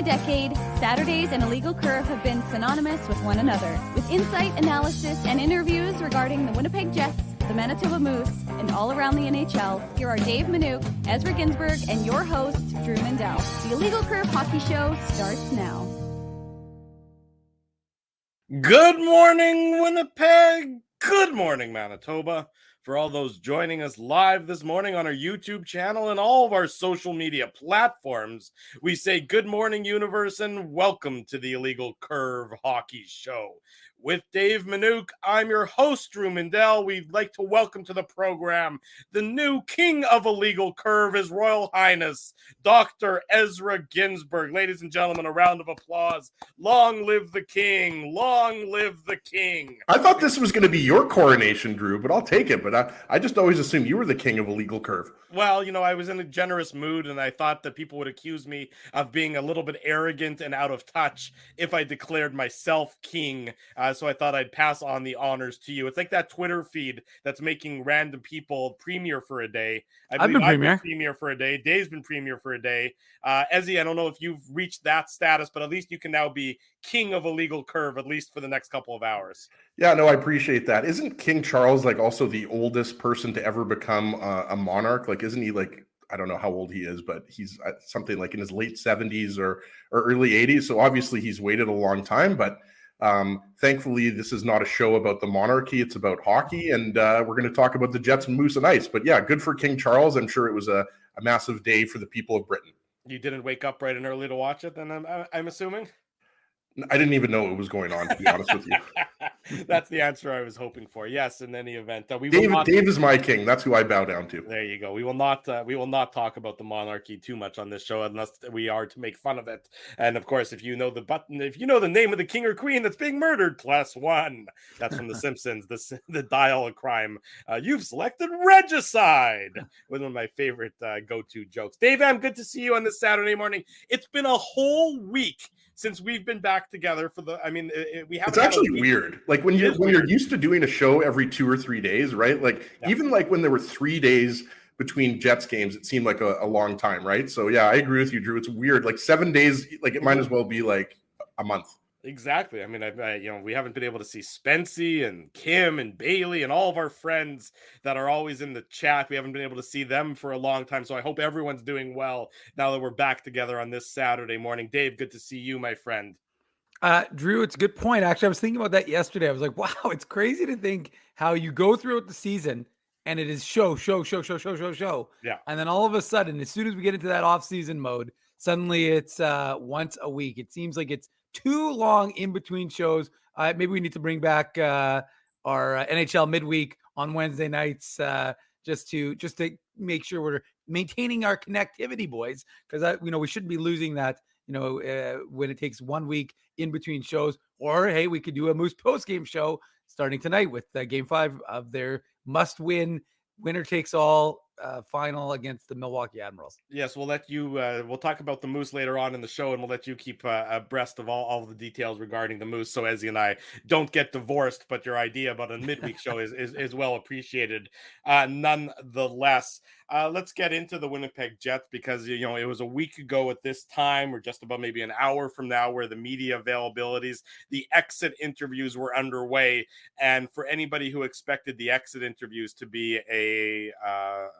decade, Saturdays and Illegal Curve have been synonymous with one another. With insight, analysis, and interviews regarding the Winnipeg Jets, the Manitoba Moose, and all around the NHL, here are Dave Minuk, Ezra Ginsburg, and your host, Drew Mindell. The Illegal Curve Hockey Show starts now. Good morning, Winnipeg. Good morning, Manitoba. For all those joining us live this morning on our YouTube channel and all of our social media platforms, we say good morning, universe, and welcome to the Illegal Curve Hockey Show. With Dave Minuk, I'm your host, Drew Mindell. We'd like to welcome to the program the new king of Illegal Curve, His Royal Highness, Dr. Ezra Ginsburg. Ladies and gentlemen, a round of applause. Long live the king. Long live the king. I thought this was going to be your coronation, Drew, but I'll take it. But I just always assumed you were the king of Illegal Curve. Well, you know, I was in a generous mood, and I thought that people would accuse me of being a little bit arrogant and out of touch if I declared myself king. So I thought I'd pass on the honors to you. It's like that Twitter feed that's making random people premier for a day. I've been premier for a day. Dave's been premier for a day. Ezzy, I don't know if you've reached that status, but at least you can now be king of Illegal Curve, at least for the next couple of hours. Yeah, no, I appreciate that. Isn't King Charles like also the oldest person to ever become a monarch? Like, isn't he like, I don't know how old he is, but he's something like in his late 70s or early 80s. So obviously he's waited a long time, but thankfully this is not a show about the monarchy. It's about hockey, and we're going to talk about the Jets and Moose and Ice. But yeah, good for King Charles. I'm sure it was a massive day for the people of Britain. You didn't wake up bright and early to watch it, then I'm assuming? I didn't even know it was going on, to be honest with you. That's the answer I was hoping for. Yes, in any event, Dave is my king. That's who I bow down to. There you go. We will not talk about the monarchy too much on this show unless we are to make fun of it. And of course, if you know the name of the king or queen that's being murdered, +1. That's from The Simpsons. The dial of crime. You've selected regicide. One of my favorite go-to jokes. Dave M, good to see you on this Saturday morning. It's been a whole week since we've been back together for we have. It's actually weird. Like when you're used to doing a show every 2 or 3 days, right? Like even like when there were 3 days between Jets games, it seemed like a long time, right? So yeah, I agree with you, Drew. It's weird. Like 7 days, like it might as well be like a month. Exactly. I mean, we haven't been able to see Spency and Kim and Bailey and all of our friends that are always in the chat. We haven't been able to see them for a long time. So I hope everyone's doing well now that we're back together on this Saturday morning. Dave, good to see you, my friend. Drew, it's a good point. Actually, I was thinking about that yesterday. I was like, wow, it's crazy to think how you go throughout the season and it is show. Yeah. And then all of a sudden, as soon as we get into that off-season mode, suddenly it's once a week. It seems like it's too long in between shows. Maybe we need to bring back our NHL midweek on Wednesday nights just to make sure we're maintaining our connectivity, boys, because we shouldn't be losing that. When it takes 1 week in between shows, or hey, we could do a Moose post-game show starting tonight with Game 5 of their must-win, winner-takes-all final against the Milwaukee Admirals. Yes, we'll let you. We'll talk about the Moose later on in the show, and we'll let you keep abreast of all the details regarding the Moose. So Ezzy and I don't get divorced, but your idea about a midweek show is well appreciated, nonetheless. Let's get into the Winnipeg Jets because it was a week ago at this time, or just about maybe an hour from now, where the media availabilities, the exit interviews were underway, and for anybody who expected the exit interviews to be a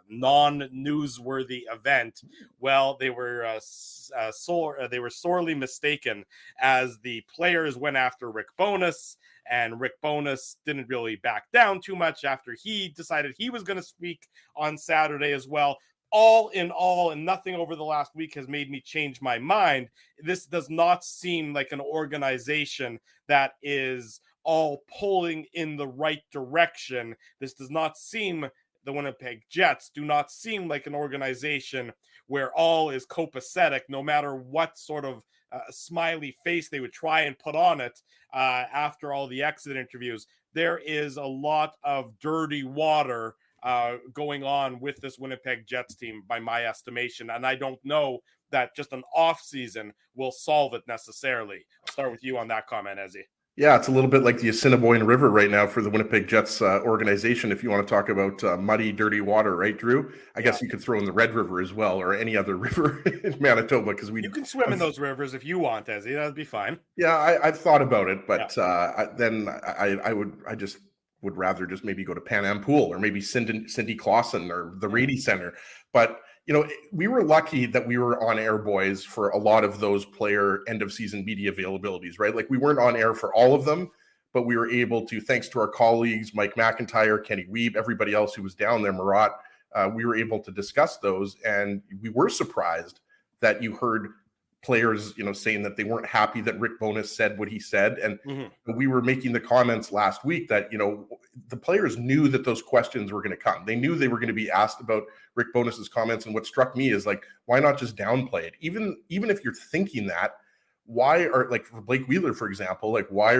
non-newsworthy event, well, they were sorely mistaken, as the players went after Rick Bowness. And Rick Bowness didn't really back down too much after he decided he was going to speak on Saturday as well. All in all, and nothing over the last week has made me change my mind. This does not seem like an organization that is all pulling in the right direction. This does not seem, the Winnipeg Jets do not seem like an organization where all is copacetic, no matter what sort of smiley face they would try and put on it after all the exit interviews. There is a lot of dirty water going on with this Winnipeg Jets team, by my estimation. And I don't know that just an off season will solve it necessarily. I'll start with you on that comment, Ezzy. Yeah, it's a little bit like the Assiniboine River right now for the Winnipeg Jets organization. If you want to talk about muddy, dirty water, right, Drew? I guess you could throw in the Red River as well, or any other river in Manitoba, because you can swim in those rivers if you want, Ezzy. That'd be fine. Yeah, I've thought about it, but I just would rather just maybe go to Pan Am Pool, or maybe Cindy Clausen or the Rady Center. But we were lucky that we were on air, boys, for a lot of those player end of season media availabilities, right? Like, we weren't on air for all of them, but we were able to, thanks to our colleagues, Mike McIntyre, Kenny Wiebe, everybody else who was down there, Marat, we were able to discuss those. And we were surprised that you heard players, saying that they weren't happy that Rick Bowness said what he said. And we were making the comments last week that, the players knew that those questions were going to come. They knew they were going to be asked about Rick Bowness's comments. And what struck me is, like, why not just downplay it? Even if you're thinking that, why are, like, for Blake Wheeler, for example, like, why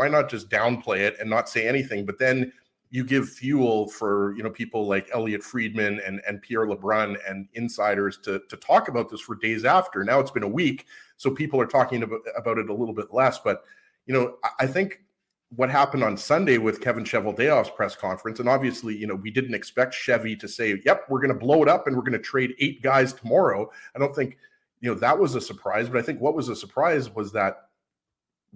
not just downplay it and not say anything? But then you give fuel for, people like Elliot Friedman and Pierre LeBrun and insiders to talk about this for days after. Now it's been a week, so people are talking about it a little bit less. But, I think what happened on Sunday with Kevin Cheveldayoff's press conference, and obviously, we didn't expect Chevy to say, yep, we're going to blow it up and we're going to trade 8 guys tomorrow. I don't think, that was a surprise. But I think what was a surprise was that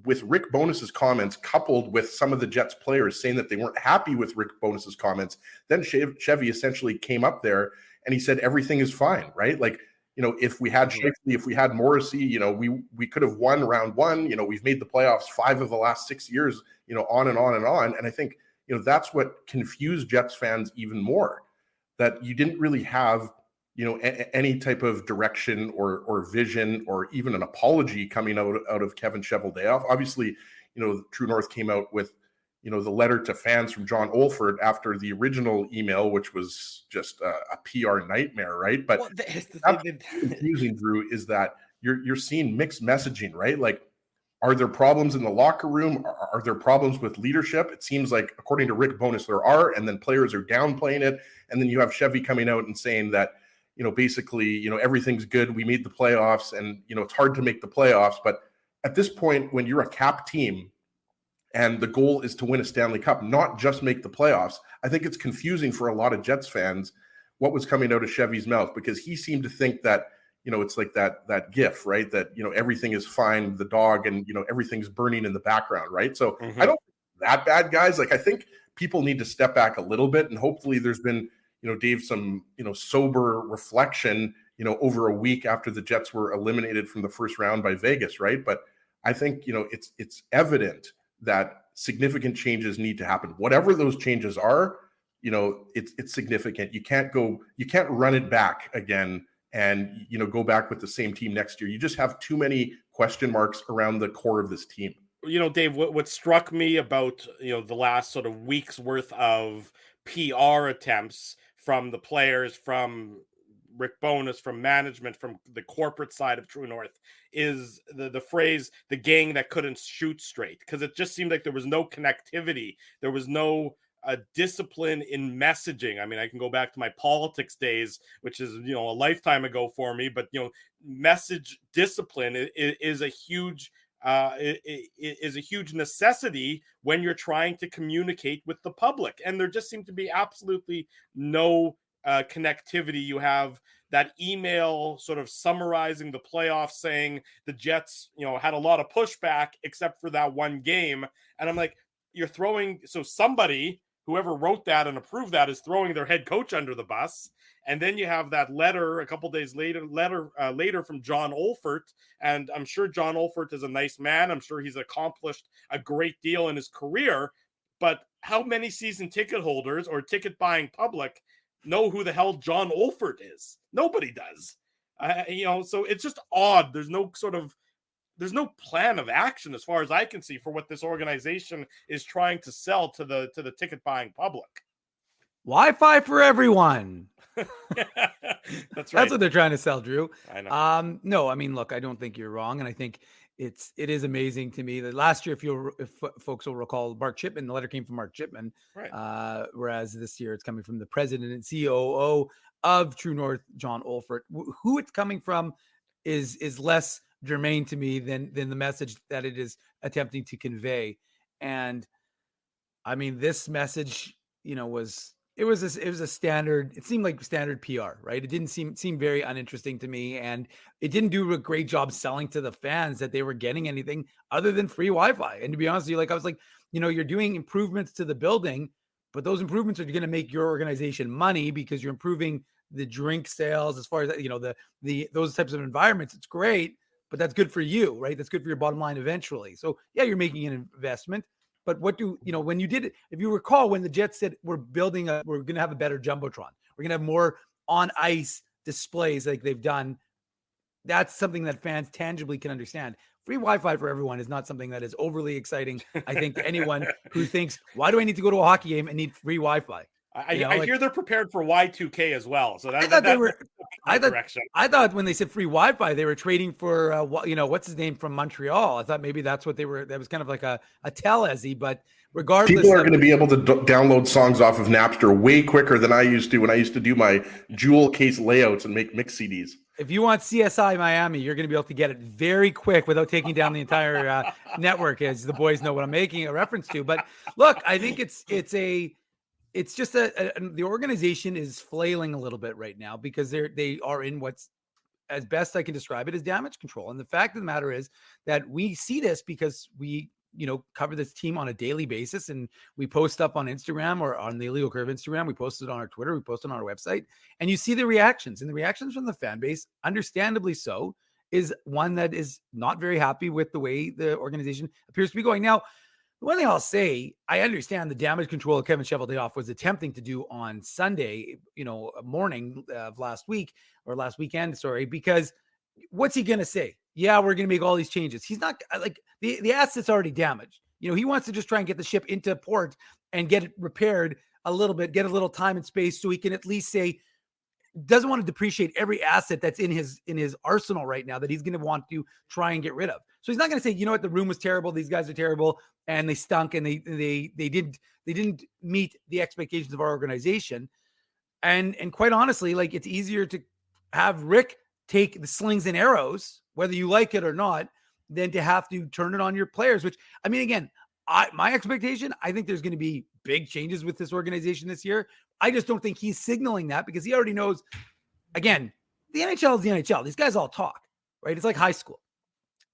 with Rick Bowness's comments, coupled with some of the Jets players saying that they weren't happy with Rick Bowness's comments, then Chevy essentially came up there and he said everything is fine, right? Like, if we had Shifley, if we had Morrissey, we could have won round 1. We've made the playoffs 5 of the last 6 years, on and on and on. And I think, that's what confused Jets fans even more, that you didn't really have, any type of direction or vision or even an apology coming out of Kevin Cheveldayoff. Obviously, True North came out with, the letter to fans from John Olfert after the original email, which was just a PR nightmare, right? But what's confusing, Drew, is that you're seeing mixed messaging, right? Like, are there problems in the locker room? Are there problems with leadership? It seems like, according to Rick Bowness, there are, and then players are downplaying it. And then you have Chevy coming out and saying that, basically, everything's good. We made the playoffs, and, it's hard to make the playoffs. But at this point, when you're a cap team and the goal is to win a Stanley Cup, not just make the playoffs, I think it's confusing for a lot of Jets fans what was coming out of Chevy's mouth, because he seemed to think that, it's like that GIF, right? That, everything is fine, the dog, and, everything's burning in the background, right? So I don't think that bad, guys. Like, I think people need to step back a little bit, and hopefully there's been, Dave, some, sober reflection, over a week after the Jets were eliminated from the first round by Vegas, right? But I think, it's evident that significant changes need to happen. Whatever those changes are, it's significant. You can't run it back again and, go back with the same team next year. You just have too many question marks around the core of this team. Dave, what struck me about, the last sort of week's worth of PR attempts from the players, from Rick Bowness, from management, from the corporate side of True North, is the phrase, the gang that couldn't shoot straight. Because it just seemed like there was no connectivity. There was no discipline in messaging. I mean, I can go back to my politics days, which is, a lifetime ago for me, but, message discipline is a huge is a huge necessity when you're trying to communicate with the public. And there just seemed to be absolutely no connectivity. You have that email sort of summarizing the playoffs, saying the Jets, had a lot of pushback except for that one game. And I'm like, somebody, whoever wrote that and approved that, is throwing their head coach under the bus. And then you have that letter a couple days later from John Olfert. And I'm sure John Olfert is a nice man. I'm sure he's accomplished a great deal in his career. But how many season ticket holders or ticket buying public know who the hell John Olfert is? Nobody does. So it's just odd. There's no plan of action, as far as I can see, for what this organization is trying to sell to the ticket buying public. Wi-Fi for everyone. That's right. That's what they're trying to sell, Drew. I know. No, I mean, look, I don't think you're wrong, and I think it is amazing to me that last year, if folks will recall, Mark Chipman, the letter came from Mark Chipman, right? Whereas this year it's coming from the president and COO of True North, John Olfert. Who it's coming from is less germane to me than the message that it is attempting to convey. And I mean, this message, was a standard. It seemed like standard PR, right? It didn't seem very uninteresting to me, and it didn't do a great job selling to the fans that they were getting anything other than free Wi-Fi. And to be honest with you, I was like, you're doing improvements to the building, but those improvements are going to make your organization money because you're improving the drink sales as far as the those types of environments. It's great, but that's good for you, right? That's good for your bottom line eventually. So yeah, you're making an investment. But when you did it, if you recall, when the Jets said we're going to have a better Jumbotron, we're going to have more on ice displays like they've done. That's something that fans tangibly can understand. Free Wi-Fi for everyone is not something that is overly exciting, I think, to anyone who thinks, why do I need to go to a hockey game and need free Wi-Fi? I hear they're prepared for Y2K as well. So I thought when they said free Wi-Fi, they were trading for, what's his name from Montreal. I thought maybe that's what they were. That was kind of like a tell, Ezzy. But regardless, people are going to be able to download songs off of Napster way quicker than I used to when I used to do my jewel case layouts and make mix CDs. If you want CSI Miami, you're going to be able to get it very quick without taking down the entire network, as the boys know what I'm making a reference to. But look, I think it's just the organization is flailing a little bit right now because they are in what's, as best I can describe it, as damage control. And the fact of the matter is that we see this because we, cover this team on a daily basis, and we post up on Instagram or on the Illegal Curve Instagram. We post it on our Twitter. We post it on our website, and you see the reactions, and the reactions from the fan base, understandably so, is one that is not very happy with the way the organization appears to be going. Now, one thing I'll say, I understand the damage control that Kevin Cheveldayoff was attempting to do on Sunday, morning of last weekend, because what's he going to say? Yeah, we're going to make all these changes. He's not like the asset's already damaged. He wants to just try and get the ship into port and get it repaired a little bit, get a little time and space so he can at least say, doesn't want to depreciate every asset that's in his arsenal right now that he's going to want to try and get rid of. So he's not going to say, the room was terrible, these guys are terrible, and they stunk, and they didn't meet the expectations of our organization. And quite honestly, it's easier to have Rick take the slings and arrows, whether you like it or not, than to have to turn it on your players. Which, I mean, again, my expectation, I think there's going to be big changes with this organization this year. I just don't think he's signaling that because he already knows, again, the NHL is the NHL. These guys all talk, right? It's like high school.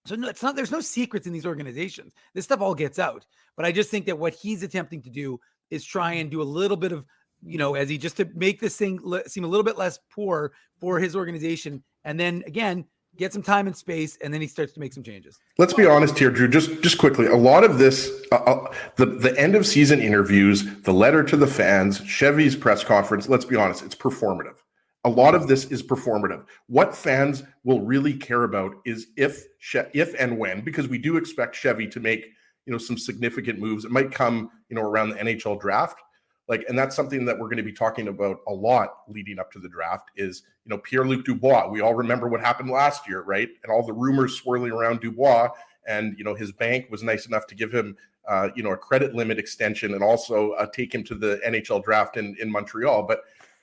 So no, there's no secrets in these organizations. This stuff all gets out. But I just think that what he's attempting to do is try and do a little bit of, just to make this thing seem a little bit less poor for his organization. And then again, get some time and space, and then he starts to make some changes. Let's be honest here, Drew, just quickly. A lot of this, the end of season interviews, the letter to the fans, Chevy's press conference, let's be honest, it's performative. A lot of this is performative. What fans will really care about is if and when, because we do expect Chevy to make, some significant moves. It might come, around the NHL draft. And that's something that we're going to be talking about a lot leading up to the draft is, Pierre-Luc Dubois. We all remember what happened last year, right? And all the rumors swirling around Dubois, and, his bank was nice enough to give him, a credit limit extension and also take him to the NHL draft in Montreal. But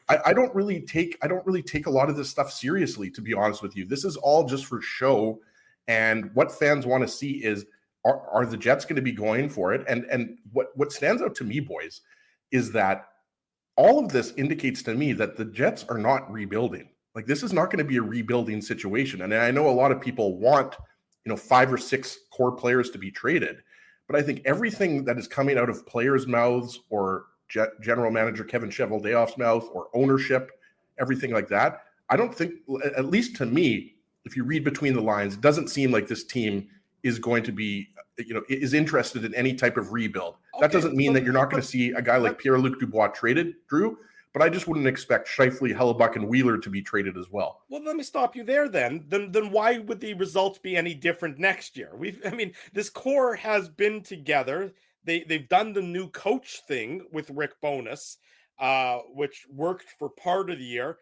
I don't really take a lot of this stuff seriously, to be honest with you. This is all just for show. And what fans want to see is, are the Jets going to be going for it? And what stands out to me, boys, is that all of this indicates to me that the Jets are not rebuilding. This is not going to be a rebuilding situation. And I know a lot of people want, 5 or 6 core players to be traded, but I think everything that is coming out of players' mouths or general manager Kevin Cheveldayoff's mouth or ownership, everything like that, I don't think, at least to me, if you read between the lines, it doesn't seem like this team is going to be, is interested in any type of rebuild. That doesn't mean that you're not going to see a guy like Pierre-Luc Dubois traded, Drew, but I just wouldn't expect Scheifele, Hellebuck, and Wheeler to be traded as well. Well, let me stop you there then. Then why would the results be any different next year? This core has been together. They've done the new coach thing with Rick Bowness, which worked for part of the year.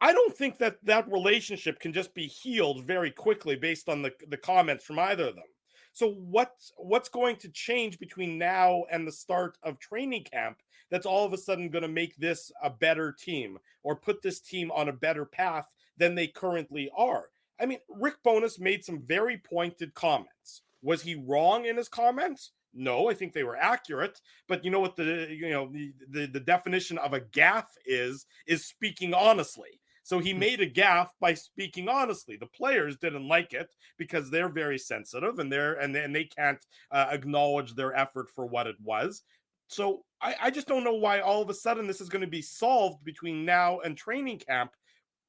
I don't think that relationship can just be healed very quickly based on the comments from either of them. So what's going to change between now and the start of training camp that's all of a sudden going to make this a better team or put this team on a better path than they currently are? I mean, Rick Bowness made some very pointed comments. Was he wrong in his comments? No, I think they were accurate. But you know what the definition of a gaffe is speaking honestly. So he made a gaffe by speaking honestly. The players didn't like it because they're very sensitive and they can't acknowledge their effort for what it was. So I just don't know why all of a sudden this is going to be solved between now and training camp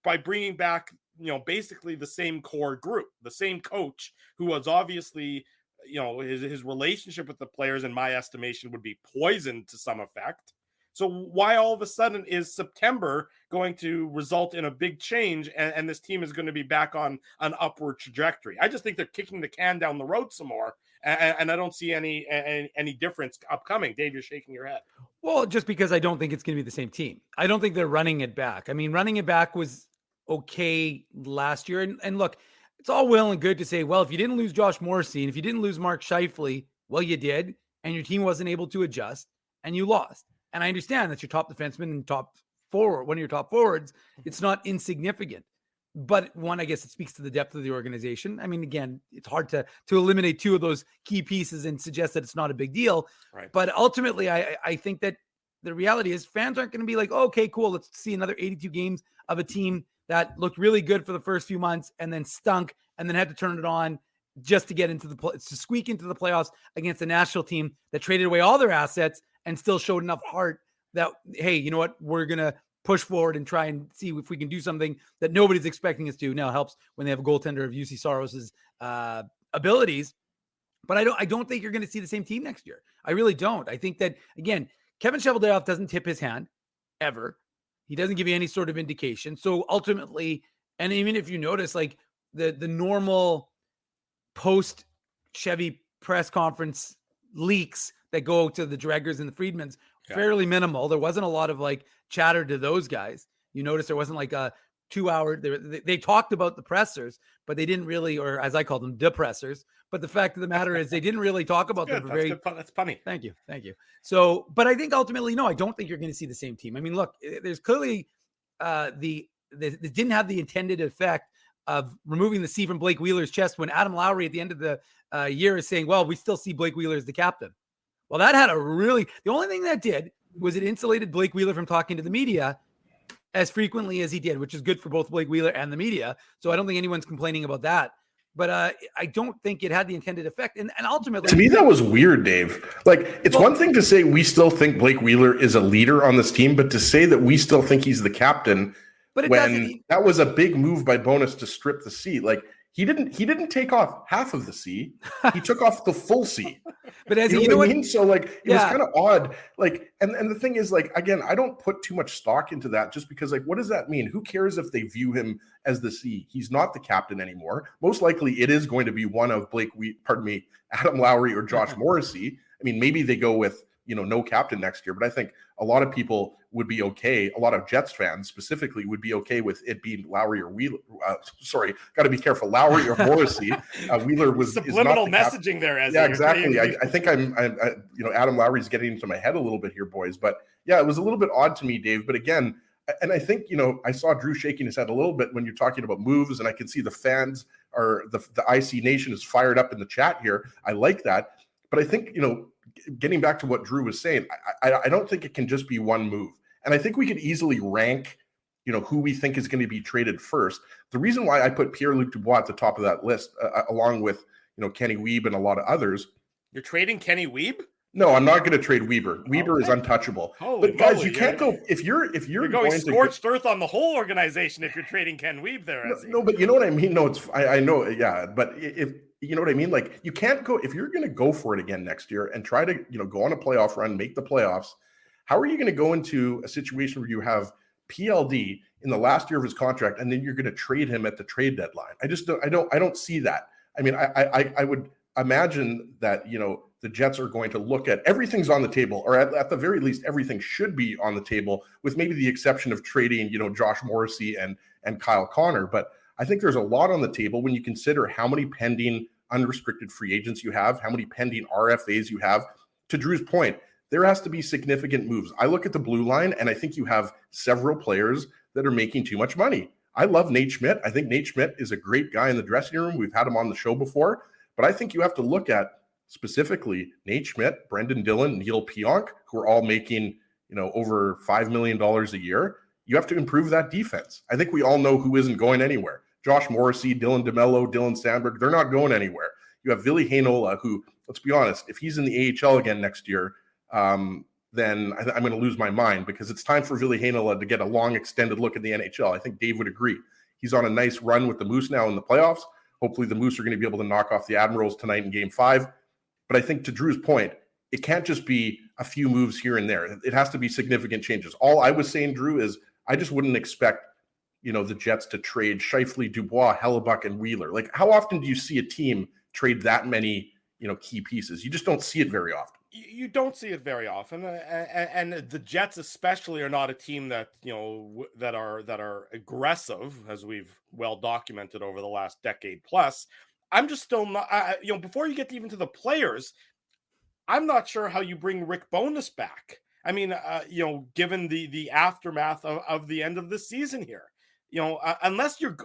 by bringing back, basically the same core group, the same coach who was obviously, his relationship with the players, in my estimation, would be poisoned to some effect. So why all of a sudden is September going to result in a big change and this team is going to be back on an upward trajectory? I just think they're kicking the can down the road some more, and I don't see any difference upcoming. Dave, you're shaking your head. Well, just because I don't think it's going to be the same team. I don't think they're running it back. I mean, running it back was okay last year. And look, it's all well and good to say, well, if you didn't lose Josh Morrissey and if you didn't lose Mark Scheifele, well, you did, and your team wasn't able to adjust and you lost. And I understand that's your top defenseman and top forward, one of your top forwards. It's not insignificant. But one, I guess it speaks to the depth of the organization. I mean, again, it's hard to eliminate two of those key pieces and suggest that it's not a big deal. Right. But ultimately, I think that the reality is fans aren't going to be like, oh, okay, cool, let's see another 82 games of a team that looked really good for the first few months and then stunk and then had to turn it on just to get to squeak into the playoffs against a national team that traded away all their assets and still showed enough heart that, hey, you know what, we're going to push forward and try and see if we can do something that nobody's expecting us to. Now it helps when they have a goaltender of UC Saros's abilities, but I don't think you're going to see the same team next year. I really don't. I think that, again, Kevin Cheveldayoff doesn't tip his hand ever. He doesn't give you any sort of indication. So ultimately, and even if you notice, like the normal post Chevy press conference leaks that go to the Dreggers and the Friedmans, fairly minimal. There wasn't a lot of like chatter to those guys. You notice there wasn't like a 2 hour. They talked about the pressers, but they didn't really, or as I call them, depressers. But the fact of the matter is they didn't really talk about them. That's funny. Thank you. So, but I think ultimately, no, I don't think you're going to see the same team. I mean, look, there's clearly they didn't have the intended effect of removing the C from Blake Wheeler's chest when Adam Lowry at the end of the year is saying, well, we still see Blake Wheeler as the captain. Well, that had the only thing that did was it insulated Blake Wheeler from talking to the media as frequently as he did, which is good for both Blake Wheeler and the media. So I don't think anyone's complaining about that. But I don't think it had the intended effect. And ultimately, to me, that was weird, Dave. Like, it's one thing to say we still think Blake Wheeler is a leader on this team, but to say that we still think he's the captain, that was a big move by Bowness to strip the C. Like, he didn't take off half of the C. He took off the full C. But as you know what I mean? So like it was kind of odd. Like, and the thing is, like, again, I don't put too much stock into that just because, like, what does that mean? Who cares if they view him as the C? He's not the captain anymore. Most likely it is going to be one of Adam Lowry or Josh Morrissey. I mean, maybe they go with, no captain next year, but I think a lot of people would be okay. A lot of Jets fans specifically would be okay with it being Lowry or Wheeler. Got to be careful. Lowry or Morrissey. Wheeler was subliminal messaging there. Yeah, exactly. I think I'm Adam Lowry's getting into my head a little bit here, boys. But yeah, it was a little bit odd to me, Dave. But again, and I think, I saw Drew shaking his head a little bit when you're talking about moves, and I can see the fans or the IC Nation is fired up in the chat here. I like that. But I think, getting back to what Drew was saying, I don't think it can just be one move. And I think we could easily rank, who we think is going to be traded first. The reason why I put Pierre-Luc Dubois at the top of that list, along with, Kenny Wiebe and a lot of others. You're trading Kenny Wiebe? No, I'm not going to trade Weber. Weber is untouchable. But guys, you can't go if you're going scorched earth on the whole organization if you're trading Ken Wiebe there. No, but you know what I mean. No, I know, yeah. But if you know what I mean, like, you can't go if you're going to go for it again next year and try to go on a playoff run, make the playoffs. How are you going to go into a situation where you have PLD in the last year of his contract and then you're going to trade him at the trade deadline? I don't see that. I mean, I would imagine that the Jets are going to look at everything's on the table, or at the very least, everything should be on the table, with maybe the exception of trading, Josh Morrissey and Kyle Connor. But I think there's a lot on the table when you consider how many pending unrestricted free agents you have, how many pending RFAs you have. To Drew's point, there has to be significant moves. I look at the blue line, and I think you have several players that are making too much money. I love Nate Schmidt. I think Nate Schmidt is a great guy in the dressing room. We've had him on the show before, but I think you have to look at specifically Nate Schmidt, Brendan Dillon, Neil Pionk, who are all making, over $5 million a year. You have to improve that defense. I think we all know who isn't going anywhere. Josh Morrissey, Dylan DeMello, Dylan Sandberg, they're not going anywhere. You have Ville Heinola, who, let's be honest, if he's in the AHL again next year, then I'm going to lose my mind, because it's time for Ville Heinola to get a long, extended look at the NHL. I think Dave would agree. He's on a nice run with the Moose now in the playoffs. Hopefully the Moose are going to be able to knock off the Admirals tonight in Game 5. But I think, to Drew's point, it can't just be a few moves here and there. It has to be significant changes. All I was saying, Drew, is I just wouldn't expect, the Jets to trade Scheifele, Dubois, Hellebuck, and Wheeler. Like, how often do you see a team trade that many, key pieces? You just don't see it very often. You don't see it very often, and the Jets especially are not a team that that are aggressive, as we've well documented over the last decade plus. I'm just still not, before you get even to the players, I'm not sure how you bring Rick Bowness back. I mean, given the aftermath of the end of the season here, unless you're,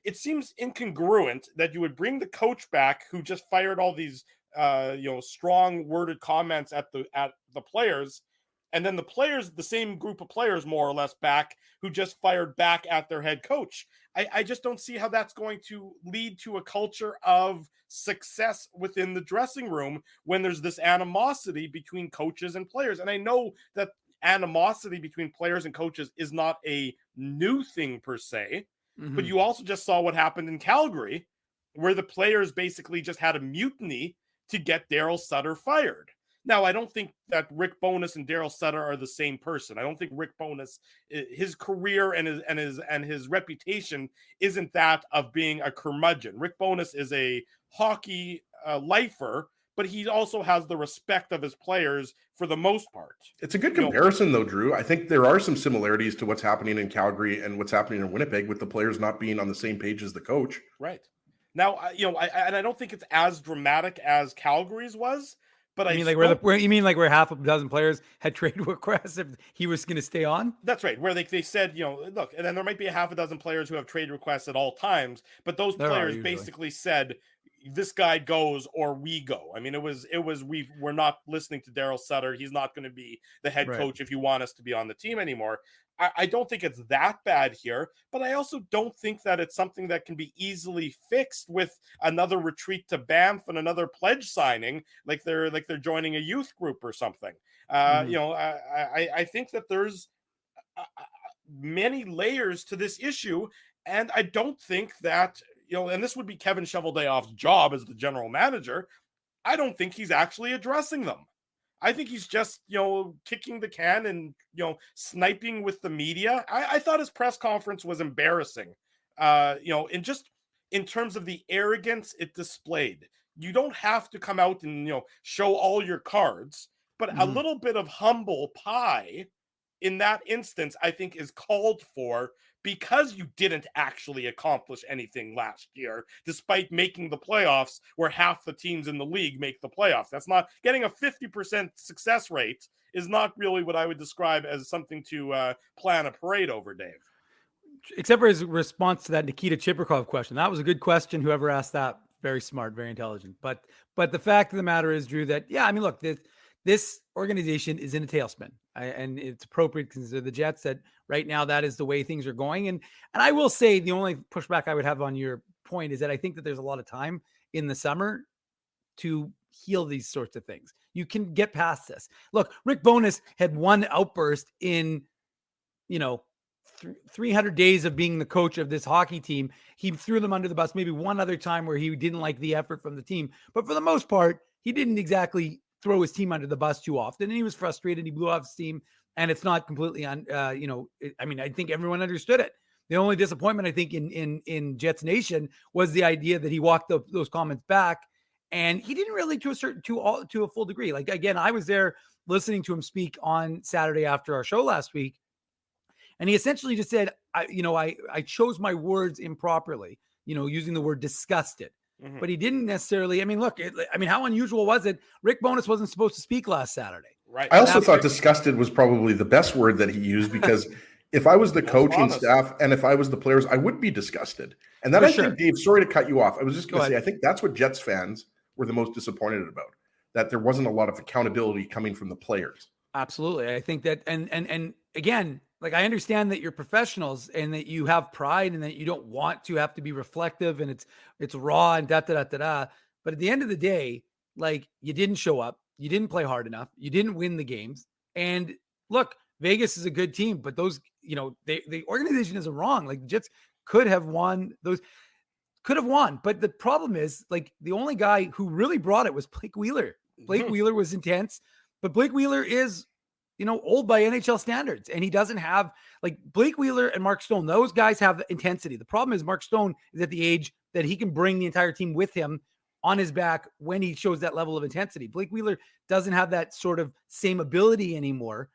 it seems incongruent that you would bring the coach back who just fired all these strong worded comments at the players, and then the players, the same group of players more or less back, who just fired back at their head coach. I just don't see how that's going to lead to a culture of success within the dressing room when there's this animosity between coaches and players. And I know that animosity between players and coaches is not a new thing per se, but you also just saw what happened in Calgary, where the players basically just had a mutiny to get Daryl Sutter fired. Now, I don't think that Rick Bowness and Daryl Sutter are the same person. I don't think Rick Bowness, his career and his reputation isn't that of being a curmudgeon. Rick Bowness is a hockey lifer, but he also has the respect of his players for the most part. It's a good comparison, though, Drew. I think there are some similarities to what's happening in Calgary and what's happening in Winnipeg, with the players not being on the same page as the coach. Right. Now, I don't think it's as dramatic as Calgary's was. But you mean like where half a dozen players had trade requests if he was going to stay on? That's right. Where they said, look, and then there might be a half a dozen players who have trade requests at all times, but those players basically said, this guy goes or we go. I mean, we're not listening to Daryl Sutter. He's not going to be the head coach if you want us to be on the team anymore. I don't think it's that bad here, but I also don't think that it's something that can be easily fixed with another retreat to Banff and another pledge signing, like they're joining a youth group or something. I think that there's many layers to this issue, and I don't think that, and this would be Kevin Cheveldayoff's job as the general manager, I don't think he's actually addressing them. I think he's just, kicking the can and, sniping with the media. I thought his press conference was embarrassing, and just in terms of the arrogance it displayed. You don't have to come out and, show all your cards, but a little bit of humble pie in that instance, I think, is called for, because you didn't actually accomplish anything last year, despite making the playoffs, where half the teams in the league make the playoffs. That's not getting a 50% success rate is not really what I would describe as something to plan a parade over, Dave. Except for his response to that Nikita Chibrikov question. That was a good question. Whoever asked that, very smart, very intelligent. But the fact of the matter is, Drew, that, look, this organization is in a tailspin, and it's appropriate to consider the Jets that right now that is the way things are going. And I will say the only pushback I would have on your point is that I think that there's a lot of time in the summer to heal these sorts of things. You can get past this. Look, Rick Bowness had one outburst in, 300 days of being the coach of this hockey team. He threw them under the bus maybe one other time where he didn't like the effort from the team. But for the most part, he didn't exactly throw his team under the bus too often. And he was frustrated. He blew off his team. And it's not completely I think everyone understood it. The only disappointment, I think, in Jets Nation was the idea that he walked those comments back, and he didn't really to a full degree. Like, again, I was there listening to him speak on Saturday after our show last week, and he essentially just said, I chose my words improperly, using the word disgusted. But he didn't necessarily. I mean, look. How unusual was it? Rick Bowness wasn't supposed to speak last Saturday. Right. I also thought disgusted was probably the best word that he used, because If I was the Most coaching honest. staff and if I was the players, I would be disgusted. And then For I sure. think, Dave, sorry to cut you off. I was just going Go to say, ahead. I think that's what Jets fans were the most disappointed about, that there wasn't a lot of accountability coming from the players. Absolutely. I think that, and again, like I understand that you're professionals and that you have pride and that you don't want to have to be reflective and it's raw and da, da, da, da, da. But at the end of the day, like you didn't show up, you didn't play hard enough, you didn't win the games. And look, Vegas is a good team, but those, the organization isn't wrong. Like the Jets could have won those, But the problem is, like, the only guy who really brought it was Blake Wheeler. Blake Wheeler was intense, but Blake Wheeler is, old by NHL standards. And he doesn't have, like, Blake Wheeler and Mark Stone, those guys have intensity. The problem is Mark Stone is at the age that he can bring the entire team with him on his back when he shows that level of intensity. Blake Wheeler doesn't have that sort of same ability anymore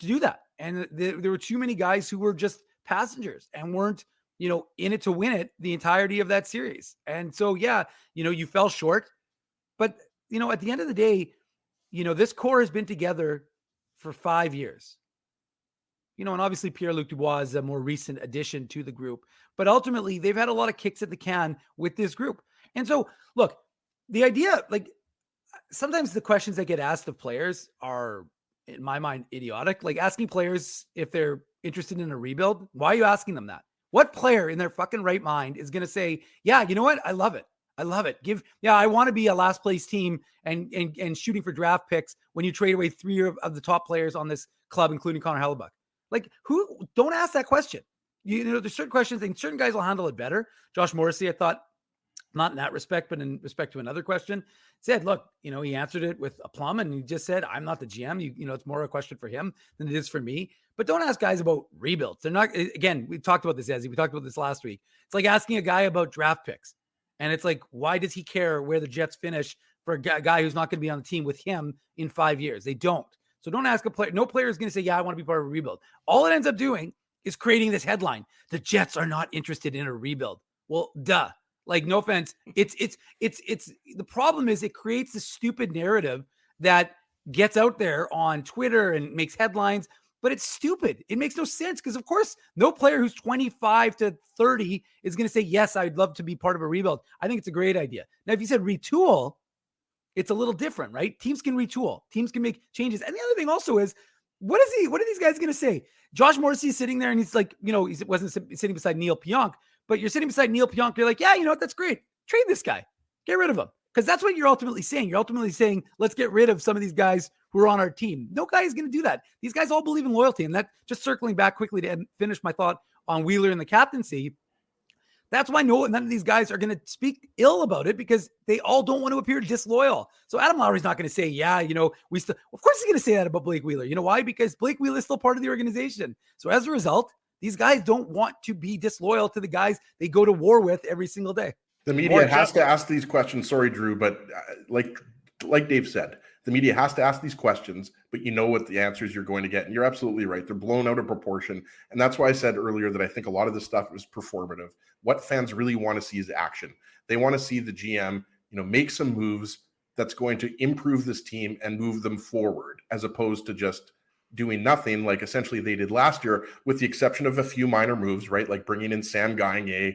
to do that. And there were too many guys who were just passengers and weren't, in it to win it the entirety of that series. And so, yeah, you fell short, but, at the end of the day, this core has been together for 5 years, and obviously Pierre-Luc Dubois is a more recent addition to the group, but ultimately they've had a lot of kicks at the can with this group. And so, look, the idea, like, sometimes the questions that get asked of players are, in my mind, idiotic. Like asking players if they're interested in a rebuild. Why are you asking them that? What player in their fucking right mind is going to say, yeah, you know what? I love it. I love it. I want to be a last place team and shooting for draft picks when you trade away 3 of the top players on this club, including Connor Hellebuyck. Like, don't ask that question. There's certain questions and certain guys will handle it better. Josh Morrissey, I thought, not in that respect, but in respect to another question, said, look, he answered it with aplomb and he just said, I'm not the GM. It's more a question for him than it is for me. But don't ask guys about rebuilds. They're not, again, we talked about this, Ezzy. We talked about this last week. It's like asking a guy about draft picks. And it's like, why does he care where the Jets finish for a guy who's not going to be on the team with him in 5 years? They don't. So don't ask a player. No player is going to say, yeah, I want to be part of a rebuild. All it ends up doing is creating this headline. The Jets are not interested in a rebuild. Well, duh. Like, no offense. It's the problem is it creates this stupid narrative that gets out there on Twitter and makes headlines, but it's stupid. It makes no sense because, of course, no player who's 25 to 30 is going to say, yes, I'd love to be part of a rebuild. I think it's a great idea. Now, if you said retool, it's a little different, right? Teams can retool. Teams can make changes. And the other thing also is, what are these guys going to say? Josh Morrissey is sitting there and he's like, he wasn't sitting beside Neil Pionk, but you're sitting beside Neil Pionk. You're like, yeah, you know what? That's great. Trade this guy. Get rid of him. Because that's what you're ultimately saying. You're ultimately saying, let's get rid of some of these guys who are on our team. No guy is going to do that. These guys all believe in loyalty. And that, just circling back quickly to finish my thought on Wheeler and the captaincy, that's why none of these guys are going to speak ill about it because they all don't want to appear disloyal. So Adam Lowry's not going to say, yeah, we still, of course he's going to say that about Blake Wheeler. You know why? Because Blake Wheeler is still part of the organization. So as a result, these guys don't want to be disloyal to the guys they go to war with every single day. The media has to ask these questions. Sorry, Drew, but like Dave said, the media has to ask these questions, but you know what the answers you're going to get. And you're absolutely right. They're blown out of proportion. And that's why I said earlier that I think a lot of this stuff is performative. What fans really want to see is action. They want to see the GM, make some moves that's going to improve this team and move them forward, as opposed to just doing nothing like essentially they did last year, with the exception of a few minor moves, right? Like bringing in Sam Gagner,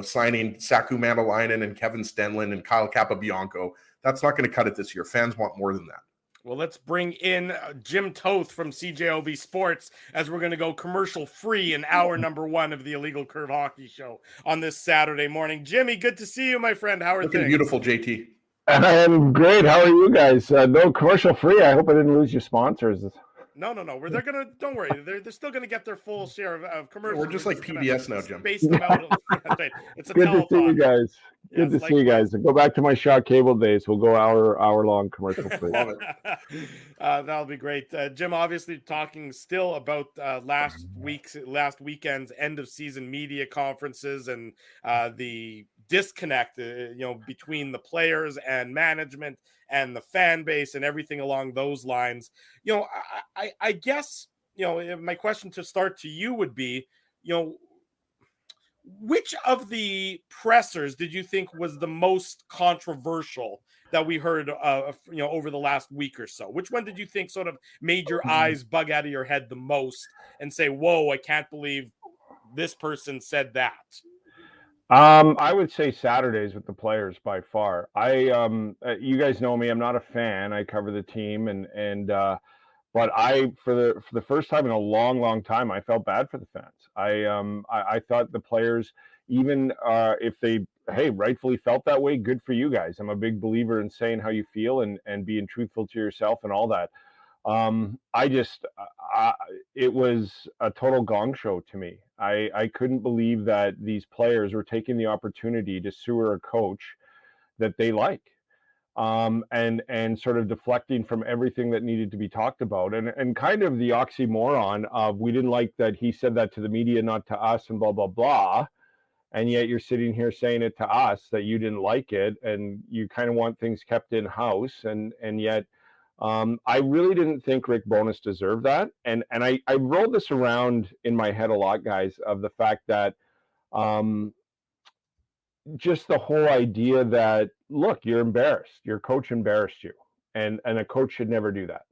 signing Saku Mandalainen and Kevin Stenlund and Kyle Capobianco. That's not going to cut it this year. Fans want more than that. Well, let's bring in Jim Toth from CJOB Sports as we're going to go commercial free in hour number 1 of the Illegal Curve Hockey Show on this Saturday morning. Jimmy, good to see you, my friend. How are things? Beautiful, JT. I am great. How are you guys? No commercial free. I hope I didn't lose your sponsors. No. They're gonna. Don't worry. They're still gonna get their full share of commercials. We're just like PBS now, Jim. Space them out. It's a good telethon. to see you guys. Good to Yes, see you guys. Go back to my Shaw Cable days. We'll go hour long commercial free. Love it. That'll be great. Jim, obviously talking still about last weekend's end of season media conferences and the disconnect, between the players and management and the fan base and everything along those lines. I guess, my question to start to you would be, which of the pressers did you think was the most controversial that we heard, over the last week or so? Which one did you think sort of made your eyes bug out of your head the most and say, whoa, I can't believe this person said that? I would say Saturdays with the players by far. You guys know me, I'm not a fan. I cover the team but for the first time in a long, long time, I felt bad for the fans. I thought the players, even if they rightfully felt that way, good for you guys. I'm a big believer in saying how you feel and being truthful to yourself and all that. It was a total gong show to me. I couldn't believe that these players were taking the opportunity to sewer a coach that they like. And sort of deflecting from everything that needed to be talked about, and kind of the oxymoron of, we didn't like that he said that to the media, not to us, and blah blah blah, and yet you're sitting here saying it to us that you didn't like it, and you kind of want things kept in house, and yet I really didn't think Rick Bowness deserved that, and I rolled this around in my head a lot, guys, of the fact that just the whole idea that, look, you're embarrassed, your coach embarrassed you, and a coach should never do that.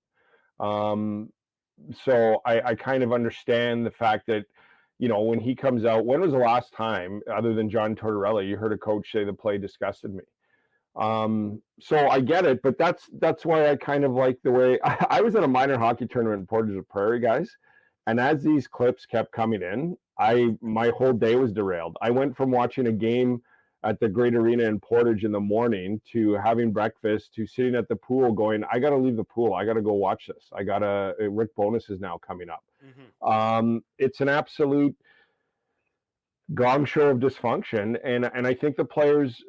So I kind of understand the fact that, when he comes out, when was the last time, other than John Tortorella, you heard a coach say the play disgusted me? So I get it, but that's why I kind of like the way I was at a minor hockey tournament in Portage la Prairie, guys, and as these clips kept coming in, my whole day was derailed. I went from watching a game at the Great Arena in Portage in the morning to having breakfast to sitting at the pool going, I got to leave the pool. I got to go watch this. Rick Bowness is now coming up. Mm-hmm. It's an absolute gong show of dysfunction. And I think the players,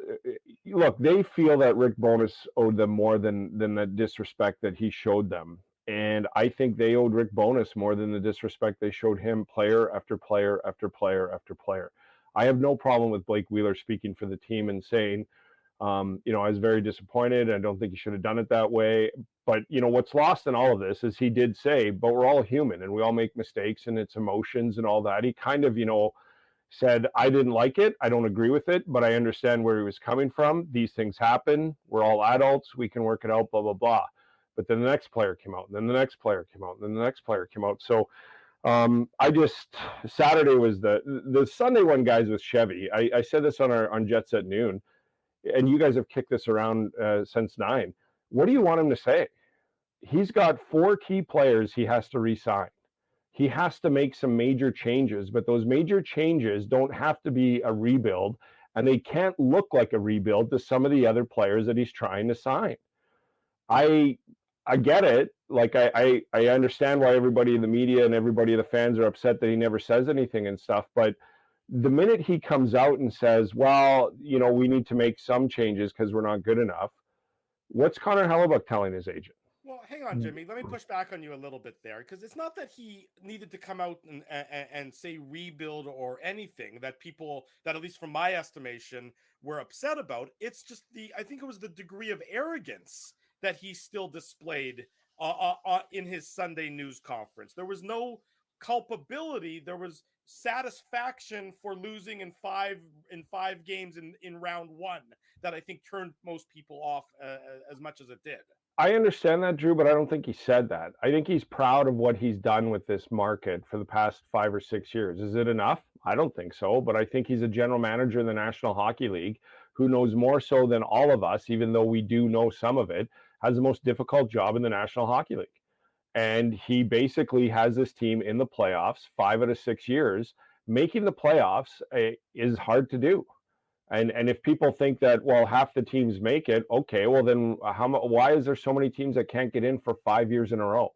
look, they feel that Rick Bowness owed them more than the disrespect that he showed them. And I think they owed Rick Bowness more than the disrespect they showed him, player after player after player after player. I have no problem with Blake Wheeler speaking for the team and saying, I was very disappointed. I don't think he should have done it that way. But, what's lost in all of this is he did say, but we're all human and we all make mistakes and it's emotions and all that. He kind of, said, I didn't like it. I don't agree with it, but I understand where he was coming from. These things happen. We're all adults. We can work it out, blah, blah, blah. But then the next player came out, and then the next player came out, and then the next player came out. So Saturday was the Sunday one, guys, with Chevy. I said this on Jets at Noon, and you guys have kicked this around since 9. What do you want him to say? He's got 4 key players he has to re-sign. He has to make some major changes, but those major changes don't have to be a rebuild, and they can't look like a rebuild to some of the other players that he's trying to sign. I get it. Like, I understand why everybody in the media and everybody, the fans, are upset that he never says anything and stuff. But the minute he comes out and says, well, we need to make some changes because we're not good enough, what's Connor Hellebuyck telling his agent? Well, hang on, Jimmy. Let me push back on you a little bit there, because it's not that he needed to come out and say rebuild or anything that people, that at least from my estimation, were upset about. It's just I think it was the degree of arrogance that he still displayed in his Sunday news conference. There was no culpability. There was satisfaction for losing in five games in round 1 that I think turned most people off as much as it did. I understand that, Drew, but I don't think he said that. I think he's proud of what he's done with this market for the past 5 or 6 years. Is it enough? I don't think so, but I think he's a general manager in the National Hockey League who knows more so than all of us, even though we do know some of it, has the most difficult job in the National Hockey League. And he basically has this team in the playoffs 5 out of 6 years. Making the playoffs is hard to do. And if people think that, well, half the teams make it, okay, well then why is there so many teams that can't get in for 5 years in a row?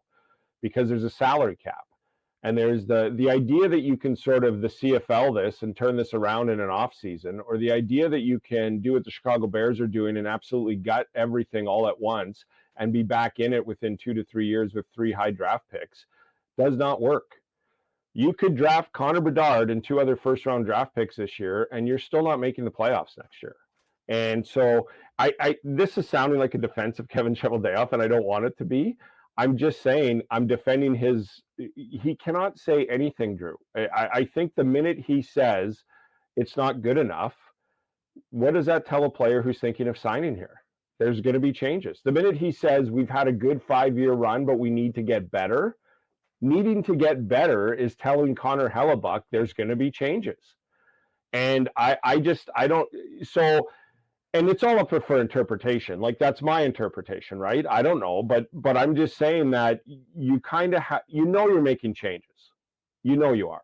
Because there's a salary cap. And there's the idea that you can sort of the CFL this and turn this around in an off season, or the idea that you can do what the Chicago Bears are doing and absolutely gut everything all at once and be back in it within 2 to 3 years with 3 high draft picks does not work. You could draft Connor Bedard and 2 other first-round draft picks this year, and you're still not making the playoffs next year. And so this is sounding like a defense of Kevin Cheveldayoff, and I don't want it to be. I'm just saying I'm defending he cannot say anything, Drew. I think the minute he says it's not good enough, what does that tell a player who's thinking of signing here? There's going to be changes. The minute he says we've had a good 5-year run, but we need to get better, needing to get better is telling Connor Hellebuyck there's going to be changes. And I don't. So, and it's all up for interpretation. Like, that's my interpretation, right? I don't know, but I'm just saying that you kind of you're making changes. You are.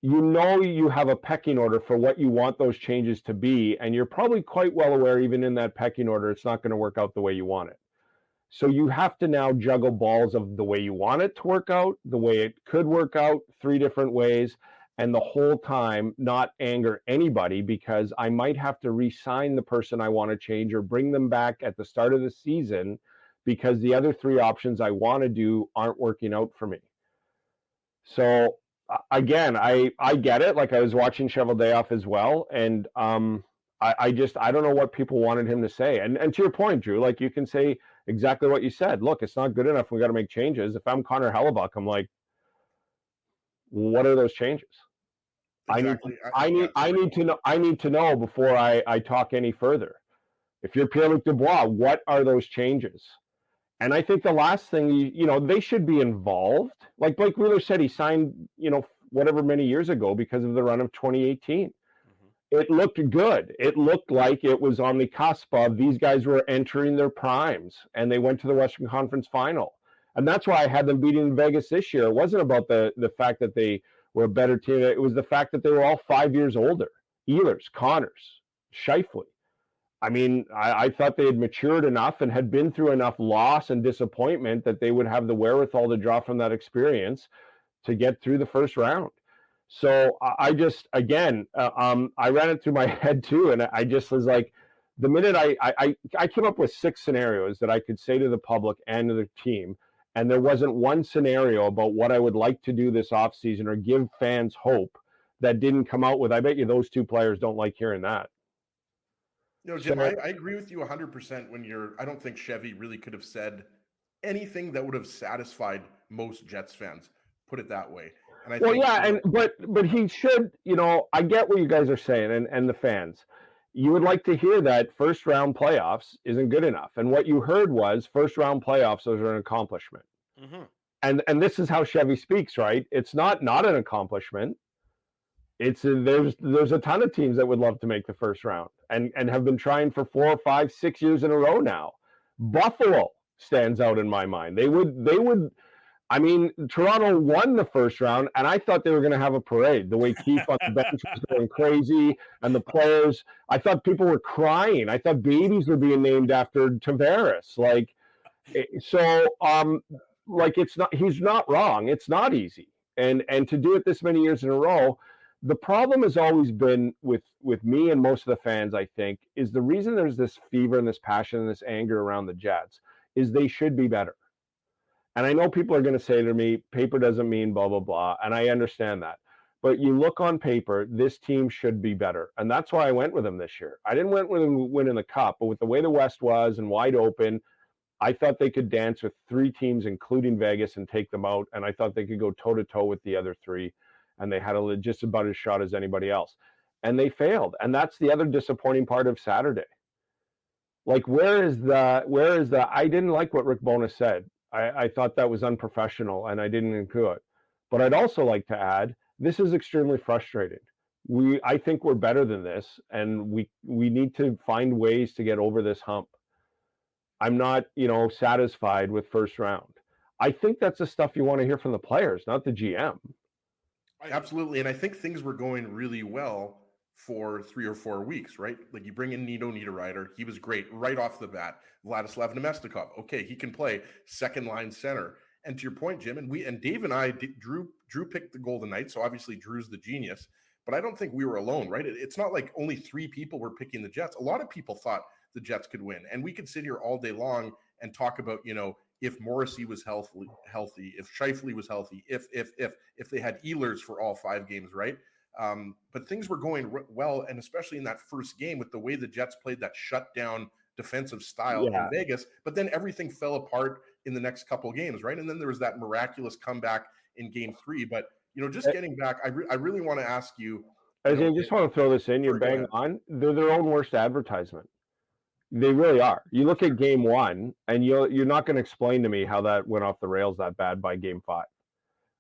You have a pecking order for what you want those changes to be, and you're probably quite well aware, even in that pecking order, it's not going to work out the way you want it. So you have to now juggle balls of the way you want it to work out, the way it could work out, 3 different ways, and the whole time not anger anybody, because I might have to re-sign the person I want to change or bring them back at the start of the season because the other 3 options I want to do aren't working out for me. So again, I get it. Like, I was watching Cheveldayoff as well, and I don't know what people wanted him to say. And to your point, Drew, like, you can say exactly what you said. Look, it's not good enough. We got to make changes. If I'm Connor Hellebuyck, I'm like, what are those changes? Exactly. I need to know before I talk any further. If you're Pierre-Luc Dubois, what are those changes? And I think the last thing, they should be involved. Like Blake Wheeler said, he signed, whatever many years ago because of the run of 2018. Mm-hmm. It looked good. It looked like it was on the cusp of these guys were entering their primes, and they went to the Western Conference Final. And that's why I had them beating Vegas this year. It wasn't about the fact that they were a better team. It was the fact that they were all 5 years older. Ehlers, Connors, Scheifele. I mean, I thought they had matured enough and had been through enough loss and disappointment that they would have the wherewithal to draw from that experience to get through the first round. So I just, again, I ran it through my head too. And I just was like, the minute I came up with 6 scenarios that I could say to the public and to the team, and there wasn't one scenario about what I would like to do this offseason or give fans hope that didn't come out with, I bet you those 2 players don't like hearing that. Jim, I agree with you 100% I don't think Chevy really could have said anything that would have satisfied most Jets fans. Put it that way. And I think, but he should, I get what you guys are saying and the fans. You would like to hear that first round playoffs isn't good enough. And what you heard was first round playoffs are an accomplishment. Mm-hmm. And this is how Chevy speaks, right? It's not an accomplishment. There's a ton of teams that would love to make the first round and have been trying for 4, 5, 6 years in a row now. Buffalo stands out in my mind. They would. I mean, Toronto won the first round, and I thought they were going to have a parade. The way Keefe on the bench was going crazy, and the players, I thought people were crying. I thought babies were being named after Tavares. He's not wrong. It's not easy. And to do it this many years in a row, the problem has always been with me and most of the fans, I think, is the reason there's this fever and this passion and this anger around the Jets is they should be better. And I know people are going to say to me, paper doesn't mean blah, blah, blah. And I understand that. But you look on paper, this team should be better. And that's why I went with them this year. I didn't went with them winning the cup, but with the way the West was and wide open, I thought they could dance with 3 teams, including Vegas, and take them out. And I thought they could go toe-to-toe with the other 3. And they had just about as shot as anybody else. And they failed. And that's the other disappointing part of Saturday. Like, where is the I didn't like what Rick Bowness said. I thought that was unprofessional, and I didn't include it. But I'd also like to add, this is extremely frustrating. I think we're better than this, and we need to find ways to get over this hump. I'm not, satisfied with first round. I think that's the stuff you want to hear from the players, not the GM. Absolutely. And I think things were going really well for 3 or 4 weeks, right? Like, you bring in Nino Niederreiter. He was great right off the bat. Vladislav Nemestikov. Okay, he can play second line center. And to your point, Jim, and Dave and I, Drew picked the Golden Knights. So obviously Drew's the genius, but I don't think we were alone, right? It's not like only 3 people were picking the Jets. A lot of people thought the Jets could win. And we could sit here all day long and talk about, if Morrissey was healthy, if Scheifele was healthy, if they had Ehlers for all 5 games, right? But things were going well, and especially in that first game with the way the Jets played that shutdown defensive style in Vegas. But then everything fell apart in the next couple of games, right? And then there was that miraculous comeback in Game 3. But just getting back, I really want to ask you. I just want to throw this in. You're bang on. They're their own worst advertisement. They really are. You look at game 1, and you're not going to explain to me how that went off the rails that bad by game 5.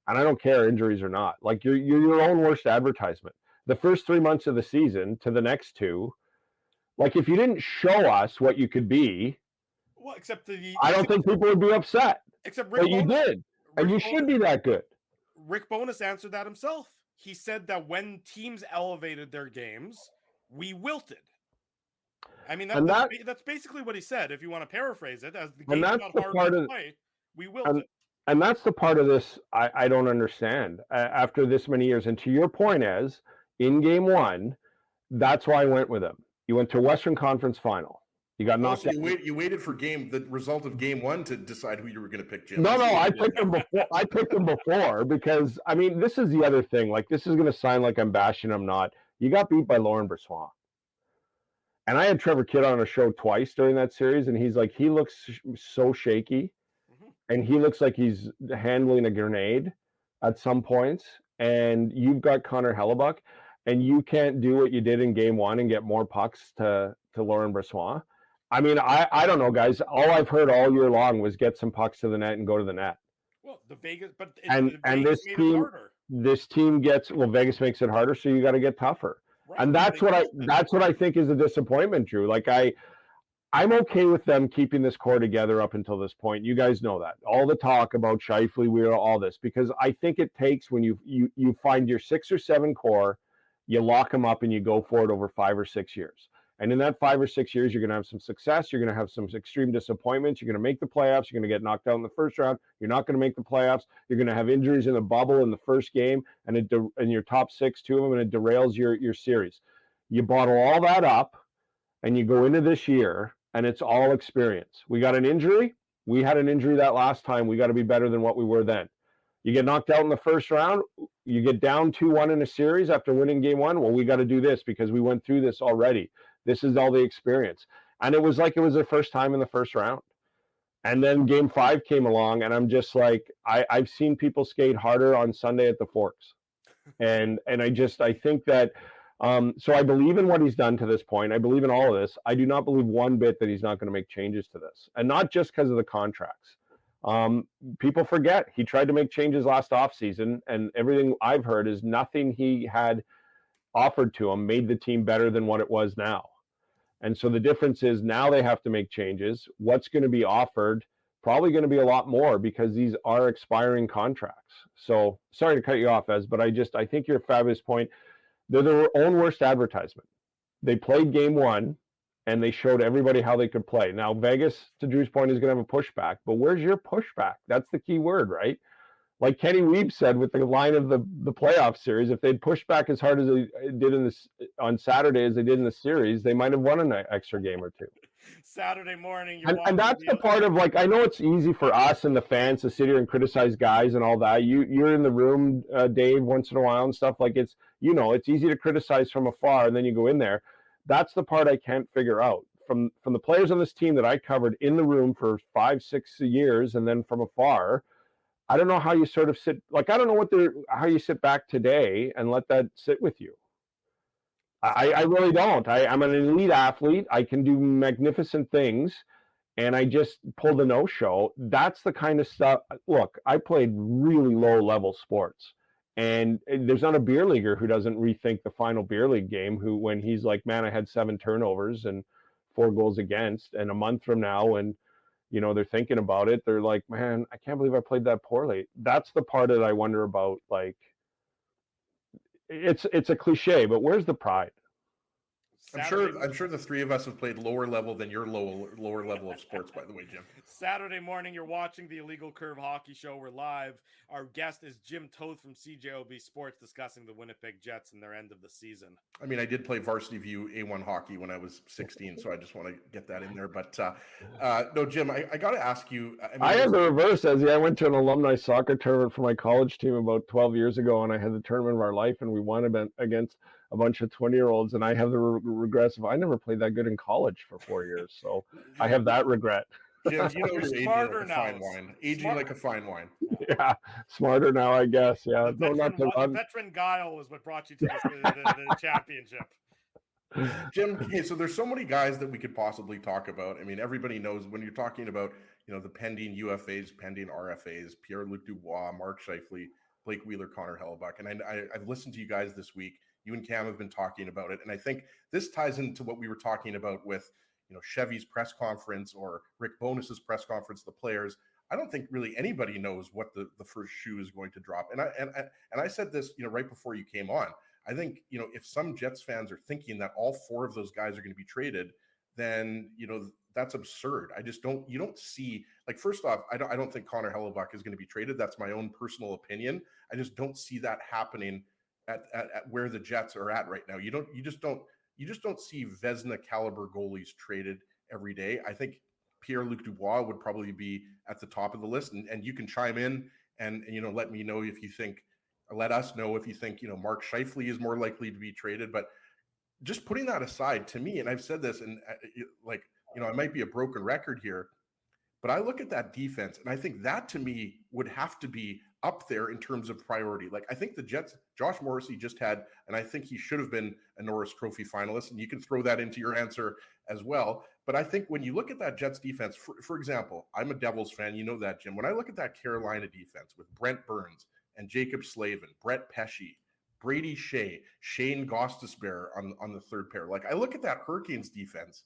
And I don't care injuries or not. Like you're your own worst advertisement. The first 3 months of the season to the next 2, like if you didn't show us what you could be, well, I don't think people would be upset. Except Rick Bowness, you did, and you should be that good. Rick Bowness answered that himself. He said that when teams elevated their games, we wilted. I mean, that's basically what he said. If you want to paraphrase it, as the game got harder to play, we wilted. And that's the part of this I don't understand after this many years. And to your point, as in game 1, that's why I went with him. You went to a Western Conference final. You got knocked out. You waited for the result of game 1 to decide who you were going to pick, Jim. No, I picked him before. I picked him before because, I mean, this is the other thing. Like, this is going to sound like I'm bashing him. Not. You got beat by Laurent Brossoit. And I had Trevor Kidd on a show twice during that series, and he's like, he looks so shaky, and he looks like he's handling a grenade at some points. And you've got Connor Hellebuck, and you can't do what you did in game 1 and get more pucks to Laurent Brossoit. I mean, I don't know, guys. All I've heard all year long was get some pucks to the net and go to the net. Well, Vegas Vegas makes it harder, so you got to get tougher. Right. And that's what I think is a disappointment, Drew. Like I'm okay with them keeping this core together up until this point. You guys know that. All the talk about Scheifele, Weir, all this, because I think it takes when you find your 6 or 7 core, you lock them up and you go for it over 5 or 6 years. And in that 5 or 6 years, you're going to have some success. You're going to have some extreme disappointments. You're going to make the playoffs. You're going to get knocked out in the first round. You're not going to make the playoffs. You're going to have injuries in the bubble in the first game, and your top 6, 2 of them, and it derails your series. You bottle all that up, and you go into this year, and it's all experience. We got an injury. We had an injury that last time. We got to be better than what we were then. You get knocked out in the first round. You get down 2-1 in a series after winning game 1. Well, we got to do this because we went through this already. This is all the experience. And it was like it was their first time in the first round. And then game 5 came along, and I'm just like, I've seen people skate harder on Sunday at the Forks. And I think that, so I believe in what he's done to this point. I believe in all of this. I do not believe one bit that he's not going to make changes to this. And not just because of the contracts. People forget he tried to make changes last offseason, and everything I've heard is nothing he had offered to him made the team better than what it was now. And so the difference is now they have to make changes. What's going to be offered? Probably going to be a lot more because these are expiring contracts. So sorry to cut you off, Ez, but I think you're a fabulous point. They're their own worst advertisement. They played game 1 and they showed everybody how they could play. Now, Vegas, to Drew's point, is going to have a pushback, but where's your pushback? That's the key word, right? Like Kenny Weeb said with the line of the playoff series, if they'd pushed back as hard as they did on Saturday as they did in the series, they might have won an extra game or 2. Saturday morning. And that's the part of, like, I know it's easy for us and the fans to sit here and criticize guys and all that. You're in the room, Dave, once in a while and stuff. Like, it's easy to criticize from afar, and then you go in there. That's the part I can't figure out. From the players on this team that I covered in the room for 5-6 years and then from afar, I don't know how you sort of sit, like, I don't know how you sit back today and let that sit with you. I really don't. I'm an elite athlete. I can do magnificent things, and I just pulled a no-show. That's the kind of stuff. Look, I played really low-level sports, and there's not a beer leaguer who doesn't rethink the final beer league game when he's like, man, I had 7 turnovers and 4 goals against, and a month from now, and they're thinking about it. They're like, man, I can't believe I played that poorly. That's the part that I wonder about. Like, it's a cliche, but where's the pride? I'm sure the 3 of us have played lower level than your lower level of sports, by the way, Jim. Saturday morning, you're watching the Illegal Curve Hockey Show. We're live. Our guest is Jim Toth from CJOB Sports, discussing the Winnipeg Jets and their end of the season. I mean, I did play Varsity View A1 hockey when I was 16, so I just want to get that in there. But no, Jim, I got to ask you. I had the reverse, Ezzy. I went to an alumni soccer tournament for my college team about 12 years ago, and I had the tournament of our life, and we won against a bunch of 20-year-olds, and I have the regrets of I never played that good in college for 4 years, so I have that regret. Jim, you're aging like a fine wine. Aging like a fine wine. Yeah, smarter now, I guess. Yeah, veteran guile was what brought you to the championship. Jim, okay, so there's so many guys that we could possibly talk about. I mean, everybody knows when you're talking about, the pending UFAs, pending RFAs, Pierre-Luc Dubois, Mark Scheifele, Blake Wheeler, Connor Hellebuyck. And I've listened to you guys this week. You and Cam have been talking about it. And I think this ties into what we were talking about with, Chevy's press conference or Rick Bowness's press conference, the players. I don't think really anybody knows what the first shoe is going to drop. And I said this, right before you came on. I think, if some Jets fans are thinking that all four of those guys are going to be traded, then, that's absurd. You don't see, like, first off, I don't think Connor Hellebuyck is going to be traded. That's my own personal opinion. I just don't see that happening at where the Jets are at right now. You just don't see Vezina caliber goalies traded every day. I think Pierre-Luc Dubois would probably be at the top of the list, and you can chime in and let me know if you think, let us know if you think, Mark Scheifele is more likely to be traded. But just putting that aside, to me, and I've said this, and I might be a broken record here, but I look at that defense, and I think that to me would have to be up there in terms of priority. Like, I think the Jets, Josh Morrissey just had, and I think he should have been a Norris Trophy finalist, and you can throw that into your answer as well. But I think when you look at that Jets defense, for example, I'm a Devils fan, you know that, Jim. When I look at that Carolina defense with Brent Burns and Jacob Slavin, Brett Pesce, Brady Shea, Shane Gostisbehere on the third pair, like, I look at that Hurricanes defense,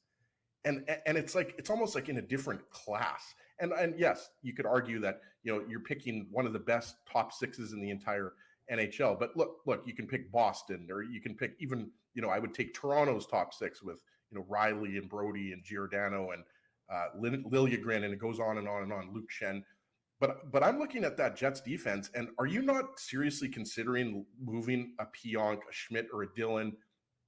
and it's almost like in a different class. And yes, you could argue that, you're picking one of the best top sixes in the entire NHL. But look, you can pick Boston, or you can pick even, I would take Toronto's top six with, Riley and Brody and Giordano and Liljegren, and it goes on and on and on, Luke Schenn. But I'm looking at that Jets defense, and are you not seriously considering moving a Pionk, a Schmidt, or a Dillon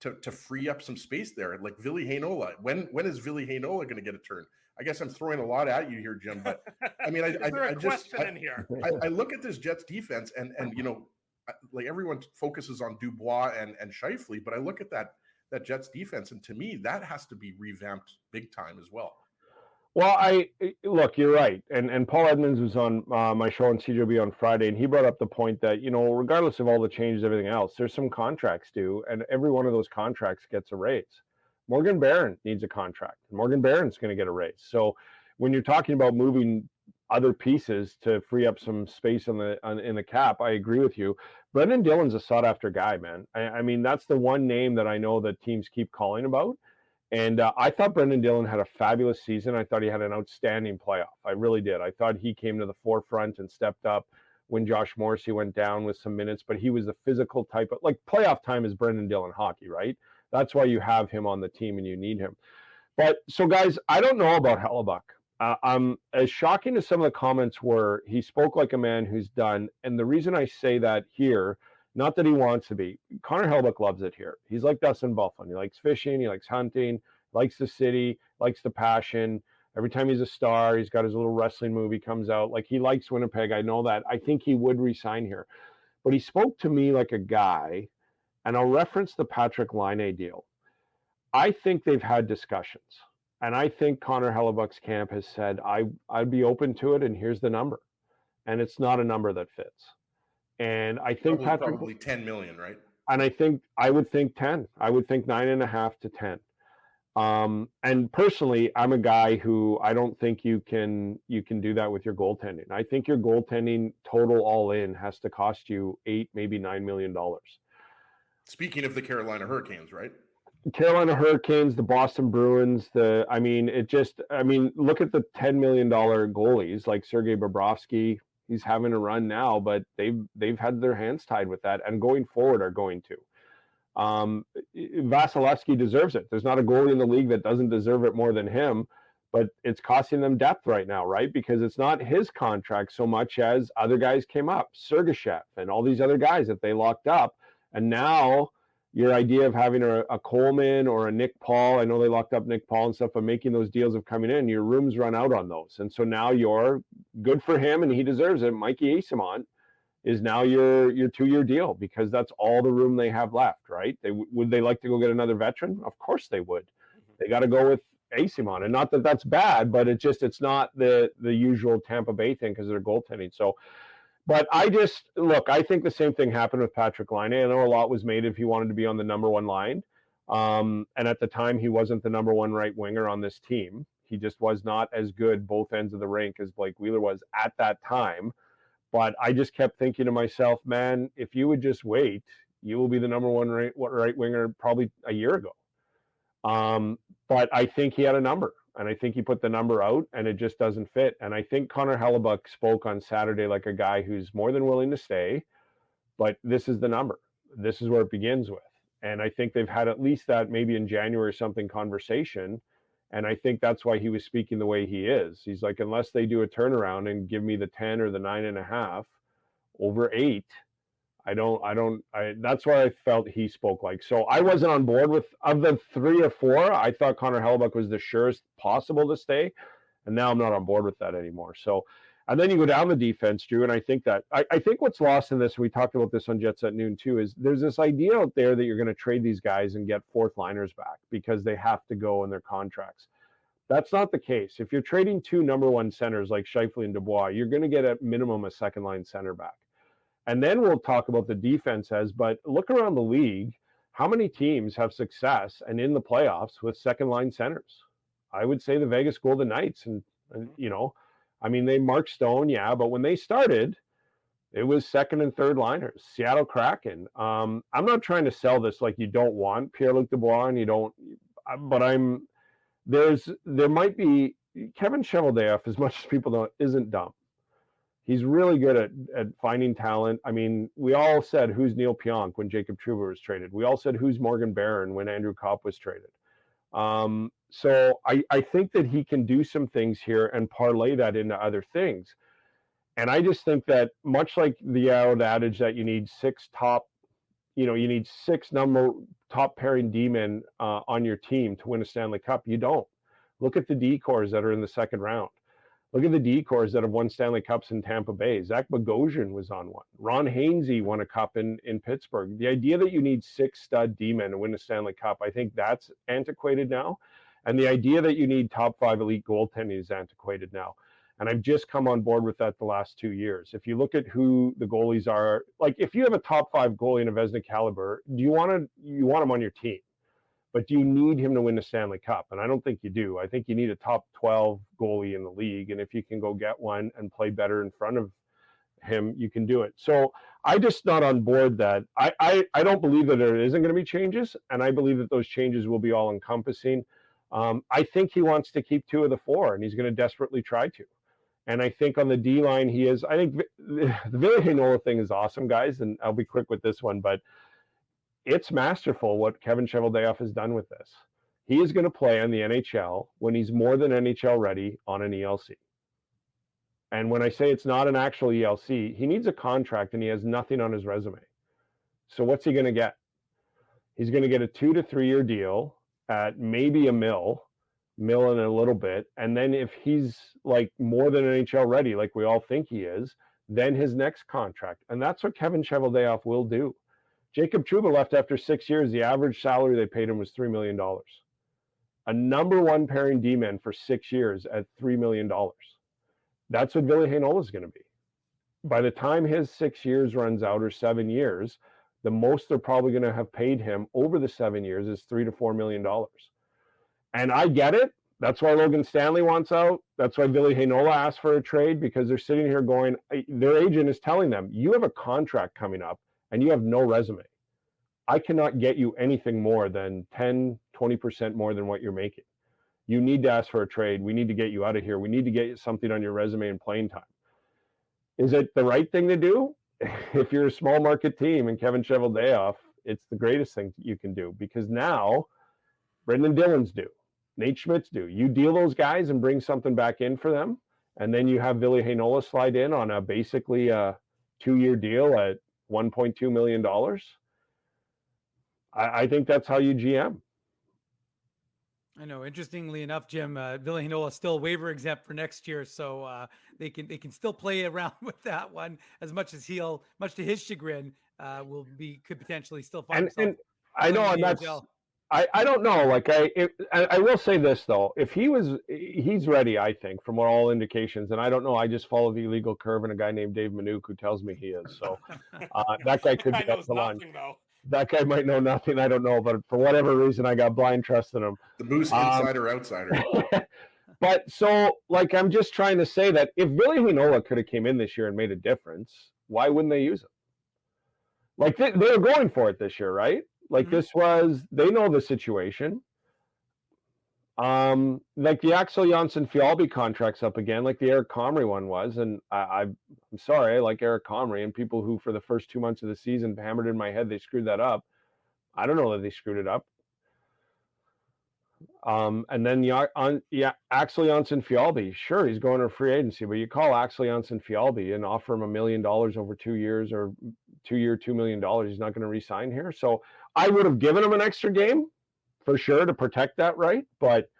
to free up some space there? Like Ville Heinola. When is Ville Heinola going to get a turn? I guess I'm throwing a lot at you here, Jim, but I mean, I look at this Jets defense, and like, everyone focuses on Dubois and Scheifele, but I look at that Jets defense, and to me, that has to be revamped big time as well. Well, look, you're right. And Paul Edmonds was on my show on CJB on Friday, and he brought up the point that, regardless of all the changes, everything else, there's some contracts due, and every one of those contracts gets a raise. Morgan Barron needs a contract. Morgan Barron's going to get a raise. So when you're talking about moving other pieces to free up some space in the cap, I agree with you. Brendan Dillon's a sought-after guy, man. I mean, that's the one name that I know that teams keep calling about. And I thought Brendan Dillon had a fabulous season. I thought he had an outstanding playoff. I really did. I thought he came to the forefront and stepped up when Josh Morrissey went down with some minutes, but he was the physical type of, like, playoff time is Brendan Dillon hockey, right? That's why you have him on the team and you need him. But so, guys, I don't know about Hellebuyck. As shocking as some of the comments were, he spoke like a man who's done. And the reason I say that here, not that he wants to be, Connor Hellebuyck loves it here. He's like Dustin Byfuglien. He likes fishing, he likes hunting, likes the city, likes the passion. Every time he's a star, he's got his little wrestling movie comes out. Like, he likes Winnipeg. I know that. I think he would resign here. But he spoke to me like a guy, and I'll reference the Patrik Laine deal. I think they've had discussions. And I think Connor Hellebuyck's camp has said, I'd be open to it, and here's the number. And it's not a number that fits. And I think probably 10 million, right? And I would think 10. I would think 9.5 to 10. And personally, I'm a guy who I don't think you can do that with your goaltending. I think your goaltending total all in has to cost you $8, maybe $9 million. Speaking of the Carolina Hurricanes, right? Carolina Hurricanes, the Boston Bruins, look at the $10 million goalies like Sergei Bobrovsky. He's having a run now, but they've had their hands tied with that, and going forward are going to. Vasilevsky deserves it. There's not a goalie in the league that doesn't deserve it more than him, but it's costing them depth right now, right? Because it's not his contract so much as other guys came up, Sergachev and all these other guys that they locked up, and now your idea of having a Coleman or a Nick Paul, I know they locked up Nick Paul and stuff, but making those deals of coming in, your room's run out on those. And so now you're good for him, and he deserves it. Mikey Eyssimont is now your 2-year deal, because that's all the room they have left, right? Would they like to go get another veteran? Of course they would. They got to go with Eyssimont. And not that that's bad, but it's not the usual Tampa Bay thing because they're goaltending. So, but I think the same thing happened with Patrik Laine. I know a lot was made if he wanted to be on the number one line. And at the time, he wasn't the number one right winger on this team. He just was not as good both ends of the rink as Blake Wheeler was at that time. But I just kept thinking to myself, man, if you would just wait, you will be the number one right winger probably a year ago. But I think he had a number, and I think he put the number out, and it just doesn't fit. And I think Connor Hellebuyck spoke on Saturday like a guy who's more than willing to stay, but this is the number. This is where it begins with. And I think they've had at least that maybe in January or something conversation. And I think that's why he was speaking the way he is. He's like, unless they do a turnaround and give me the 10 or the 9.5 over 8, that's why I felt he spoke like. So I wasn't on board with, of the 3 or 4, I thought Connor Hellebuyck was the surest possible to stay. And now I'm not on board with that anymore. So, and then you go down the defense, Drew, and I think that, I think what's lost in this, we talked about this on Jets at Noon too, is there's this idea out there that you're going to trade these guys and get fourth liners back because they have to go in their contracts. That's not the case. If you're trading 2 number 1 centers like Scheifele and Dubois, you're going to get at minimum a second line center back. And then we'll talk about the defense but look around the league, how many teams have success and in the playoffs with second line centers? I would say the Vegas Golden Knights, and you know, I mean, they Mark Stone, yeah, but when they started, it was second and third liners. Seattle Kraken. I'm not trying to sell this like you don't want Pierre-Luc Dubois and you don't, but there might be Kevin Cheveldayoff, as much as people don't, isn't dumb. He's really good at finding talent. I mean, we all said, who's Neil Pionk when Jacob Trouba was traded? We all said, who's Morgan Barron when Andrew Kopp was traded? So I think that he can do some things here and parlay that into other things. And I just think that much like the old adage that you need 6 top pairing D-men on your team to win a Stanley Cup, you don't. Look at the D-cores that are in the second round. Look at the D-cores that have won Stanley Cups in Tampa Bay. Zach Bogosian was on one. Ron Hainsey won a cup in Pittsburgh. The idea that you need 6 stud D-men to win a Stanley Cup, I think that's antiquated now. And the idea that you need top 5 elite goaltending is antiquated now. And I've just come on board with that the last 2 years. If you look at who the goalies are, like if you have a top 5 goalie in a Vezina caliber, you want him on your team. But do you need him to win the Stanley Cup? And I don't think you do. I think you need a top 12 goalie in the league. And if you can go get one and play better in front of him, you can do it. So I just not on board that. I don't believe that there isn't going to be changes. And I believe that those changes will be all encompassing. I think he wants to keep 2 of the 4 and he's going to desperately try to. And I think on the D line, I think the Ville Heinola thing is awesome, guys. And I'll be quick with this one, but it's masterful what Kevin Cheveldayoff has done with this. He is going to play on the NHL when he's more than NHL ready on an ELC. And when I say it's not an actual ELC, he needs a contract and he has nothing on his resume. So what's he going to get? He's going to get a 2 to 3 year deal at maybe a mill in a little bit. And then if he's like more than NHL ready, like we all think he is, then his next contract. And that's what Kevin Cheveldayoff will do. Jacob Trouba left after 6 years. The average salary they paid him was $3 million. A number 1 pairing D-man for 6 years at $3 million. That's what Ville Heinola is going to be. By the time his 6 years runs out, or 7 years, the most they're probably going to have paid him over the 7 years is $3 to $4 million. And I get it. That's why Logan Stanley wants out. That's why Ville Heinola asked for a trade, because they're sitting here going, their agent is telling them, you have a contract coming up and you have no resume. I cannot get you anything more than 10, 20% more than what you're making. You need to ask for a trade. We need to get you out of here. We need to get you something on your resume and playing time. Is it the right thing to do? If you're a small market team and Kevin Cheveldayoff, it's the greatest thing you can do, because now Brendan Dillon's due. Nate Schmidt's due. You deal those guys and bring something back in for them, and then you have Ville Heinola slide in on basically a 2-year deal at $1.2 million. I think that's how you GM. I know. Interestingly enough, Jim, Ville Heinola is still waiver exempt for next year, so they can still play around with that one as much as much to his chagrin, could potentially still find himself. And I know, and that's. I don't know. Like I will say this though, if he's ready, I think, from all indications, and I don't know. I just follow the illegal curve and a guy named Dave Minuk who tells me he is. So that guy could be up to lunch. that guy might know nothing I don't know, but for whatever reason, I got blind trust in him. The Moose insider outsider. But so, like, I'm just trying to say that if Ville Heinola could have came in this year and made a difference, why wouldn't they use him? Like, they were going for it this year, right? Like, this was, they know the situation. Like the Axel Jonsson-Fjällby contract's up again, like the Eric Comrie one was. And I'm sorry, I like Eric Comrie, and people who for the first 2 months of the season hammered in my head they screwed that up. I don't know that they screwed it up. And then Axel Jonsson-Fjällby, sure, he's going to free agency, but you call Axel Jonsson-Fjällby and offer him $1 million over 2 years, or $2 million, he's not going to re-sign here. So I would have given him an extra game for sure to protect that right. But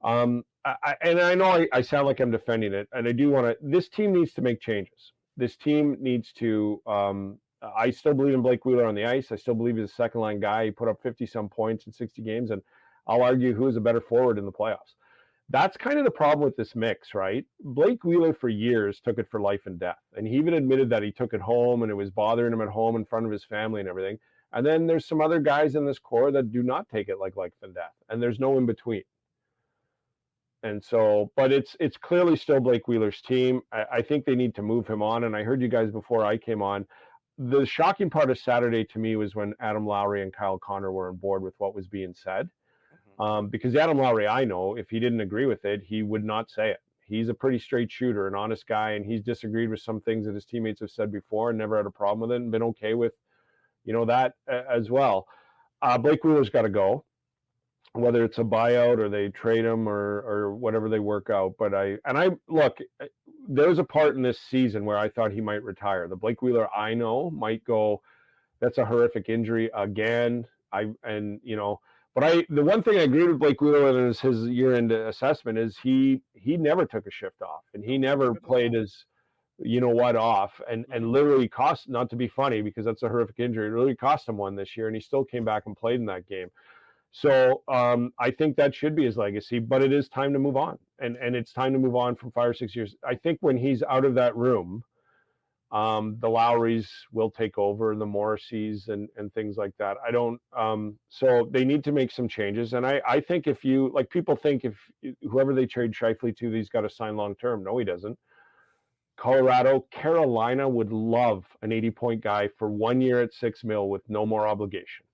I know I sound like I'm defending it, and I do want to. This team needs to make changes. This team needs to. I still believe in Blake Wheeler on the ice. I still believe he's a second line guy. He put up 50-some points in 60 games, and I'll argue who is a better forward in the playoffs. That's kind of the problem with this mix, right? Blake Wheeler for years took it for life and death, and he even admitted that he took it home and it was bothering him at home in front of his family and everything. And then there's some other guys in this core that do not take it like life and death, and there's no in between. And so, but it's clearly still Blake Wheeler's team. I think they need to move him on. And I heard you guys before I came on. The shocking part of Saturday to me was when Adam Lowry and Kyle Connor were on board with what was being said. Because Adam Lowry, I know, if he didn't agree with it, he would not say it. He's a pretty straight shooter, an honest guy, and he's disagreed with some things that his teammates have said before and never had a problem with it and been okay with, that as well. Blake Wheeler's got to go, whether it's a buyout or they trade him or whatever they work out. But look, there's a part in this season where I thought he might retire. The Blake Wheeler I know might go, that's a horrific injury again. But the one thing I agree with Blake Wheeler in his year-end assessment is he never took a shift off, and he never played his off, and literally cost, not to be funny because that's a horrific injury, it really cost him one this year, and he still came back and played in that game. So I think that should be his legacy, but it is time to move on, and it's time to move on from 5 or 6 years. I think when he's out of that room, the Lowrys will take over, the Morrisseys and things like that. So they need to make some changes. And I think people think if whoever they trade Scheifele to, he's got to sign long-term. No, he doesn't. Carolina would love an 80-point guy for 1 year at $6 million with no more obligation.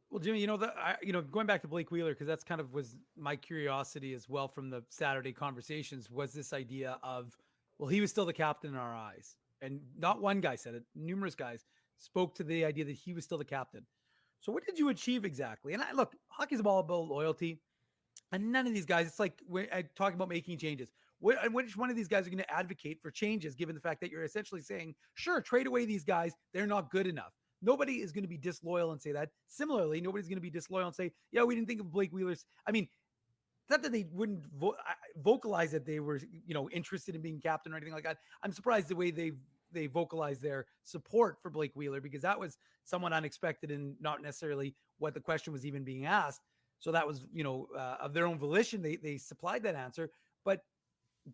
Well, Jimmy, going back to Blake Wheeler, because that's kind of was my curiosity as well from the Saturday conversations, was this idea of, well, he was still the captain in our eyes. And not one guy said it. Numerous guys spoke to the idea that he was still the captain. So what did you achieve exactly? And look, hockey's all about loyalty. And none of these guys, it's like I talk about making changes. Which one of these guys are going to advocate for changes, given the fact that you're essentially saying, sure, trade away these guys. They're not good enough. Nobody is going to be disloyal and say that. Similarly, nobody's going to be disloyal and say, yeah, we didn't think of Blake Wheeler's. I mean, not that they wouldn't vocalize that they were, interested in being captain or anything like that. I'm surprised the way they vocalized their support for Blake Wheeler, because that was somewhat unexpected and not necessarily what the question was even being asked. So that was, of their own volition, they supplied that answer. But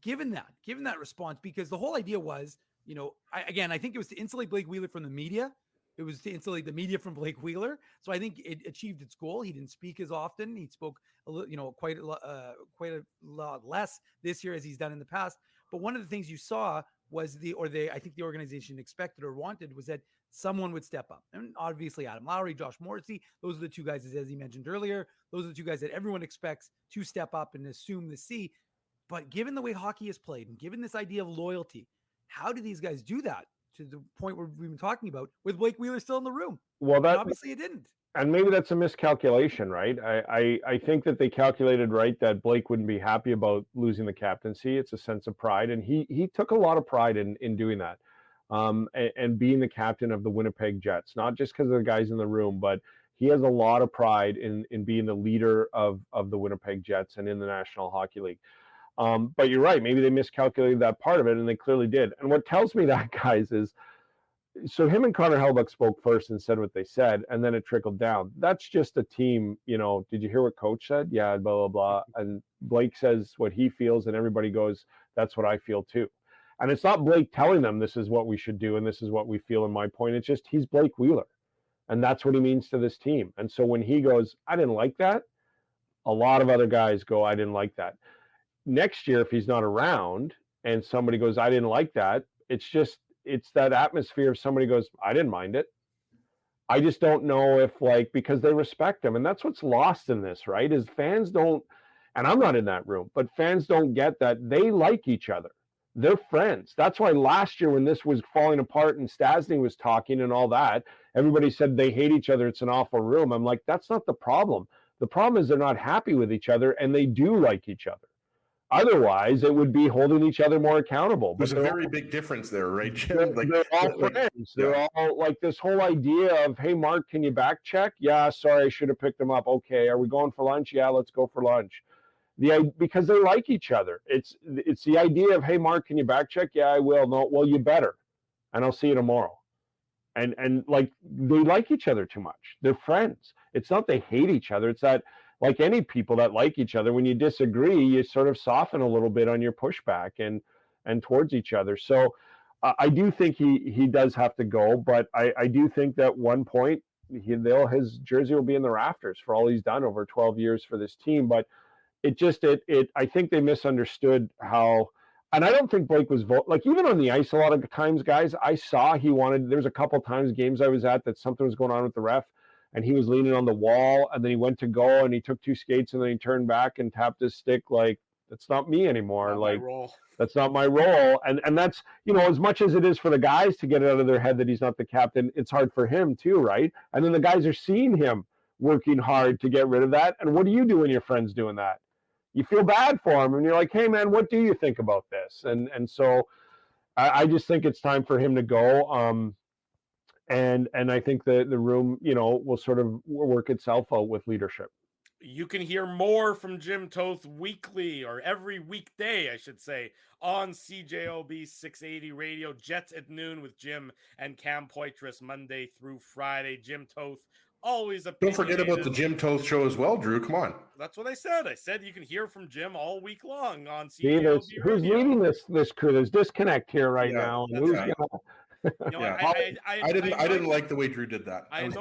given that response, because the whole idea was, I think it was to insulate Blake Wheeler from the media. It was to insulate the media from Blake Wheeler. So I think it achieved its goal. He didn't speak as often. He spoke a little, quite a lot less this year as he's done in the past. But one of the things you saw was I think the organization expected or wanted was that someone would step up. And obviously Adam Lowry, Josh Morrissey, those are the two guys, as he mentioned earlier, those are the two guys that everyone expects to step up and assume the C. But given the way hockey is played and given this idea of loyalty, how do these guys do that? To the point where we've been talking about with Blake Wheeler still in the room. Well, obviously it didn't. And maybe that's a miscalculation, right? I think that they calculated right that Blake wouldn't be happy about losing the captaincy. It's a sense of pride. And he took a lot of pride in doing that. And being the captain of the Winnipeg Jets, not just because of the guys in the room, but he has a lot of pride in being the leader of the Winnipeg Jets and in the National Hockey League. But you're right. Maybe they miscalculated that part of it, and they clearly did. And what tells me that, guys, is so him and Connor Hellebuyck spoke first and said what they said, and then it trickled down. That's just a team. Did you hear what Coach said? Yeah, blah, blah, blah. And Blake says what he feels, and everybody goes, that's what I feel too. And it's not Blake telling them this is what we should do and this is what we feel in my point. It's just he's Blake Wheeler. And that's what he means to this team. And so when he goes, I didn't like that, a lot of other guys go, I didn't like that. Next year, if he's not around and somebody goes, I didn't like that, it's that atmosphere of somebody goes, I didn't mind it. I just don't know if, like, because they respect him. And that's what's lost in this, right? Is fans don't, and I'm not in that room, but fans don't get that they like each other. They're friends. That's why last year when this was falling apart and Stastny was talking and all that, everybody said they hate each other. It's an awful room. I'm like, that's not the problem. The problem is they're not happy with each other and they do like each other. Otherwise, it would be holding each other more accountable. There's a very big difference there, right, Jim? They're all friends. They're all like this whole idea of, hey, Mark, can you back check? Yeah, sorry, I should have picked them up. Okay, are we going for lunch? Yeah, let's go for lunch. Because they like each other. It's the idea of, hey, Mark, can you back check? Yeah, I will. No, well, you better, and I'll see you tomorrow. And like they like each other too much. They're friends. It's not they hate each other. It's that, like any people that like each other, when you disagree, you sort of soften a little bit on your pushback and towards each other. So I do think he does have to go, but I do think that one point his jersey will be in the rafters for all he's done over 12 years for this team. But I think they misunderstood how, and I don't think Blake was like, even on the ice a lot of times, guys, I saw there's a couple times games I was at that something was going on with the ref. And he was leaning on the wall, and then he went to go, and he took 2 skates, and then he turned back and tapped his stick like, that's not me anymore. Not like, my role. That's not my role. And that's, as much as it is for the guys to get it out of their head that he's not the captain, it's hard for him too, right? And then the guys are seeing him working hard to get rid of that. And what do you do when your friend's doing that? You feel bad for him, and you're like, hey, man, what do you think about this? And so I just think it's time for him to go. And I think the room, will sort of work itself out with leadership. You can hear more from Jim Toth weekly, or every weekday, I should say, on CJOB 680 Radio. Jets at noon with Jim and Cam Poitras, Monday through Friday. Jim Toth, always Don't forget about the Jim Toth show as well, Drew. Come on. That's what I said. I said you can hear from Jim all week long on CJOB Radio. Who's leading this crew? There's disconnect here right now. I didn't like the way Drew did that. I was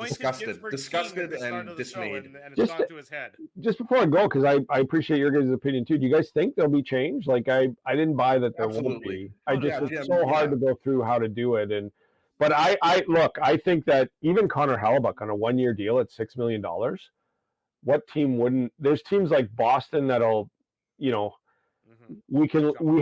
disgusted and dismayed. And it's gone to his head. Just before I go, because I appreciate your guys' opinion too. Do you guys think there'll be change? Like I didn't buy that there won't be. It's so hard to go through how to do it. But I think that even Connor Hellebuyck on a 1-year deal at $6 million, what team wouldn't? There's teams like Boston that'll, we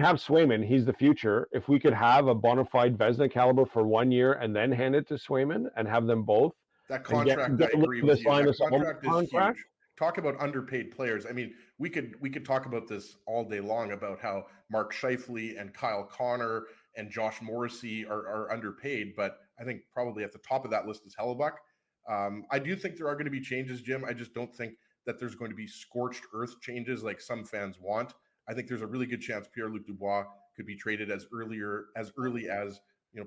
have Swayman. He's the future. If we could have a bona fide Vezina caliber for 1 year and then hand it to Swayman and have them both. That contract, I agree with you. That contract is huge. Talk about underpaid players. I mean, we could talk about this all day long about how Mark Scheifele and Kyle Connor and Josh Morrissey are underpaid, but I think probably at the top of that list is Hellebuyck. I do think there are going to be changes, Jim. I just don't think that there's going to be scorched earth changes like some fans want. I think there's a really good chance Pierre-Luc Dubois could be traded as early as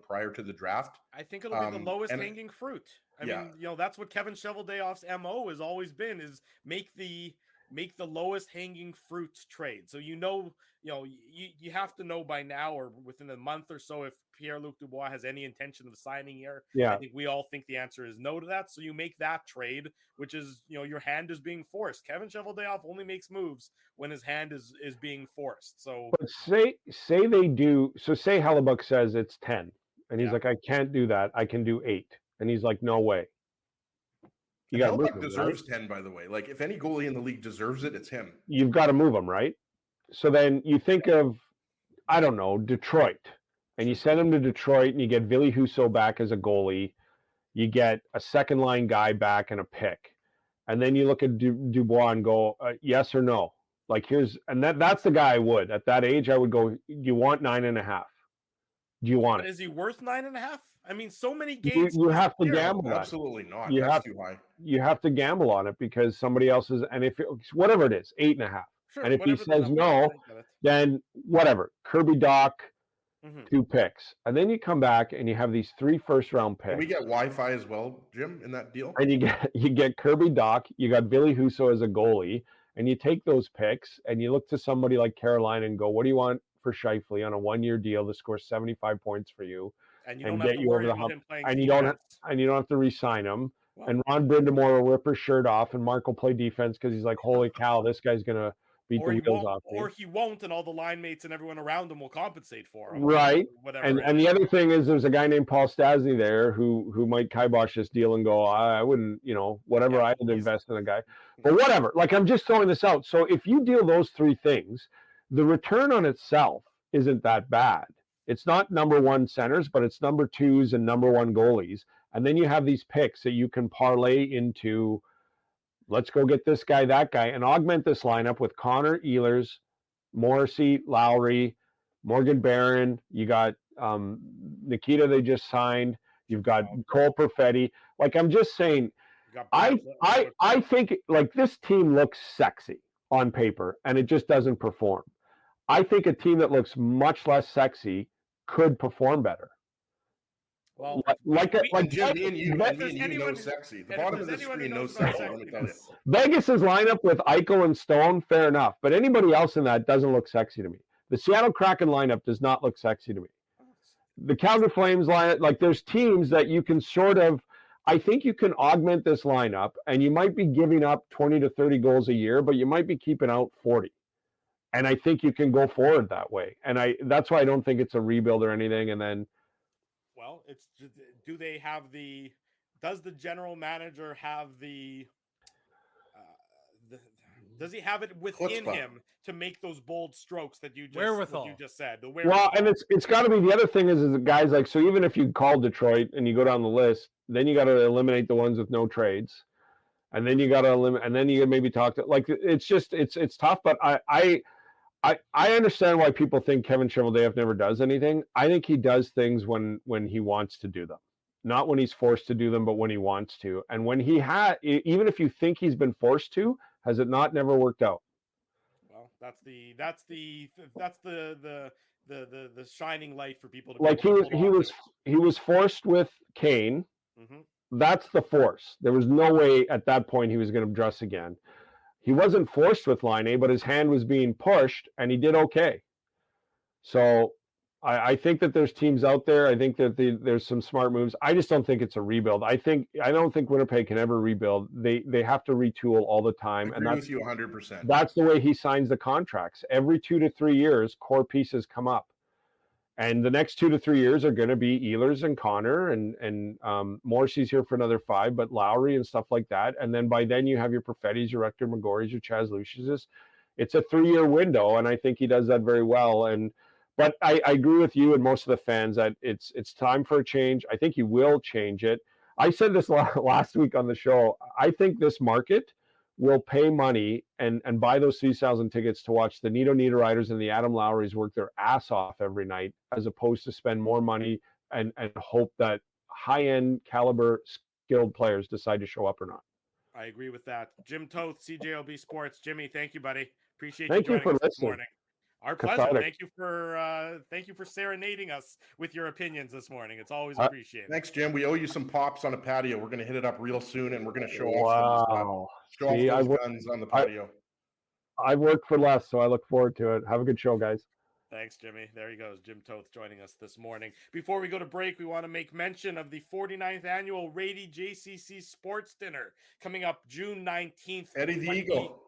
prior to the draft. I think it'll be the lowest hanging fruit. I mean, that's what Kevin Cheveldayoff's MO has always been, is make the lowest hanging fruit trade. So you have to know by now or within a month or so if Pierre-Luc Dubois has any intention of signing here. Yeah. I think we all think the answer is no to that. So you make that trade, which is, your hand is being forced. Kevin Cheveldayoff only makes moves when his hand is being forced. So but say they do. So say Hellebuyck says it's 10 and he's like, I can't do that. I can do 8. And he's like, no way. Hellebuyck deserves 10, by the way. Like, if any goalie in the league deserves it, it's him. You've got to move him, right? So then you think of, I don't know, Detroit. And you send him to Detroit and you get Ville Husso back as a goalie. You get a second-line guy back and a pick. And then you look at Dubois and go, yes or no? Like, that's the guy I would. At that age, I would go, do you want 9.5? Do you want it? Is he worth 9.5? I mean, so many games. You have to gamble. Absolutely not. That's too high. You have to gamble on it because somebody else is, and if whatever it is, 8.5. Sure, and if he says no, then whatever. Kirby Dach, 2 picks, and then you come back and you have these 3 first-round picks. Can we get Wi-Fi as well, Jim, in that deal? And you get Kirby Dach. You got Ville Husso as a goalie, and you take those picks and you look to somebody like Carolina and go, what do you want for Scheifele on a 1-year deal to score 75 points for you? And you don't have to worry about him playing. And you don't have to re-sign him. And Ron Brindamore will rip his shirt off, and Mark will play defense because he's like, holy cow, this guy's going to beat the wheels off me. Or he won't, and all the line mates and everyone around him will compensate for him. Right. Whatever. And the other thing is there's a guy named Paul Stastny there who might kibosh this deal and go, I wouldn't, whatever, I would invest in a guy. But whatever. Like, I'm just throwing this out. So if you deal those three things, the return on itself isn't that bad. It's not number one centers, but it's number twos and number one goalies. And then you have these picks that you can parlay into, let's go get this guy, that guy, and augment this lineup with Connor, Ehlers, Morrissey, Lowry, Morgan Barron. You got Nikita they just signed. You've got Cole Perfetti. Like, I'm just saying, I think like this team looks sexy on paper, and it just doesn't perform. I think a team that looks much less sexy could perform better. Well, Jim, me and you know sexy. The bottom of the screen knows sexy. Let me tell you. Vegas's lineup with Eichel and Stone, fair enough, but anybody else in that doesn't look sexy to me. The Seattle Kraken lineup does not look sexy to me. The Calgary Flames lineup, like, there's teams that you can sort of, I think you can augment this lineup, and you might be giving up 20 to 30 goals a year, but you might be keeping out 40. And I think you can go forward that way. And that's why I don't think it's a rebuild or anything. And then, well, it's, does the general manager have does he have it within him to make those bold strokes that you just said? Well, and it's got to be, the other thing is the guys, like, so even if you call Detroit and you go down the list, then you got to eliminate the ones with no trades. And then you got to eliminate, and then you maybe talk to, like, it's just, it's tough, but I understand why people think Kevin Cheveldayoff never does anything. I think he does things when he wants to do them, not when he's forced to do them, but when he wants to. And when he even if you think he's been forced to, has it not never worked out? Well, that's the shining light for people to, like, he was forced with Kane. Mm-hmm. That's the force. There was no way at that point he was going to dress again. He wasn't forced with Laine, but his hand was being pushed, and he did okay. So I think that there's teams out there. I think that there's some smart moves. I just don't think it's a rebuild. I don't think Winnipeg can ever rebuild. They have to retool all the time. I agree with you 100%. That's the way he signs the contracts. Every 2 to 3 years, core pieces come up. And the next 2 to 3 years are going to be Ehlers and Connor and Morrissey's here for another 5, but Lowry and stuff like that. And then by then you have your Perfettis, your Hector McGorrys, your Chaz Lucius. It's a 3-year window, and I think he does that very well. But I agree with you and most of the fans that it's time for a change. I think he will change it. I said this last week on the show. I think this market will pay money and buy those 3,000 tickets to watch the Nito Niederreiters and the Adam Lowrys work their ass off every night, as opposed to spend more money and hope that high-end caliber skilled players decide to show up or not. I agree with that. Jim Toth, CJOB Sports. Jimmy, thank you, buddy. Appreciate you joining us this listening. Morning. Our pleasure. Thank you for serenading us with your opinions this morning. It's always appreciated. Thanks, Jim. We owe you some pops on a patio. We're going to hit it up real soon, and we're going to show off those guns on the patio. I've worked for less, so I look forward to it. Have a good show, guys. Thanks, Jimmy. There he goes, Jim Toth joining us this morning. Before we go to break, we want to make mention of the 49th annual Rady JCC Sports Dinner coming up June 19th. Eddie the Eagle.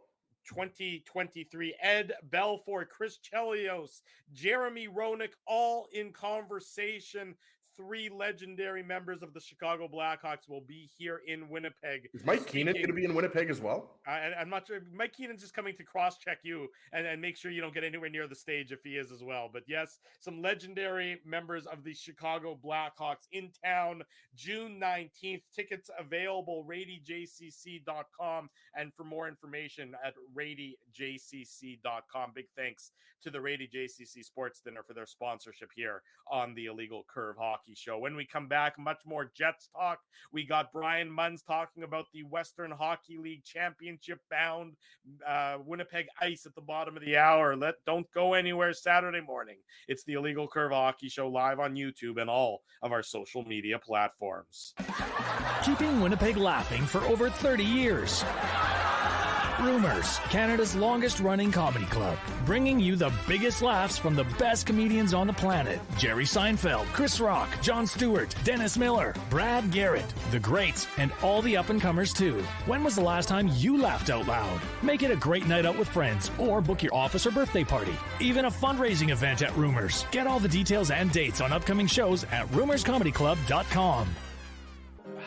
2023. Ed Belfour, Chris Chelios, Jeremy Roenick, all in conversation. 3 legendary members of the Chicago Blackhawks will be here in Winnipeg. Is Mike Keenan going to be in Winnipeg as well? I'm not sure. Mike Keenan's just coming to cross-check you and make sure you don't get anywhere near the stage if he is as well. But yes, some legendary members of the Chicago Blackhawks in town, June 19th. Tickets available, radyjcc.com. And for more information at radyjcc.com. Big thanks to the Rady JCC Sports Dinner for their sponsorship here on the Illegal Curve Hockey Show. When we come back, much more Jets talk. We got Brian Munns talking about the Western Hockey League championship bound Winnipeg Ice at the bottom of the hour. Don't go anywhere Saturday morning. It's the Illegal Curve Hockey Show live on YouTube and all of our social media platforms. Keeping Winnipeg laughing for over 30 years. Rumors, Canada's longest running comedy club, bringing you the biggest laughs from the best comedians on the planet. Jerry Seinfeld, Chris Rock, Jon Stewart, Dennis Miller, Brad Garrett, the greats, and all the up-and-comers too. When was the last time you laughed out loud? Make it a great night out with friends, or book your office or birthday party. Even a fundraising event at Rumors. Get all the details and dates on upcoming shows at rumorscomedyclub.com.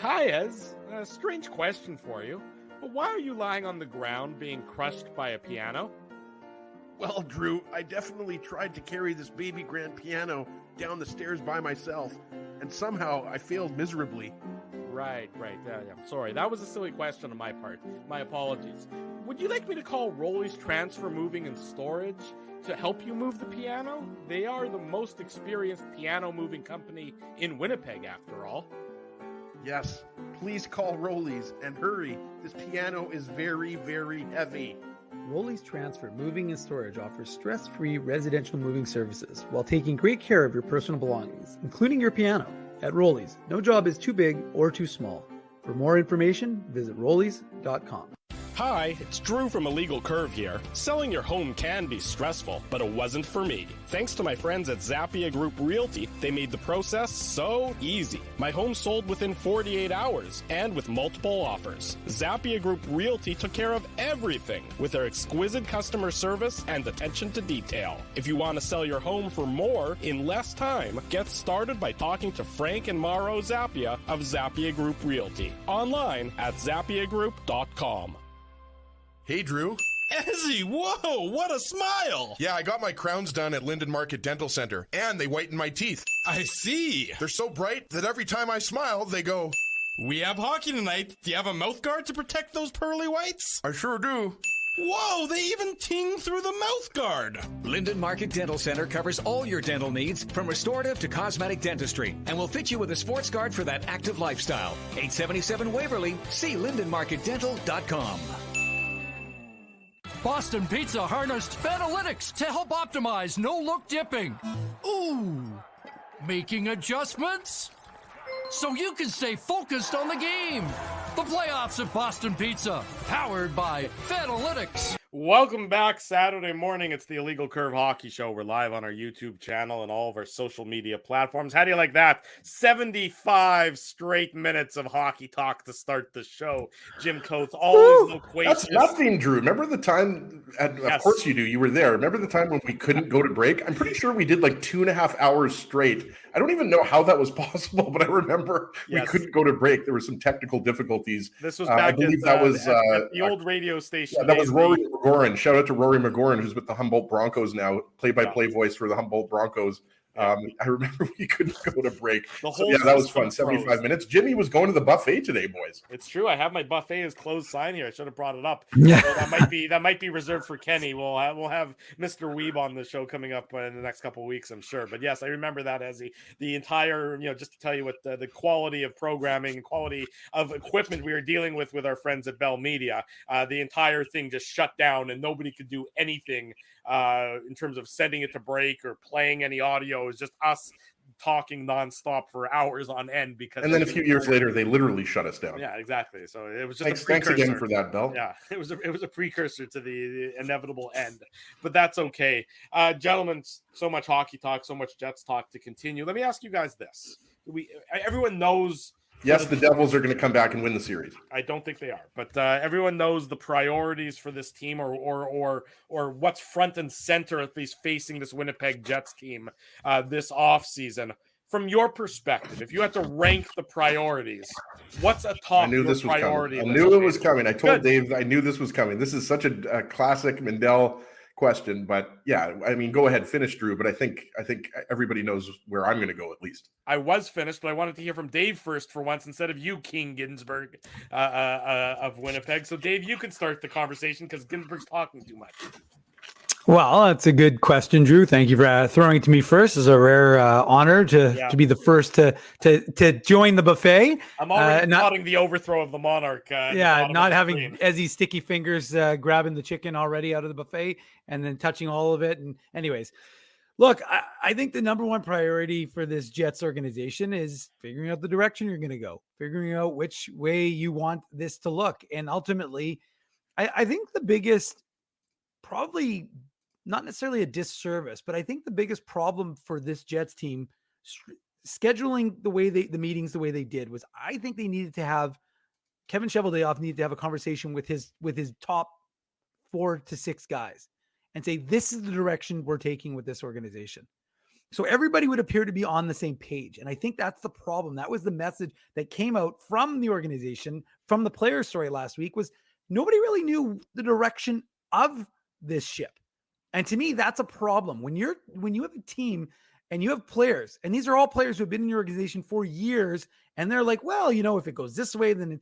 Hi, Ez. A strange question for you. But why are you lying on the ground being crushed by a piano? Well, Drew, I definitely tried to carry this baby grand piano down the stairs by myself, and somehow I failed miserably. Right. Yeah, I'm sorry. That was a silly question on my part. My apologies. Would you like me to call Rolly's Transfer Moving and Storage to help you move the piano? They are the most experienced piano moving company in Winnipeg, after all. Yes, please call Rolly's and hurry. This piano is very, very heavy. Rolly's Transfer Moving and Storage offers stress-free residential moving services while taking great care of your personal belongings, including your piano. At Rolly's, no job is too big or too small. For more information, visit rollys.com. Hi, it's Drew from Illegal Curve here. Selling your home can be stressful, but it wasn't for me. Thanks to my friends at Zappia Group Realty, they made the process so easy. My home sold within 48 hours and with multiple offers. Zappia Group Realty took care of everything with their exquisite customer service and attention to detail. If you want to sell your home for more in less time, get started by talking to Frank and Mauro Zappia of Zappia Group Realty. Online at zappiagroup.com. Hey, Drew. Ezzy, whoa, what a smile! Yeah, I got my crowns done at Linden Market Dental Center, and they whiten my teeth. I see. They're so bright that every time I smile, they go... We have hockey tonight. Do you have a mouth guard to protect those pearly whites? I sure do. Whoa, they even ting through the mouth guard. Linden Market Dental Center covers all your dental needs, from restorative to cosmetic dentistry, and will fit you with a sports guard for that active lifestyle. 877 Waverly. See lindenmarketdental.com. Boston Pizza harnessed Fanalytics to help optimize no-look dipping. Ooh, making adjustments so you can stay focused on the game. The playoffs at Boston Pizza, powered by Fanalytics. Welcome back Saturday morning. It's the Illegal Curve Hockey Show. We're live on our YouTube channel and all of our social media platforms. How do you like that? 75 straight minutes of hockey talk to start the show. Jim Coates, always loquacious. That's nothing, Drew. Remember the time, of course you do, you were there. Remember the time when we couldn't go to break? I'm pretty sure we did like 2.5 hours straight. I don't even know how that was possible, but I remember we couldn't go to break. There were some technical difficulties. This was back I believe at, that was at the old radio station. Yeah, that was Rory McGoran. Shout out to Rory McGoran, who's with the Humboldt Broncos now, play-by-play voice for the Humboldt Broncos. I remember we couldn't go to break. That was fun. 75 minutes. Jimmy was going to the buffet today, boys. It's true. I have my buffet as closed sign here. I should have brought it up. So that might be reserved for Kenny. We'll have Mr. Weeb on the show coming up in the next couple of weeks, I'm sure. But yes, I remember that as the entire, just to tell you what the quality of programming, quality of equipment we were dealing with our friends at Bell Media. The entire thing just shut down and nobody could do anything in terms of sending it to break or playing any audio. It was just us talking nonstop for hours on end and then a few years later they literally shut us down. Yeah, exactly. So it was just thanks again for that, Bell. Yeah, it was a precursor to the inevitable end, but that's okay. Gentlemen, so much hockey talk, so much Jets talk to continue. Let me ask you guys this: everyone knows. Yes, the Devils are going to come back and win the series. I don't think they are, but everyone knows the priorities for this team, or what's front and center, at least facing this Winnipeg Jets team this offseason. From your perspective, if you had to rank the priorities, what's a top priority? I knew it was coming. I told Dave I knew this was coming. This is such a classic Mindell question, but yeah, I mean, go ahead, finish, Drew. But I think everybody knows where I'm going to go, at least. I was finished, but I wanted to hear from Dave first for once instead of you, King Ginsburg of Winnipeg. So, Dave, you can start the conversation because Ginsburg's talking too much. Well, that's a good question, Drew. Thank you for throwing it to me first. It's a rare honor to be the first to join the buffet. I'm already plotting the overthrow of the Monarch. Not having Ezzy's sticky fingers grabbing the chicken already out of the buffet and then touching all of it. And anyways, look, I think the number one priority for this Jets organization is figuring out the direction you're going to go, figuring out which way you want this to look. And ultimately, I think the biggest, probably not necessarily a disservice, but I think the biggest problem for this Jets team scheduling the meetings the way they did was, I think they needed to have Kevin Cheveldayoff needed to have a conversation with his top 4 to 6 guys and say, this is the direction we're taking with this organization. So everybody would appear to be on the same page. And I think that's the problem. That was the message that came out from the organization, from the player story last week, was nobody really knew the direction of this ship. And to me, that's a problem. When you have a team and you have players, and these are all players who have been in your organization for years, and they're like, well, if it goes this way, then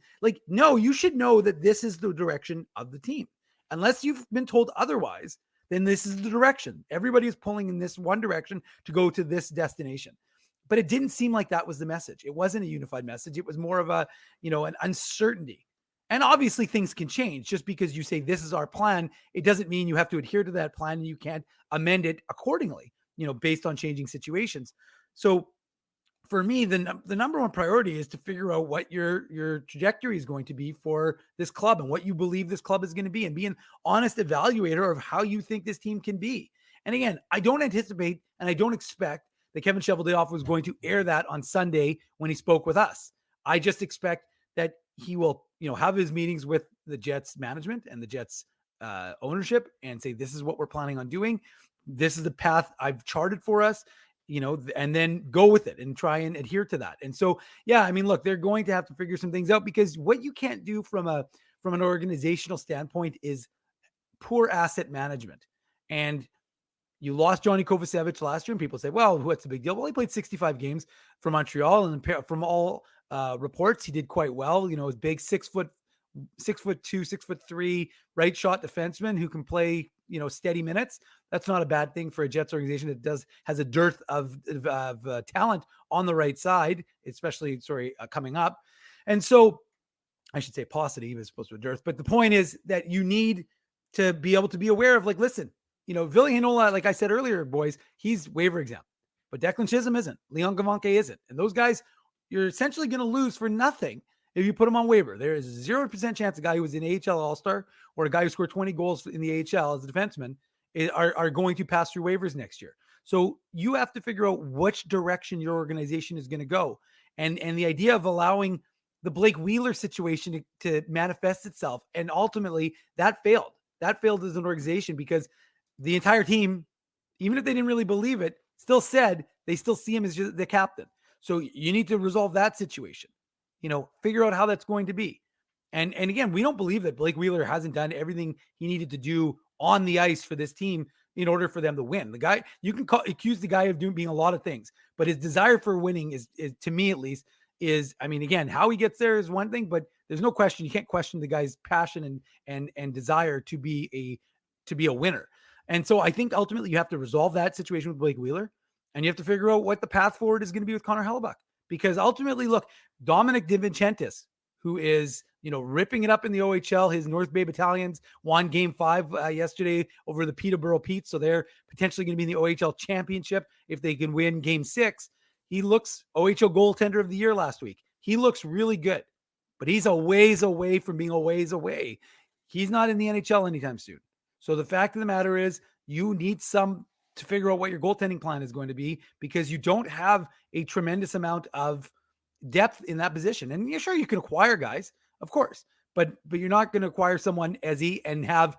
no, you should know that this is the direction of the team. Unless you've been told otherwise, then this is the direction. Everybody is pulling in this one direction to go to this destination. But it didn't seem like that was the message. It wasn't a unified message. It was more of a, an uncertainty. And obviously things can change. Just because you say this is our plan, it doesn't mean you have to adhere to that plan and you can't amend it accordingly, based on changing situations. So for me, the number one priority is to figure out what your trajectory is going to be for this club and what you believe this club is going to be, and be an honest evaluator of how you think this team can be. And again, I don't anticipate and I don't expect that Kevin Cheveldayoff was going to air that on Sunday when he spoke with us. I just expect that he will, have his meetings with the Jets management and the Jets ownership and say, this is what we're planning on doing. This is the path I've charted for us. And then go with it and try and adhere to that. And so, look, they're going to have to figure some things out, because what you can't do from an organizational standpoint is poor asset management. And you lost Johnny Kovacevic last year, and people say, well, what's the big deal? Well, he played 65 games for Montreal, and from all reports, he did quite well. His big 6'2", 6'3" right shot defenseman who can play, steady minutes. That's not a bad thing for a Jets organization that has a dearth of talent on the right side, especially coming up. And so I should say paucity, he was supposed to be a dearth. But the point is that you need to be able to be aware of, listen, Ville Heinola, like I said earlier, boys, he's waiver exempt, but Declan Chisholm isn't. Leon Gawanke isn't. And those guys, you're essentially going to lose for nothing if you put them on waiver. There is a 0% chance a guy who was an AHL All-Star or a guy who scored 20 goals in the AHL as a defenseman are going to pass through waivers next year. So you have to figure out which direction your organization is going to go. And the idea of allowing the Blake Wheeler situation to manifest itself, and ultimately that failed. That failed as an organization, because the entire team, even if they didn't really believe it, still said they still see him as just the captain. So you need to resolve that situation. Figure out how that's going to be. And again, we don't believe that Blake Wheeler hasn't done everything he needed to do on the ice for this team in order for them to win. The guy, you can accuse the guy of being a lot of things, but his desire for winning is to me at least, again, how he gets there is one thing, but there's no question. You can't question the guy's passion and desire to be a winner. And so I think ultimately you have to resolve that situation with Blake Wheeler, and you have to figure out what the path forward is going to be with Connor Hellebuyck. Because ultimately, look, Dominic DiVincentis, who is, ripping it up in the OHL, his North Bay Battalions won Game 5 yesterday over the Peterborough Petes, so they're potentially going to be in the OHL Championship if they can win Game 6. He looks OHL Goaltender of the Year last week. He looks really good, but he's a ways away from being a ways away. He's not in the NHL anytime soon. So the fact of the matter is, you need to figure out what your goaltending plan is going to be, because you don't have a tremendous amount of depth in that position. And you're sure you can acquire guys, of course, but you're not going to acquire someone and have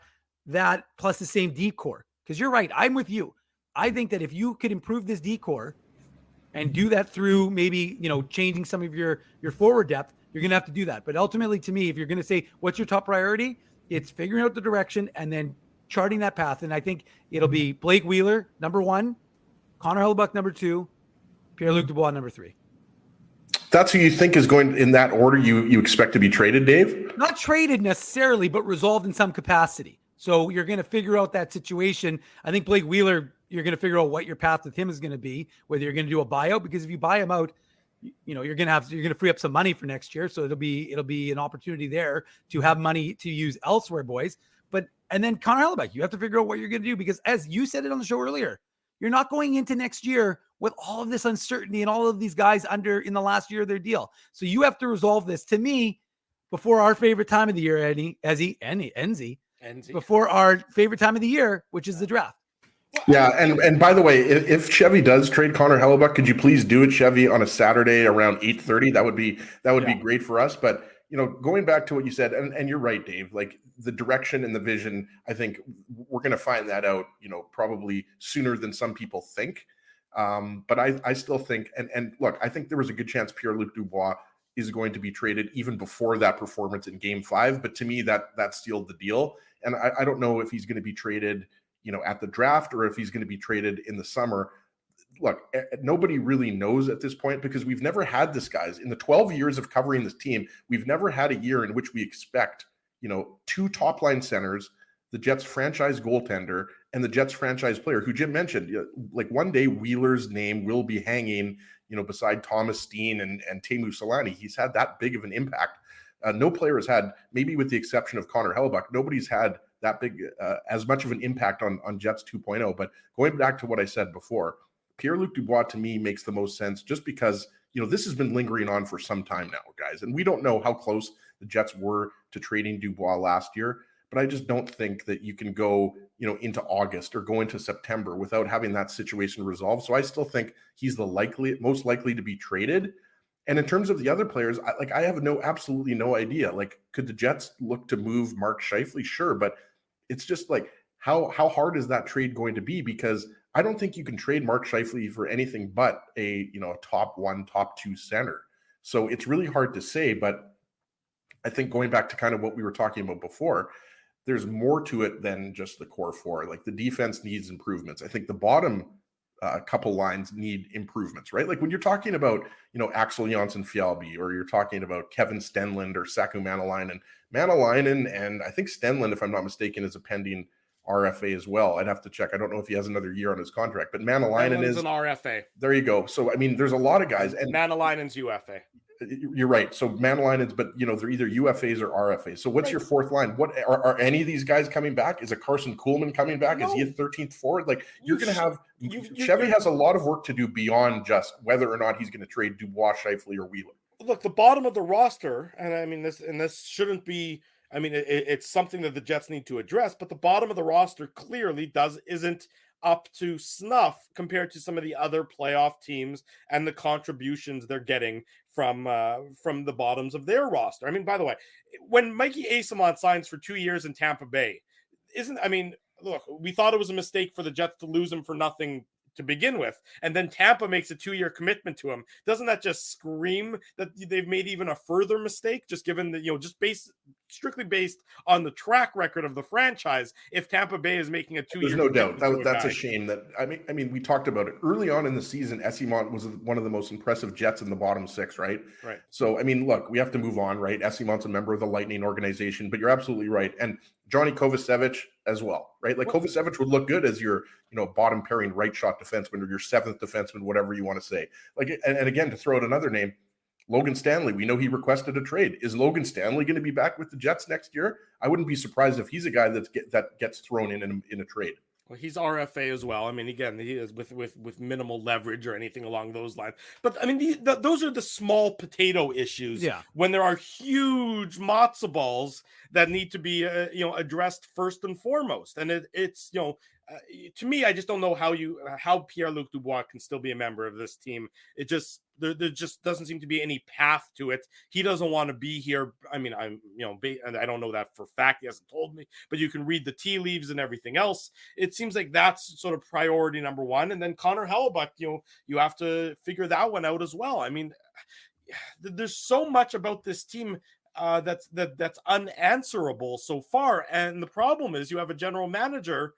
that plus the same D-core. Because you're right, I'm with you. I think that if you could improve this D-core and do that through maybe, changing some of your forward depth, you're going to have to do that. But ultimately, to me, if you're going to say, what's your top priority? It's figuring out the direction and then charting that path. And I think it'll be Blake Wheeler, number 1, Connor Hellebuyck, number 2, Pierre-Luc Dubois, number 3. That's who you think is going in that order you expect to be traded, Dave? Not traded necessarily, but resolved in some capacity. So you're going to figure out that situation. I think Blake Wheeler, you're going to figure out what your path with him is going to be, whether you're going to do a buyout, because if you buy him out, you're going to free up some money for next year. So it'll be an opportunity there to have money to use elsewhere, boys. And then Connor Hellebuyck, you have to figure out what you're going to do, because as you said it on the show earlier, you're not going into next year with all of this uncertainty and all of these guys in the last year of their deal. So you have to resolve this. To me, before our favorite time of the year, Enzi, before our favorite time of the year, which is the draft. Yeah, and by the way, if Chevy does trade Connor Hellebuyck, could you please do it, Chevy, on a Saturday around 8:30? That would be great for us. But going back to what you said, and you're right, Dave. Like the direction and the vision, I think we're going to find that out, probably sooner than some people think. But I still think, and look, I think there was a good chance Pierre-Luc Dubois is going to be traded even before that performance in Game 5. But to me, that sealed the deal. And I don't know if he's going to be traded at the draft or if he's going to be traded in the summer. Look, nobody really knows at this point because we've never had this, guys. In the 12 years of covering this team, we've never had a year in which we expect, 2 top line centers, the Jets franchise goaltender, and the Jets franchise player, who Jim mentioned. Like one day Wheeler's name will be hanging, beside Thomas Steen and Teemu Selanne. He's had that big of an impact. No player has had, maybe with the exception of Connor Hellebuyck, nobody's had that big, as much of an impact on Jets 2.0. But going back to what I said before, Pierre-Luc Dubois to me makes the most sense just because, this has been lingering on for some time now, guys. And we don't know how close the Jets were to trading Dubois last year, but I just don't think that you can go, into August or go into September without having that situation resolved. So I still think he's the most likely to be traded. And in terms of the other players, I have absolutely no idea. Like, could the Jets look to move Mark Scheifele? Sure, but it's just like, how hard is that trade going to be? Because I don't think you can trade Mark Scheifele for anything but a top 1, top 2 center. So it's really hard to say. But I think going back to kind of what we were talking about before, there's more to it than just the core 4. Like the defense needs improvements. I think the bottom couple lines need improvements, right? Like when you're talking about, Axel Jonsson-Fjällby, or you're talking about Kevin Stenlund or Saku Maanalainen, and I think Stenlund, if I'm not mistaken, is a pending RFA as well. I'd have to check. I don't know if he has another year on his contract, but Maanalainen is an RFA. There you go. So, I mean, there's a lot of guys. And Maanalainen's UFA. You're right. So Maanalainen's, but they're either UFAs or RFAs. So what's your fourth line? What are any of these guys coming back? Is a Carson Kuhlman coming back? No. Is he a 13th forward? Like you're going to have Chevy has a lot of work to do beyond just whether or not he's going to trade Dubois, Scheifele, or Wheeler. Look, the bottom of the roster, and I mean this shouldn't be. I mean, it's something that the Jets need to address, but the bottom of the roster clearly isn't up to snuff compared to some of the other playoff teams and the contributions they're getting from the bottoms of their roster. I mean, by the way, when Mikey Eyssimont signs for 2 years in Tampa Bay, look, we thought it was a mistake for the Jets to lose him for nothing to begin with, and then Tampa makes a 2-year commitment to him. Doesn't that just scream that they've made even a further mistake, just given that, strictly based on the track record of the franchise, if Tampa Bay is making a 2-year There's no doubt. That's a shame. That I mean, we talked about it early on in the season. Eyssimont was one of the most impressive Jets in the bottom 6, right? Right. So, I mean, look, we have to move on, right? Eyssimont's a member of the Lightning organization, but you're absolutely right. And Johnny Kovacevic as well, right? Like Kovacevic would look good as your, bottom pairing right shot defenseman or your 7th defenseman, whatever you want to say. Like, and again, to throw out another name, Logan Stanley, we know he requested a trade. Is Logan Stanley going to be back with the Jets next year? I wouldn't be surprised if he's a guy that gets thrown in a trade. Well, he's RFA as well. I mean, again, he is with minimal leverage or anything along those lines. But I mean, those are the small potato issues. Yeah. When there are huge matzo balls that need to be addressed first and foremost, and it's to me, I just don't know how Pierre-Luc Dubois can still be a member of this team. It just there just doesn't seem to be any path to it. He doesn't want to be here. I mean, and I don't know that for fact. He hasn't told me, but you can read the tea leaves and everything else. It seems like that's sort of priority number one. And then Connor Hellebuyck, you have to figure that one out as well. I mean, there's so much about this team that's unanswerable so far. And the problem is you have a general manager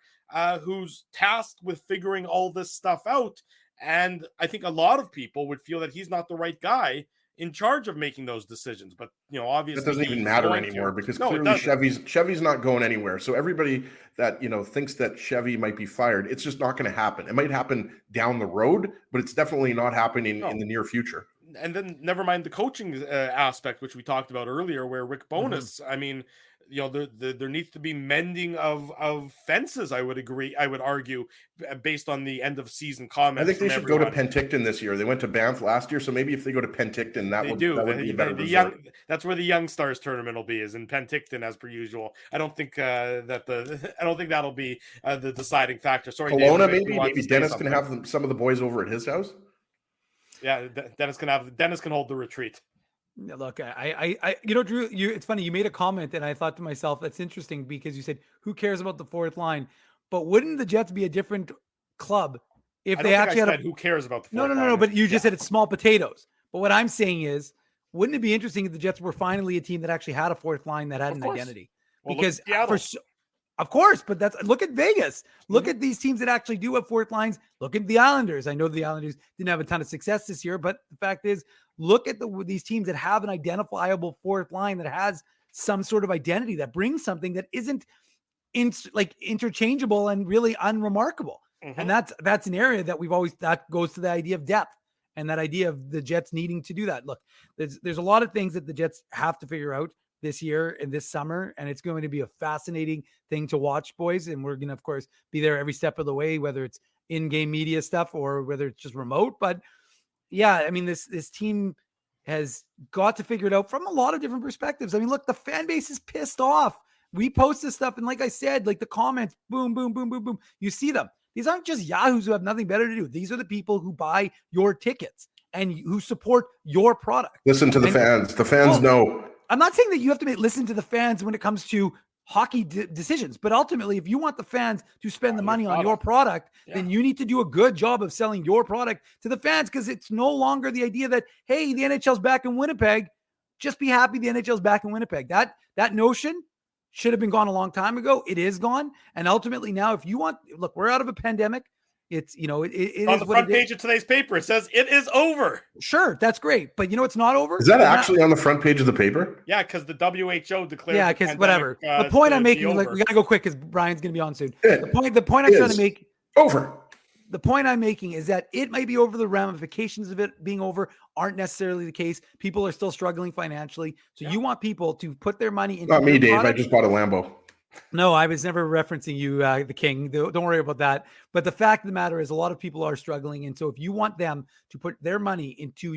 who's tasked with figuring all this stuff out. And I think a lot of people would feel that he's not the right guy in charge of making those decisions. But, obviously that doesn't even matter anymore because clearly Chevy's not going anywhere. So everybody that, thinks that Chevy might be fired, it's just not going to happen. It might happen down the road, but it's definitely not happening in the near future. And then never mind the coaching aspect, which we talked about earlier, where Rick Bowness, I mean, there needs to be mending of fences. I would agree. I would argue, based on the end of season comments. I think they should go to everyone. Penticton this year. They went to Banff last year, so maybe if they go to Penticton, that would be a better result. That's where the Young Stars tournament will be, is in Penticton as per usual. I don't think I don't think that'll be the deciding factor. Sorry, Kelowna, David, maybe Dennis can have some of the boys over at his house. Yeah, Dennis can hold the retreat. Look, I Drew, it's funny. You made a comment, and I thought to myself, that's interesting because you said, "Who cares about the fourth line?" But wouldn't the Jets be a different club if they actually had? Who cares about the fourth line? No. But you just said it's small potatoes. But what I'm saying is, wouldn't it be interesting if the Jets were finally a team that actually had a fourth line that had an identity? Well, because of course, but look at Vegas. Look at these teams that actually do have fourth lines. Look at the Islanders. I know the Islanders didn't have a ton of success this year, but the fact is, look at these teams that have an identifiable fourth line that has some sort of identity, that brings something that isn't interchangeable and really unremarkable. Mm-hmm. And that's an area that that goes to the idea of depth and that idea of the Jets needing to do that. Look, there's a lot of things that the Jets have to figure out this year and this summer, and it's going to be a fascinating thing to watch, boys. And we're going to, of course, be there every step of the way, whether it's in-game media stuff or whether it's just remote. But yeah, I mean, this team has got to figure it out from a lot of different perspectives. I mean, look, the fan base is pissed off. We post this stuff, and like I said, like the comments, boom, boom, boom, boom, boom. You see them. These aren't just yahoos who have nothing better to do. These are the people who buy your tickets and who support your product. Listen to the fans. The fans know. I'm not saying that you have to listen to the fans when it comes to hockey decisions, but ultimately, if you want the fans to spend the money on your product, then you need to do a good job of selling your product to the fans, because it's no longer the idea that, hey, the NHL's back in Winnipeg. Just be happy the NHL's back in Winnipeg. That notion should have been gone a long time ago. It is gone. And ultimately now, if you want, look, we're out of a pandemic. It's, it on the front page of today's paper. It says it is over. Sure, that's great. But it's not over. Is that actually on the front page of the paper? Yeah, because the WHO declared. Yeah, because whatever. The point I'm making, we got to go quick because Brian's going to be on soon. The point I'm trying to make. Over. The point I'm making is that it might be over. The ramifications of it being over aren't necessarily the case. People are still struggling financially. So you want people to put their money into. Not me, Dave. I just bought a Lambo. No, I was never referencing you, the king. Don't worry about that. But the fact of the matter is a lot of people are struggling. And so if you want them to put their money into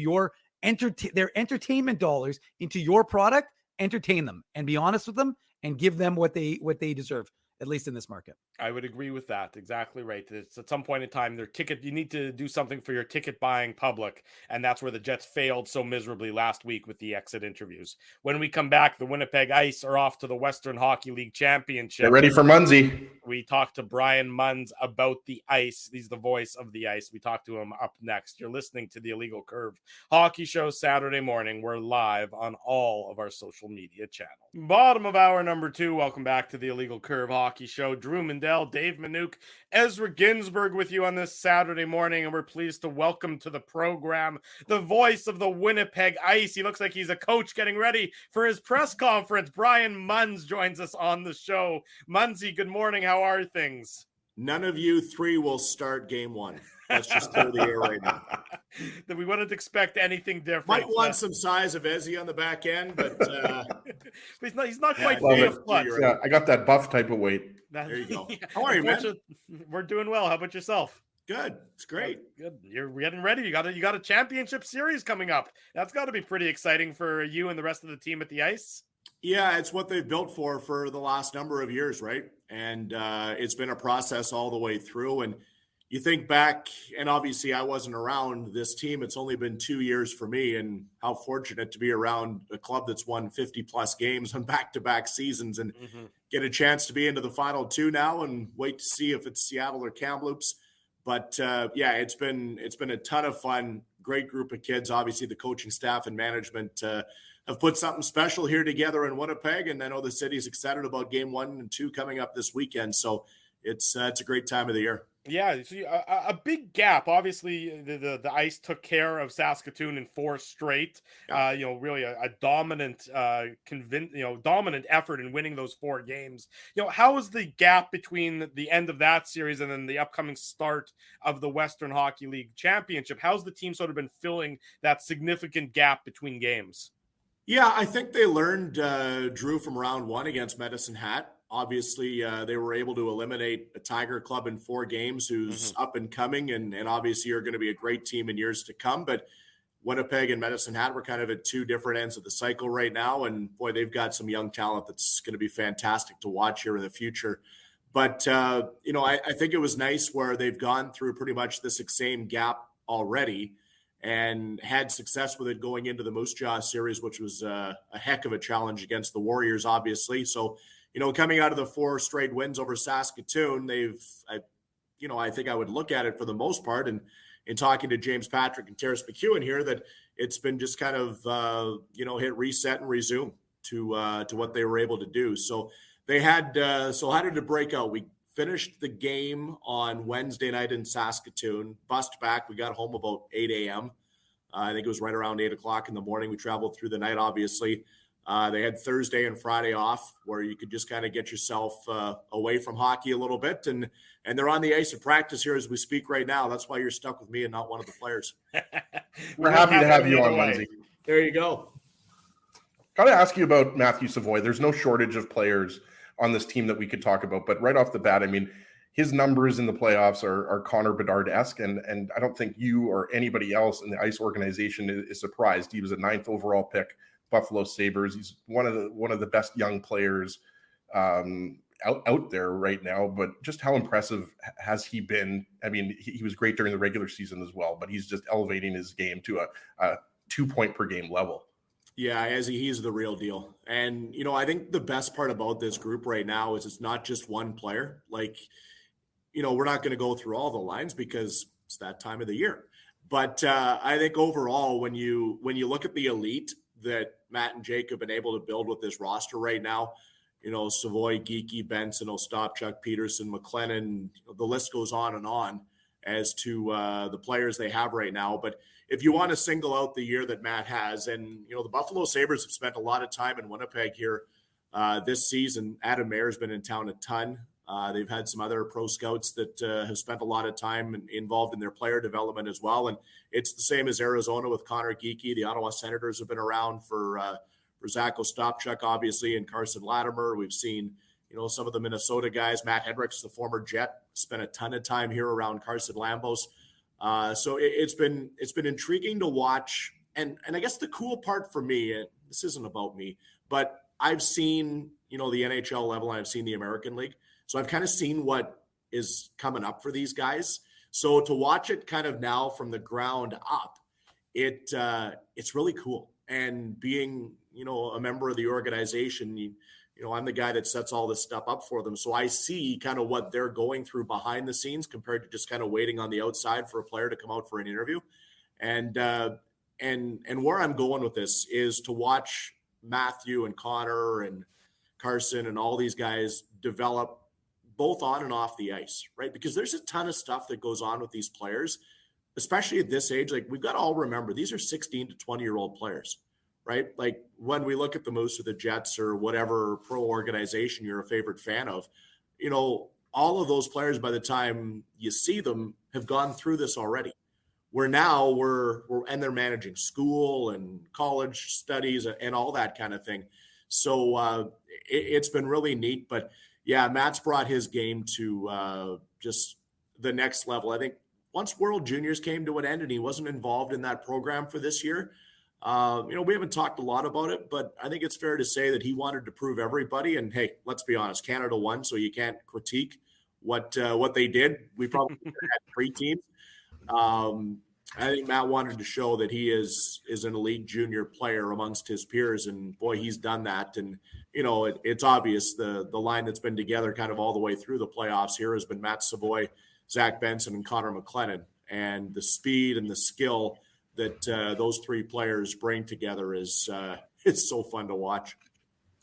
their entertainment dollars into your product, entertain them and be honest with them and give them what they deserve, at least in this market. I would agree with that. Exactly right. It's at some point in time, you need to do something for your ticket buying public. And that's where the Jets failed so miserably last week with the exit interviews. When we come back, the Winnipeg Ice are off to the Western Hockey League Championship. Get ready for Munsey. We talked to Brian Munz about the Ice. He's the voice of the Ice. We talked to him up next. You're listening to the Illegal Curve Hockey Show Saturday morning. We're live on all of our social media channels. Bottom of hour number 2. Welcome back to the Illegal Curve Hockey Show. Drew Mandel, Dave Manouk, Ezra Ginsburg with you on this Saturday morning, and we're pleased to welcome to the program the voice of the Winnipeg Ice. He looks like he's a coach getting ready for his press conference. Brian Munz joins us on the show. Munzie, good morning. How are things? None of you three will start game 1. Let's just clear the air right now. That we wouldn't expect anything different. Might want some size of Ezzy on the back end, but he's not quite buff. Yeah, I got that buff type of weight. There you go. How are you, man? We're doing well. How about yourself? Good. It's great. Good. You're getting ready. You got a championship series coming up. That's got to be pretty exciting for you and the rest of the team at the Ice. Yeah, it's what they've built for the last number of years, right? And it's been a process all the way through. And you think back, and obviously I wasn't around this team. It's only been 2 years for me, and how fortunate to be around a club that's won 50-plus games on back-to-back seasons and get a chance to be into the final 2 now and wait to see if it's Seattle or Kamloops. But, yeah, it's been a ton of fun, great group of kids. Obviously, the coaching staff and management have put something special here together in Winnipeg, and I know the city's excited about game 1 and 2 coming up this weekend. So it's a great time of the year. Yeah, so a big gap. Obviously, the Ice took care of Saskatoon in 4 straight. Really a dominant, dominant effort in winning those 4 games. How is the gap between the end of that series and then the upcoming start of the Western Hockey League Championship? How's the team sort of been filling that significant gap between games? Yeah, I think they learned, Drew, from round one against Medicine Hat. Obviously, they were able to eliminate a Tiger Club in 4 games who's up and coming, and obviously are going to be a great team in years to come. But Winnipeg and Medicine Hat were kind of at 2 different ends of the cycle right now. And boy, they've got some young talent that's going to be fantastic to watch here in the future. But, I think it was nice where they've gone through pretty much this same gap already and had success with it going into the Moose Jaw series, which was a heck of a challenge against the Warriors, obviously. So, coming out of the 4 straight wins over Saskatoon, I think I would look at it for the most part, and in talking to James Patrick and Terrace McEwen here, that it's been just kind of, hit reset and resume to what they were able to do. So they had, how did it break out? We finished the game on Wednesday night in Saskatoon, bussed back. We got home about 8 a.m. I think it was right around 8 o'clock in the morning. We traveled through the night, obviously. They had Thursday and Friday off where you could just kind of get yourself away from hockey a little bit. And they're on the ice of practice here as we speak right now. That's why you're stuck with me and not one of the players. We're happy to have you on, Lindsay. There you go. Got to ask you about Matthew Savoie. There's no shortage of players on this team that we could talk about. But right off the bat, I mean, his numbers in the playoffs are Connor Bedard-esque, and I don't think you or anybody else in the Ice organization is surprised. He was a 9th overall pick, Buffalo Sabres. He's one of the best young players out there right now. But just how impressive has he been? I mean, he was great during the regular season as well, but he's just elevating his game to a 2-point per game level. Yeah, he's the real deal. And, I think the best part about this group right now is it's not just one player. Like, we're not going to go through all the lines because it's that time of the year. But I think overall, when you look at the elite that Matt and Jake have been able to build with this roster right now, Savoie, Geekie, Benson, Ostapchuk, Peterson, McLennan, the list goes on as to the players they have right now. But if you want to single out the year that Matt has, and, the Buffalo Sabres have spent a lot of time in Winnipeg here this season. Adam Mayer's been in town a ton. They've had some other pro scouts that have spent a lot of time involved in their player development as well. And it's the same as Arizona with Connor Geekie. The Ottawa Senators have been around for Zach Ostapchuk, obviously, and Carson Latimer. We've seen, some of the Minnesota guys. Matt Hedricks, the former Jet, spent a ton of time here around Carson Lambos. So it's been intriguing to watch. And I guess the cool part for me, and this isn't about me, but I've seen, the NHL level, and I've seen the American League. So I've kind of seen what is coming up for these guys. So to watch it kind of now from the ground up, it's really cool. And being, a member of the organization, I'm the guy that sets all this stuff up for them. So I see kind of what they're going through behind the scenes compared to just kind of waiting on the outside for a player to come out for an interview. And where I'm going with this is to watch Matthew and Connor and Carson and all these guys develop both on and off the ice, right? Because there's a ton of stuff that goes on with these players, especially at this age. Like, we've got to all remember, these are 16 to 20-year-old players, right? Like, when we look at the Moose or the Jets or whatever pro organization you're a favorite fan of, all of those players, by the time you see them, have gone through this already. Where now and they're managing school and college studies and all that kind of thing. So it's been really neat. But yeah, Matt's brought his game to just the next level. I think once World Juniors came to an end and he wasn't involved in that program for this year, we haven't talked a lot about it, but I think it's fair to say that he wanted to prove everybody. And hey, let's be honest, Canada won, so you can't critique what they did. We probably had 3 teams. I think Matt wanted to show that he is an elite junior player amongst his peers, and boy, he's done that. And it's obvious the line that's been together kind of all the way through the playoffs here has been Matt Savoie, Zach Benson, and Connor McLennan. And the speed and the skill that those 3 players bring together is it's so fun to watch.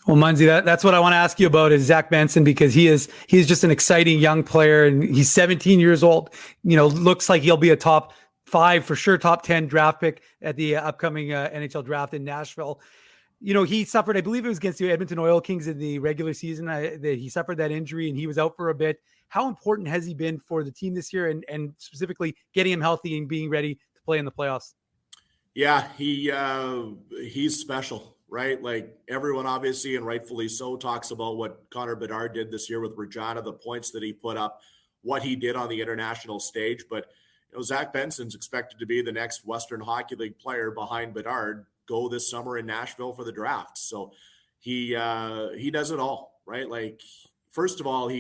Well, Munzie, that's what I want to ask you about is Zach Benson, because he's just an exciting young player, and he's 17 years old. Looks like he'll be a top 5 for sure, top 10 draft pick at the upcoming NHL draft in Nashville. He suffered, I believe it was against the Edmonton Oil Kings in the regular season. He suffered that injury and he was out for a bit. How important has he been for the team this year, and specifically getting him healthy and being ready to play in the playoffs? Yeah, he's special. right? Like everyone obviously, and rightfully so, talks about what Connor Bedard did this year with Regina, the points that he put up, what he did on the international stage. But Zach Benson's expected to be the next Western Hockey League player behind Bedard go this summer in Nashville for the draft. So he does it all, right? Like, first of all,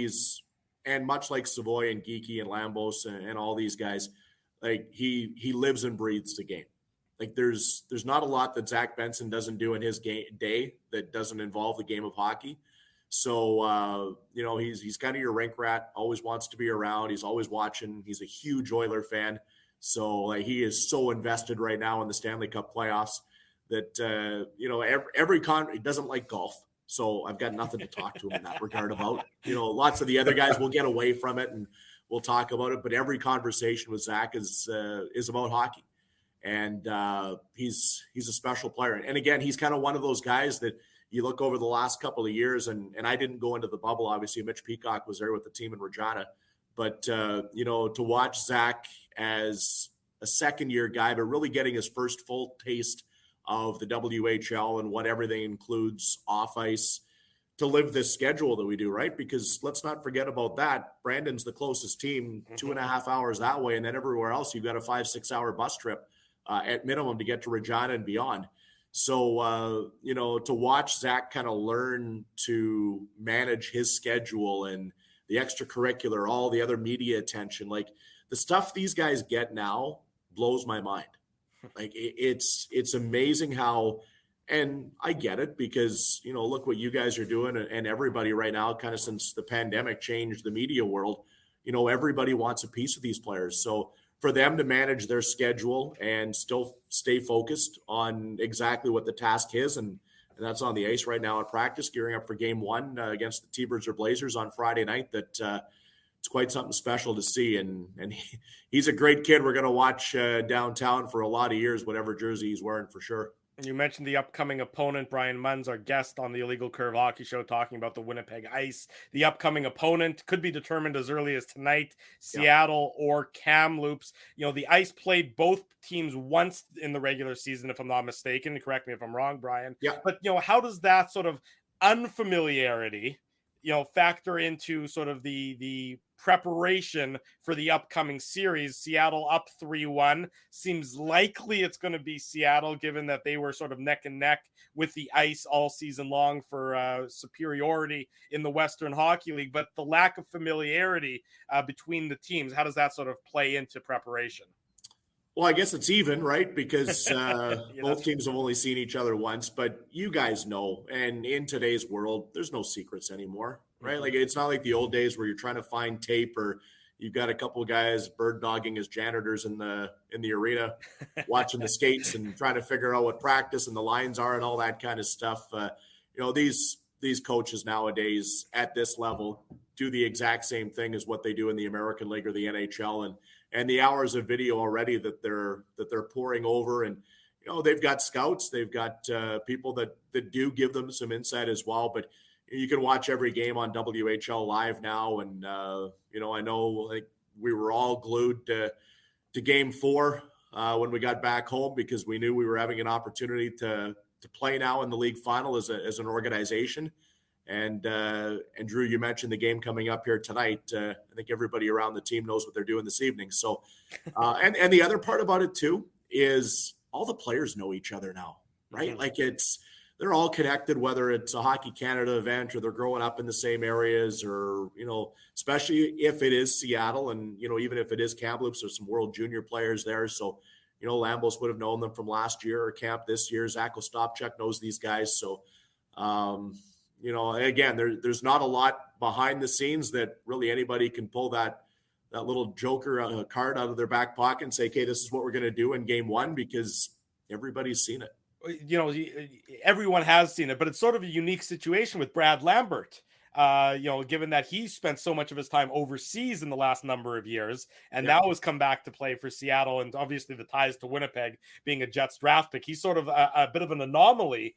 and much like Savoy and Geeky and Lambos and all these guys, like he lives and breathes the game. Like there's not a lot that Zach Benson doesn't do in his day that doesn't involve the game of hockey. So, he's kind of your rink rat, always wants to be around. He's always watching. He's a huge Oiler fan. So he is so invested right now in the Stanley Cup playoffs that, he doesn't like golf. So I've got nothing to talk to him in that regard about. Lots of the other guys will get away from it and we'll talk about it. But every conversation with Zach is about hockey. And he's a special player. And again, he's kind of one of those guys that you look over the last couple of years, and I didn't go into the bubble. Obviously, Mitch Peacock was there with the team in Regina. But, to watch Zach as a second-year guy, but really getting his first full taste of the WHL and what everything includes off ice to live this schedule that we do, right? Because let's not forget about that. Brandon's the closest team, 2.5 hours that way, and then everywhere else you've got a 5-6 hour bus trip at minimum to get to Regina and beyond. So, to watch Zach kind of learn to manage his schedule and the extracurricular, all the other media attention, like the stuff these guys get now blows my mind. Like it's amazing how, and I get it because, look what you guys are doing and everybody right now, kind of since the pandemic changed the media world, everybody wants a piece of these players. So for them to manage their schedule and still stay focused on exactly what the task is, and that's on the ice right now in practice, gearing up for game one against the T-Birds or Blazers on Friday night, that it's quite something special to see. And he's a great kid. We're going to watch downtown for a lot of years, whatever jersey he's wearing for sure. You mentioned the upcoming opponent. Brian Munn's our guest on the Illegal Curve Hockey Show, talking about the Winnipeg Ice. The upcoming opponent could be determined as early as tonight, Seattle or Kamloops. The Ice played both teams once in the regular season, if I'm not mistaken. Correct me if I'm wrong, Brian. Yeah. But, how does that sort of unfamiliarity, factor into sort of the preparation for the upcoming series? Seattle up 3-1. Seems likely it's going to be Seattle, given that they were sort of neck and neck with the Ice all season long for superiority in the Western Hockey League. But the lack of familiarity between the teams, how does that sort of play into preparation? Well, I guess it's even, right? Because both teams have only seen each other once, but you guys know, and in today's world, there's no secrets anymore, right? Like it's not like the old days where you're trying to find tape or you've got a couple of guys bird dogging as janitors in the arena, watching the skates and trying to figure out what practice and the lines are and all that kind of stuff. These coaches nowadays at this level do the exact same thing as what they do in the American League or the NHL, and the hours of video already that they're pouring over. And they've got scouts, they've got people that do give them some insight as well. But you can watch every game on WHL Live now, and I know like we were all glued to Game 4 when we got back home, because we knew we were having an opportunity to play now in the league final as an organization. And Drew, you mentioned the game coming up here tonight. I think everybody around the team knows what they're doing this evening. So, and the other part about it too is all the players know each other now, right? Mm-hmm. Like they're all connected, whether it's a Hockey Canada event or they're growing up in the same areas, or especially if it is Seattle, and even if it is Kamloops, there's some World Junior players there. So, Lambos would have known them from last year or camp this year. Zach Ostapchuk knows these guys. So, again, there's not a lot behind the scenes that really anybody can pull that little joker card out of their back pocket and say, okay, this is what we're going to do in game one, because everybody's seen it. Everyone has seen it, but it's sort of a unique situation with Brad Lambert. given that he's spent so much of his time overseas in the last number of years and now has come back to play for Seattle, and obviously the ties to Winnipeg being a Jets draft pick, he's sort of a bit of an anomaly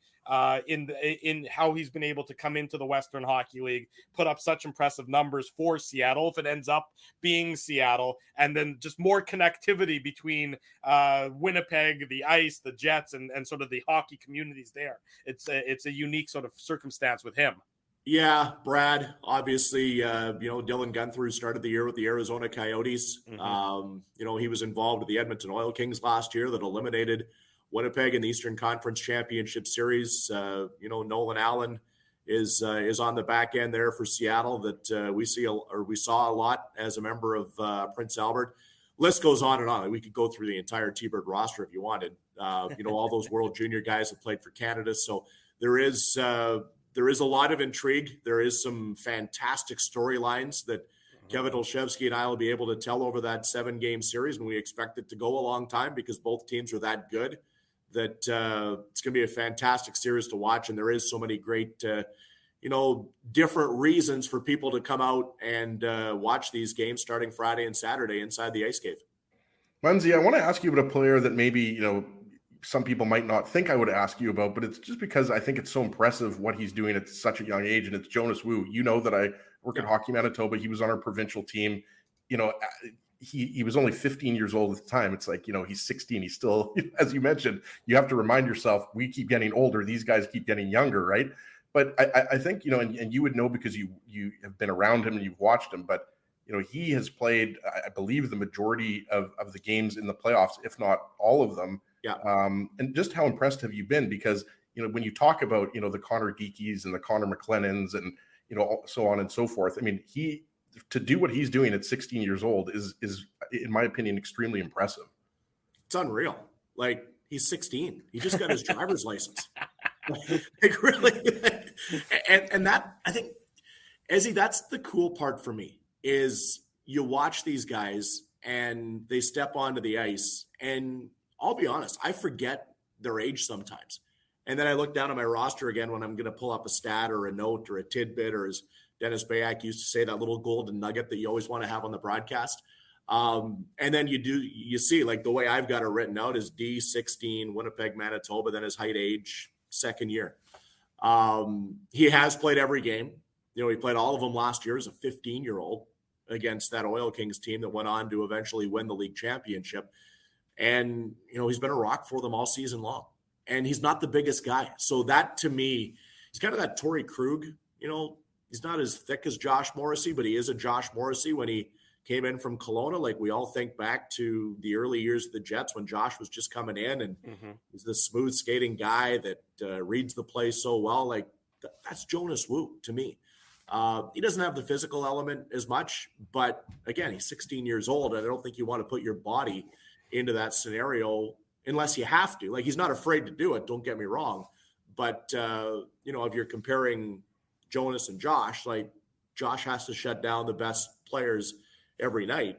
in how he's been able to come into the Western Hockey League, put up such impressive numbers for Seattle, if it ends up being Seattle, and then just more connectivity between Winnipeg, the Ice, the Jets, and sort of the hockey communities there. It's a unique sort of circumstance with him. Yeah, Brad, obviously, Dylan Gunther started the year with the Arizona Coyotes. Mm-hmm. He was involved with the Edmonton Oil Kings last year that eliminated Winnipeg in the Eastern Conference Championship Series. Nolan Allen is on the back end there for Seattle that we saw a lot as a member of Prince Albert. List goes on and on. We could go through the entire T-Bird roster if you wanted. All those World Junior guys that played for Canada. So there is a lot of intrigue. There is some fantastic storylines that Kevin Olszewski and I will be able to tell over that 7-game series, and we expect it to go a long time because both teams are that good that it's going to be a fantastic series to watch. And there is so many great, different reasons for people to come out and watch these games starting Friday and Saturday inside the Ice Cave. Munzie, I want to ask you about a player that maybe, some people might not think I would ask you about, but it's just because I think it's so impressive what he's doing at such a young age, and it's Jonas Wu. You know that I work at Hockey Manitoba. He was on our provincial team. He was only 15 years old at the time. It's like, he's 16. He's still, as you mentioned, you have to remind yourself, we keep getting older. These guys keep getting younger, right? But I think, and you would know because you have been around him and you've watched him, but he has played, I believe, the majority of the games in the playoffs, if not all of them. Yeah. And just how impressed have you been? Because, when you talk about, the Connor Geekies and the Connor McLennans and, so on and so forth. I mean, to do what he's doing at 16 years old is, in my opinion, extremely impressive. It's unreal. Like, he's 16. He just got his driver's license. Like, really? And that, I think, Ezzy, that's the cool part for me, is you watch these guys and they step onto the ice, and I'll be honest, I forget their age sometimes. And then I look down at my roster again when I'm going to pull up a stat or a note or a tidbit, or as Dennis Bayak used to say, that little golden nugget that you always want to have on the broadcast. And then you see, like, the way I've got it written out is D16, Winnipeg, Manitoba, then his height, age, second year. He has played every game. He played all of them last year as a 15-year-old against that Oil Kings team that went on to eventually win the league championship. And, he's been a rock for them all season long. And he's not the biggest guy. So that, to me, he's kind of that Torrey Krug. He's not as thick as Josh Morrissey, but he is a Josh Morrissey when he came in from Kelowna. Like, we all think back to the early years of the Jets when Josh was just coming in, and he's this smooth skating guy that reads the play so well. Like, that's Jonas Wu to me. He doesn't have the physical element as much, but again, he's 16 years old, and I don't think you want to put your body into that scenario unless you have to. Like, he's not afraid to do it, don't get me wrong. But, if you're comparing Jonas and Josh, like, Josh has to shut down the best players every night.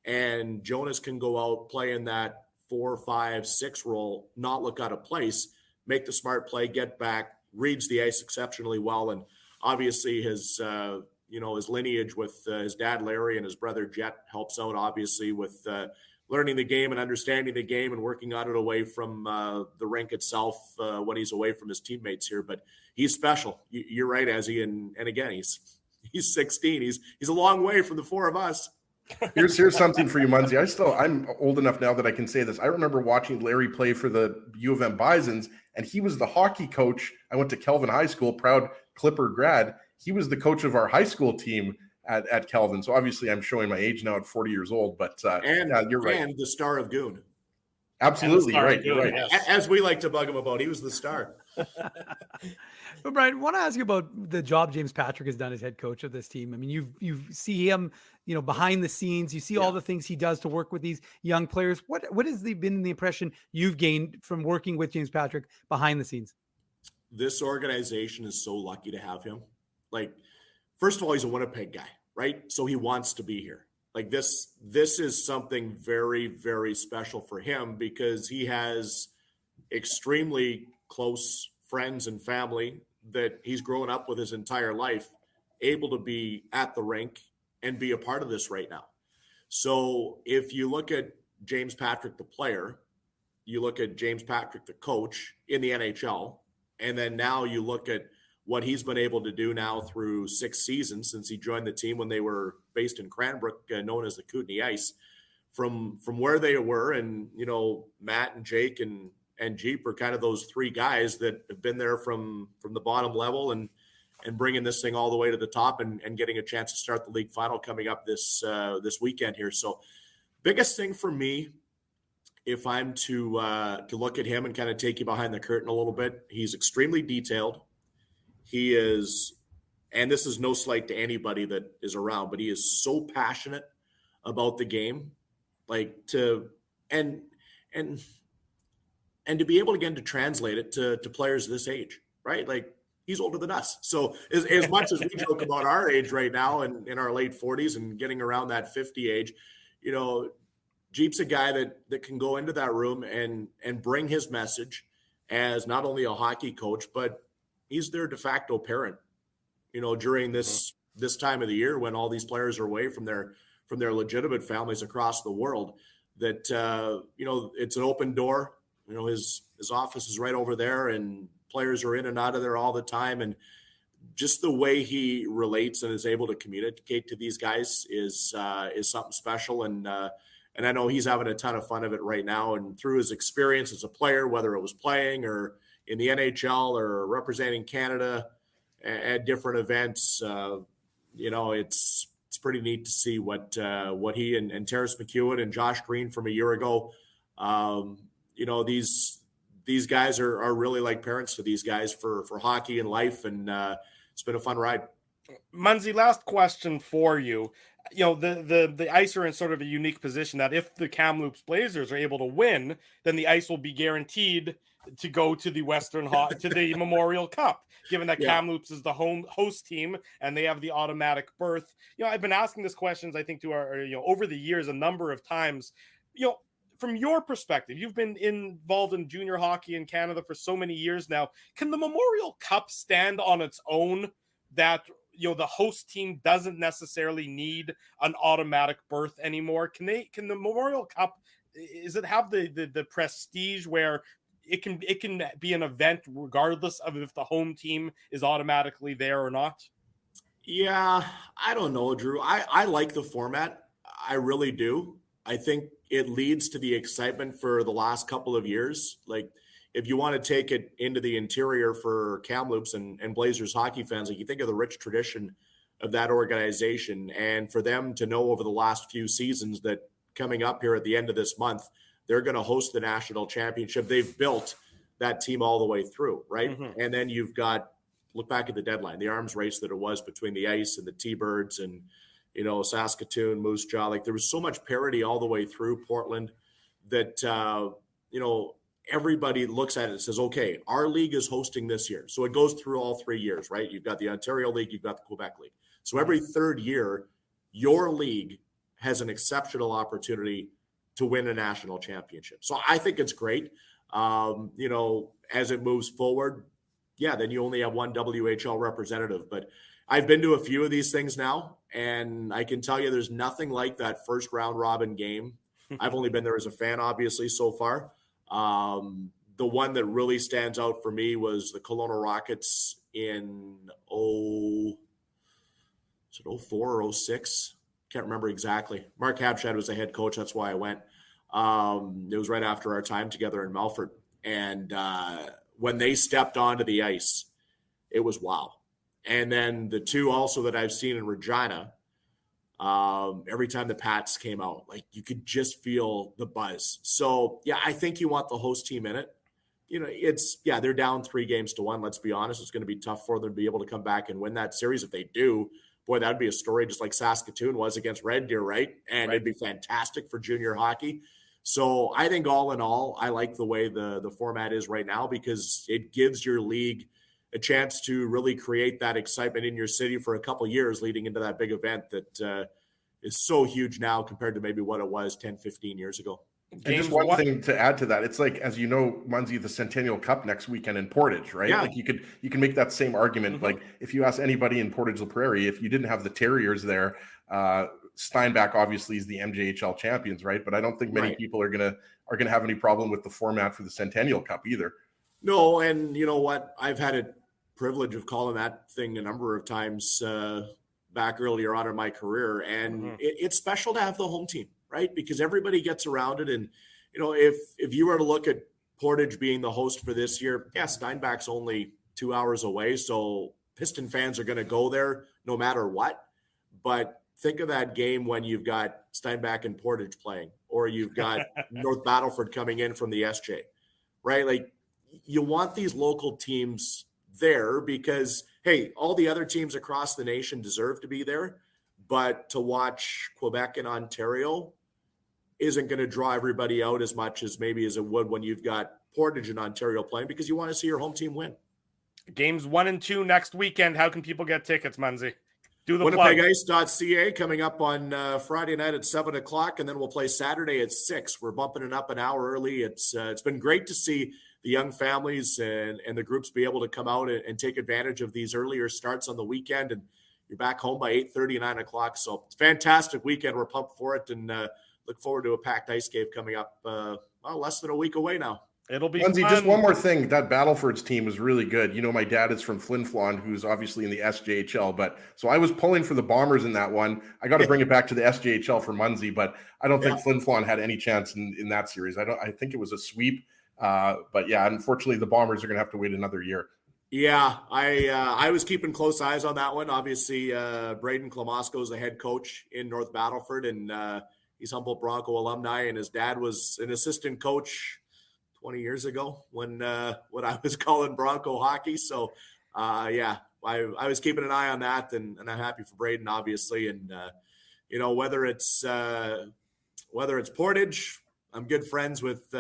And Jonas can go out, play in that 4, 5, 6 role, not look out of place, make the smart play, get back, reads the ice exceptionally well. And obviously his lineage with his dad, Larry, and his brother, Jet, helps out, obviously, with learning the game and understanding the game and working on it away from the rink itself when he's away from his teammates here. But he's special. You're right, Ezzy. And again, he's 16. He's a long way from the four of us. Here's something for you, Munzie. I'm old enough now that I can say this. I remember watching Larry play for the U of M Bisons, and he was the hockey coach. I went to Kelvin High School, proud Clipper grad. He was the coach of our high school team at Kelvin. So obviously I'm showing my age now at 40 years old, but you're right. And the star of Goon. Absolutely right. You're right. Yes. As we like to bug him about, he was the star. But Brian, I want to ask you about the job James Patrick has done as head coach of this team. I mean, you see him, behind the scenes. You see all the things he does to work with these young players. What has been the impression you've gained from working with James Patrick behind the scenes? This organization is so lucky to have him. Like, first of all, he's a Winnipeg guy, right? So he wants to be here. Like, this is something very, very special for him because he has extremely close friends and family that he's grown up with his entire life able to be at the rink and be a part of this right now. So if you look at James Patrick, the player, you look at James Patrick, the coach in the NHL, and then now you look at what he's been able to do now through 6 seasons since he joined the team when they were based in Cranbrook, known as the Kootenay Ice, from where they were. And, Matt and Jake and Jeep are kind of those 3 guys that have been there from the bottom level and bringing this thing all the way to the top and getting a chance to start the league final coming up this weekend here. So biggest thing for me, if I'm to look at him and kind of take you behind the curtain a little bit, he's extremely detailed. He is, and this is no slight to anybody that is around, but he is so passionate about the game, and to be able again to translate it to players this age, right? Like, he's older than us. So as much as we joke about our age right now and in our late 40s and getting around that 50 age, Jeep's a guy that can go into that room and bring his message as not only a hockey coach, but he's their de facto parent, during this time of the year when all these players are away from their legitimate families across the world, that, it's an open door. His office is right over there and players are in and out of there all the time. And just the way he relates and is able to communicate to these guys is something special. And I know he's having a ton of fun of it right now. And through his experience as a player, whether it was playing or in the NHL or representing Canada at different events, it's pretty neat to see what he and Terrence McEwen and Josh Green from a year ago, these guys are really like parents to these guys for hockey and life. And it's been a fun ride. Munsey, last question for you. The Ice are in sort of a unique position that if the Kamloops Blazers are able to win, then the Ice will be guaranteed to go to the to the Memorial Cup, given that Kamloops is the host team and they have the automatic berth. I've been asking this questions, I think, to our over the years a number of times. From your perspective, you've been involved in junior hockey in Canada for so many years now. Can the Memorial Cup stand on its own, that the host team doesn't necessarily need an automatic berth anymore? Can the Memorial Cup, is it have the prestige where it can be an event regardless of if the home team is automatically there or not? Yeah, I don't know, Drew. I like the format. I really do. I think it leads to the excitement for the last couple of years. Like, if you want to take it into the interior for Kamloops and Blazers hockey fans, like, you think of the rich tradition of that organization, and for them to know over the last few seasons that coming up here at the end of this month, they're going to host the national championship. They've built that team all the way through, right? Mm-hmm. And then you've got, look back at the deadline, the arms race that it was between the Ice and the T-Birds and, Saskatoon, Moose Jaw. Like, there was so much parity all the way through Portland that, everybody looks at it and says, okay, our league is hosting this year. So it goes through all 3 years, right? You've got the Ontario League, you've got the Quebec League. So every third year, your league has an exceptional opportunity to win a national championship. So I think it's great. As it moves forward, then you only have one WHL representative. But I've been to a few of these things now, and I can tell you there's nothing like that first round robin game. I've only been there as a fan, obviously, so far. The one that really stands out for me was the Kelowna Rockets in 04 or 06. Can't remember exactly. Mark Habshad was the head coach. That's why I went. It was right after our time together in Melfort. And when they stepped onto the ice, it was wow. And then the two also that I've seen in Regina, every time the Pats came out, like, you could just feel the buzz. So, I think you want the host team in it. They're down 3-1. Let's be honest. It's going to be tough for them to be able to come back and win that series. If they do, boy, that'd be a story just like Saskatoon was against Red Deer, right? And It'd be fantastic for junior hockey. So I think all in all, I like the way the format is right now, because it gives your league a chance to really create that excitement in your city for a couple of years leading into that big event that is so huge now compared to maybe what it was 10, 15 years ago. And just one thing to add to that, it's like, as you know, Munsey, the Centennial Cup next weekend in Portage, right? Yeah. Like you can make that same argument. Like if you ask anybody in Portage La Prairie, if you didn't have the Terriers there, Steinbach obviously is the MJHL champions, right? But I don't think many people are gonna have any problem with the format for the Centennial Cup either. No, and you know what? I've had a privilege of calling that thing a number of times back earlier on in my career, and it's special to have the home team, right? Because everybody gets around it, and you know, if you were to look at Portage being the host for this year, yeah, Steinbach's only 2 hours away, so Piston fans are going to go there no matter what. But think of that game when you've got Steinbach and Portage playing, or you've got North Battleford coming in from the SJ, right? Like, you want these local teams there because, hey, all the other teams across the nation deserve to be there, but to watch Quebec and Ontario isn't going to draw everybody out as much as maybe as it would when you've got Portage and Ontario playing, because you want to see your home team win. Games 1 and 2 next weekend. How can people get tickets, Munsey? Do the plug. WinnipegIce.ca coming up on Friday night at 7:00, and then we'll play Saturday at 6. We're bumping it up an hour early. It's been great to see the young families and the groups be able to come out and take advantage of these earlier starts on the weekend, and you're back home by 8:30, 9 o'clock. So it's a fantastic weekend. We're pumped for it, and look forward to a packed ice cave coming up less than a week away now. It'll be Lindsay, fun. just one more thing. That Battleford's team was really good. You know, my dad is from Flin Flon, who's obviously in the SJHL. But so I was pulling for the Bombers in that one. I got to bring it back to the SJHL for Munsey, but I don't think Flin Flon had any chance in that series. I think it was a sweep. But yeah, unfortunately, the Bombers are going to have to wait another year. Yeah, I was keeping close eyes on that one. Obviously, Braden Klamosko is the head coach in North Battleford, and he's Humboldt Bronco alumni, and his dad was an assistant coach 20 years ago when I was calling Bronco hockey. So, I was keeping an eye on that, and I'm happy for Braden, obviously. And, you know, whether it's Portage, I'm good friends with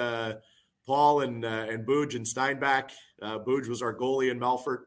Paul and Booj and Steinbach. Booj was our goalie in Melfort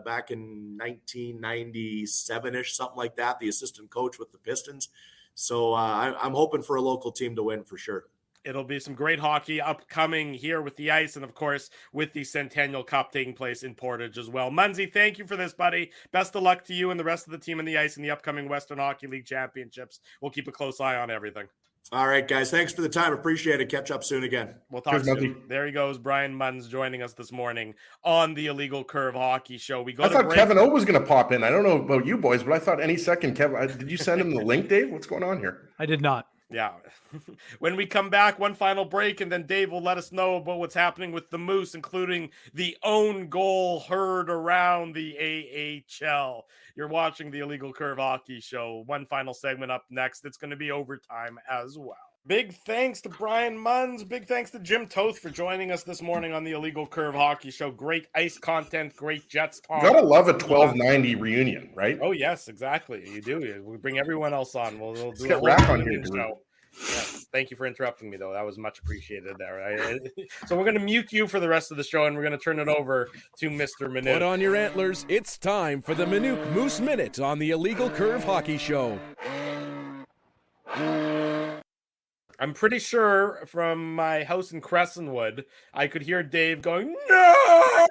back in 1997-ish, something like that, the assistant coach with the Pistons. So I'm hoping for a local team to win for sure. It'll be some great hockey upcoming here with the ice, and of course with the Centennial Cup taking place in Portage as well. Munsey, thank you for this, buddy. Best of luck to you and the rest of the team in the ice in the upcoming Western Hockey League Championships. We'll keep a close eye on everything. All right, guys. Thanks for the time. Appreciate it. Catch up soon again. We'll talk soon. There he goes, Brian Munns, joining us this morning on the Illegal Curve Hockey Show. I thought Kevin O was going to pop in. I don't know about you boys, but I thought any second, Kevin. Did you send him the link, Dave? What's going on here? I did not. Yeah. When we come back, one final break, and then Dave will let us know about what's happening with the Moose, including the own goal heard around the AHL. You're watching the Illegal Curve Hockey Show. One final segment up next. It's going to be overtime as well. Big thanks to Brian Munns. Big thanks to Jim Toth for joining us this morning on the Illegal Curve Hockey Show. Great ice content, great Jets talk. You gotta love a 1290 reunion, right? Oh yes, exactly. You do. We bring everyone else on. We'll do get Rack on here, show. Yes. Thank you for interrupting me, though. That was much appreciated there. So we're going to mute you for the rest of the show, and we're going to turn it over to Mr. Minute. Put on your antlers. It's time for the Minute Moose Minute on the Illegal Curve Hockey Show. I'm pretty sure from my house in Crescentwood, I could hear Dave going, "No!"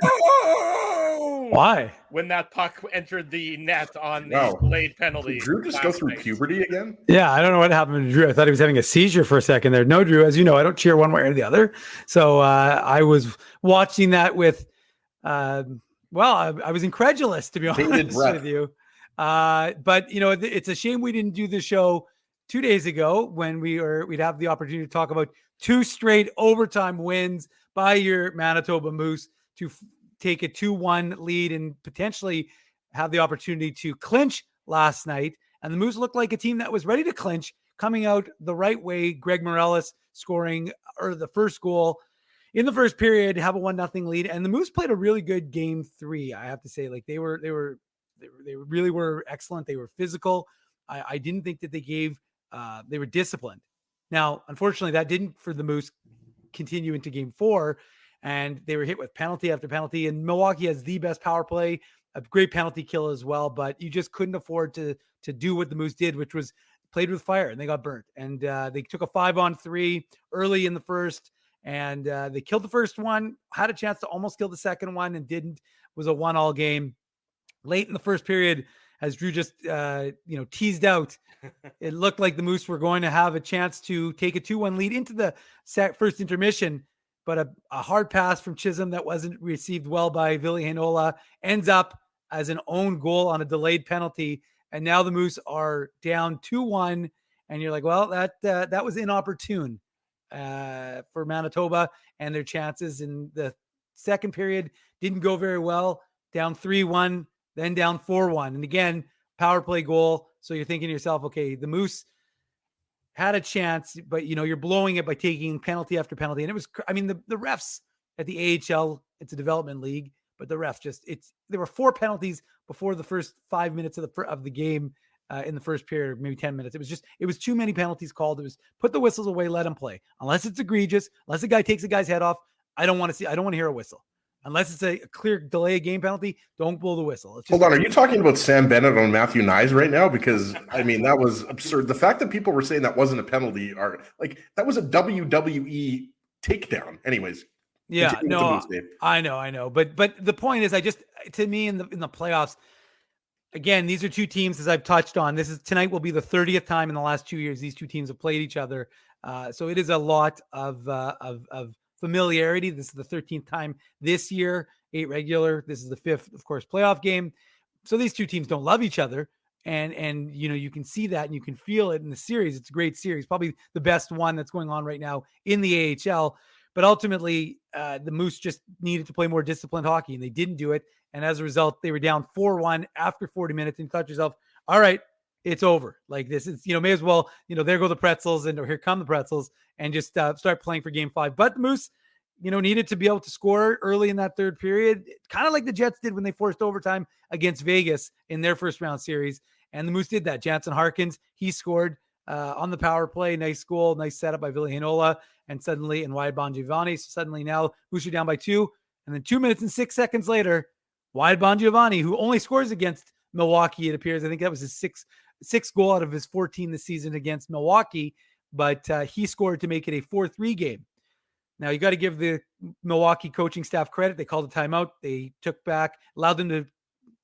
Why? When that puck entered the net on the delayed penalty. Did Drew just go through puberty again? Yeah, I don't know what happened to Drew. I thought he was having a seizure for a second there. No, Drew, as you know, I don't cheer one way or the other. So I was watching that with, I was incredulous, to be honest with you. But, you know, it's a shame we didn't do the show 2 days ago when we'd have the opportunity to talk about 2 straight overtime wins by your Manitoba Moose to take a 2-1 lead and potentially have the opportunity to clinch last night. And the Moose looked like a team that was ready to clinch, coming out the right way. Greg Morellis scoring the first goal in the first period, have a 1-0 lead. And the Moose played a really good game 3. I have to say, like they really were excellent. They were physical. I didn't think that they were disciplined. Now, unfortunately, that didn't for the Moose continue into game 4. And they were hit with penalty after penalty. And Milwaukee has the best power play, a great penalty kill as well. But you just couldn't afford to do what the Moose did, which was played with fire and they got burnt. And they took a 5-on-3 early in the first, and they killed the first one, had a chance to almost kill the second one and didn't. It was a 1-1 game. Late in the first period, as Drew just teased out, it looked like the Moose were going to have a chance to take a 2-1 lead into the first intermission, but a hard pass from Chisholm that wasn't received well by Ville Heinola ends up as an own goal on a delayed penalty. And now the Moose are down 2-1, and you're like, well, that was inopportune for Manitoba, and their chances in the second period didn't go very well. Down 3-1, then down 4-1. And again, power play goal. So you're thinking to yourself, okay, the Moose had a chance, but you're blowing it by taking penalty after penalty. And it was, the refs at the AHL, it's a development league, but the refs there were 4 penalties before the first 5 minutes of the game in the first period, maybe 10 minutes. It was too many penalties called. It was put the whistles away, let them play. Unless it's egregious, unless the guy takes a guy's head off, I don't want to hear a whistle. Unless it's a clear delay game penalty, don't blow the whistle. Hold on. Are you talking about Sam Bennett on Matthew Nyes right now? Because, that was absurd. The fact that people were saying that wasn't a penalty that was a WWE takedown. Anyways. Yeah, no, I know. But the point is, to me in the playoffs, again, these are two teams, as I've touched on. Tonight will be the 30th time in the last 2 years these two teams have played each other. So it is a lot of familiarity. This is the 13th time this year, 8 regular. This is the 5th, of course, playoff game. So these two teams don't love each other. And you can see that and you can feel it in the series. It's a great series, probably the best one that's going on right now in the AHL. But ultimately, the Moose just needed to play more disciplined hockey, and they didn't do it. And as a result, they were down 4-1 after 40 minutes. And you thought to yourself, all right, it's over. Like this is, may as well, there go the pretzels, or here come the pretzels, and just start playing for game 5. But the Moose, needed to be able to score early in that third period, kind of like the Jets did when they forced overtime against Vegas in their first round series. And the Moose did that. Jansen Harkins, he scored on the power play. Nice goal, nice setup by Ville Heinola. And Wyatt Bongiovanni. So suddenly now Moose are down by 2. And then 2 minutes and 6 seconds later, Wyatt Bongiovanni, who only scores against Milwaukee, it appears. I think that was his sixth goal out of his 14 this season against Milwaukee. But he scored to make it a 4-3 game. Now, you got to give the Milwaukee coaching staff credit. They called a timeout. They took back, allowed them to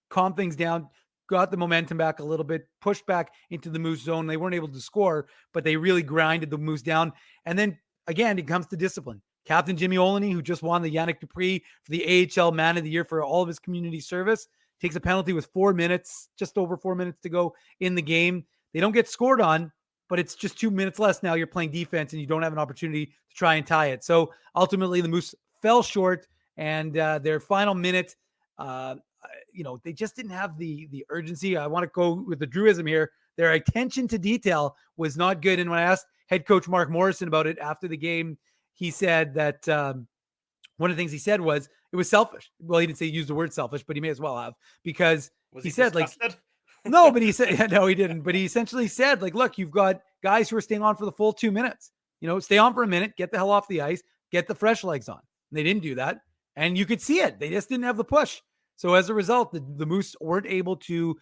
calm things down, got the momentum back a little bit, pushed back into the Moose zone. They weren't able to score, but they really grinded the Moose down. And then, again, it comes to discipline. Captain Jimmy Olney, who just won the Yannick Dupree for the AHL Man of the Year for all of his community service, takes a penalty with 4 minutes, just over 4 minutes to go in the game. They don't get scored on, but it's just 2 minutes less now. You're playing defense and you don't have an opportunity to try and tie it. So ultimately the Moose fell short, and their final minute, they just didn't have the urgency. I want to go with the Druism here. Their attention to detail was not good. And when I asked head coach Mark Morrison about it after the game, he said that one of the things he said was it was selfish. Well, he didn't say use the word selfish, but he may as well have, because he said disgusted? No, but he said, no, he didn't. But he essentially said, look, you've got guys who are staying on for the full 2 minutes. Stay on for a minute, get the hell off the ice, get the fresh legs on. And they didn't do that. And you could see it. They just didn't have the push. So as a result, the Moose weren't able to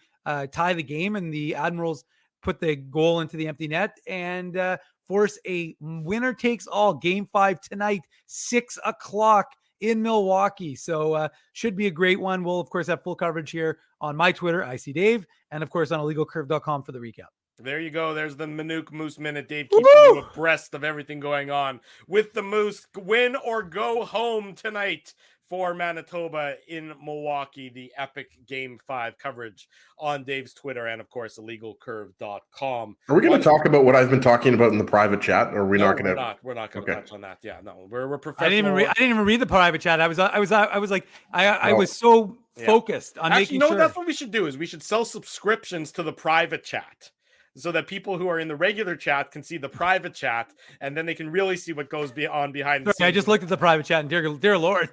tie the game, and the Admirals put the goal into the empty net and force a winner takes all game 5 tonight, 6:00 in Milwaukee. So should be a great one. We'll of course have full coverage here on my Twitter, ICDave, and of course on illegalcurve.com for the recap. There you go. There's the Minuk Moose Minute. Dave keeping you abreast of everything going on with the Moose. Win or go home tonight for Manitoba in Milwaukee. The epic Game 5 coverage on Dave's Twitter and, of course, illegalcurve.com. Are we going to talk about what I've been talking about in the private chat, or are we not going to? We're not going to touch on that. Yeah, no, we're professional. I didn't even read the private chat. I was so focused on making sure. That's what we should do. Is we should sell subscriptions to the private chat, so that people who are in the regular chat can see the private chat, and then they can really see what goes on behind the scenes. I just looked at the private chat, and dear Lord.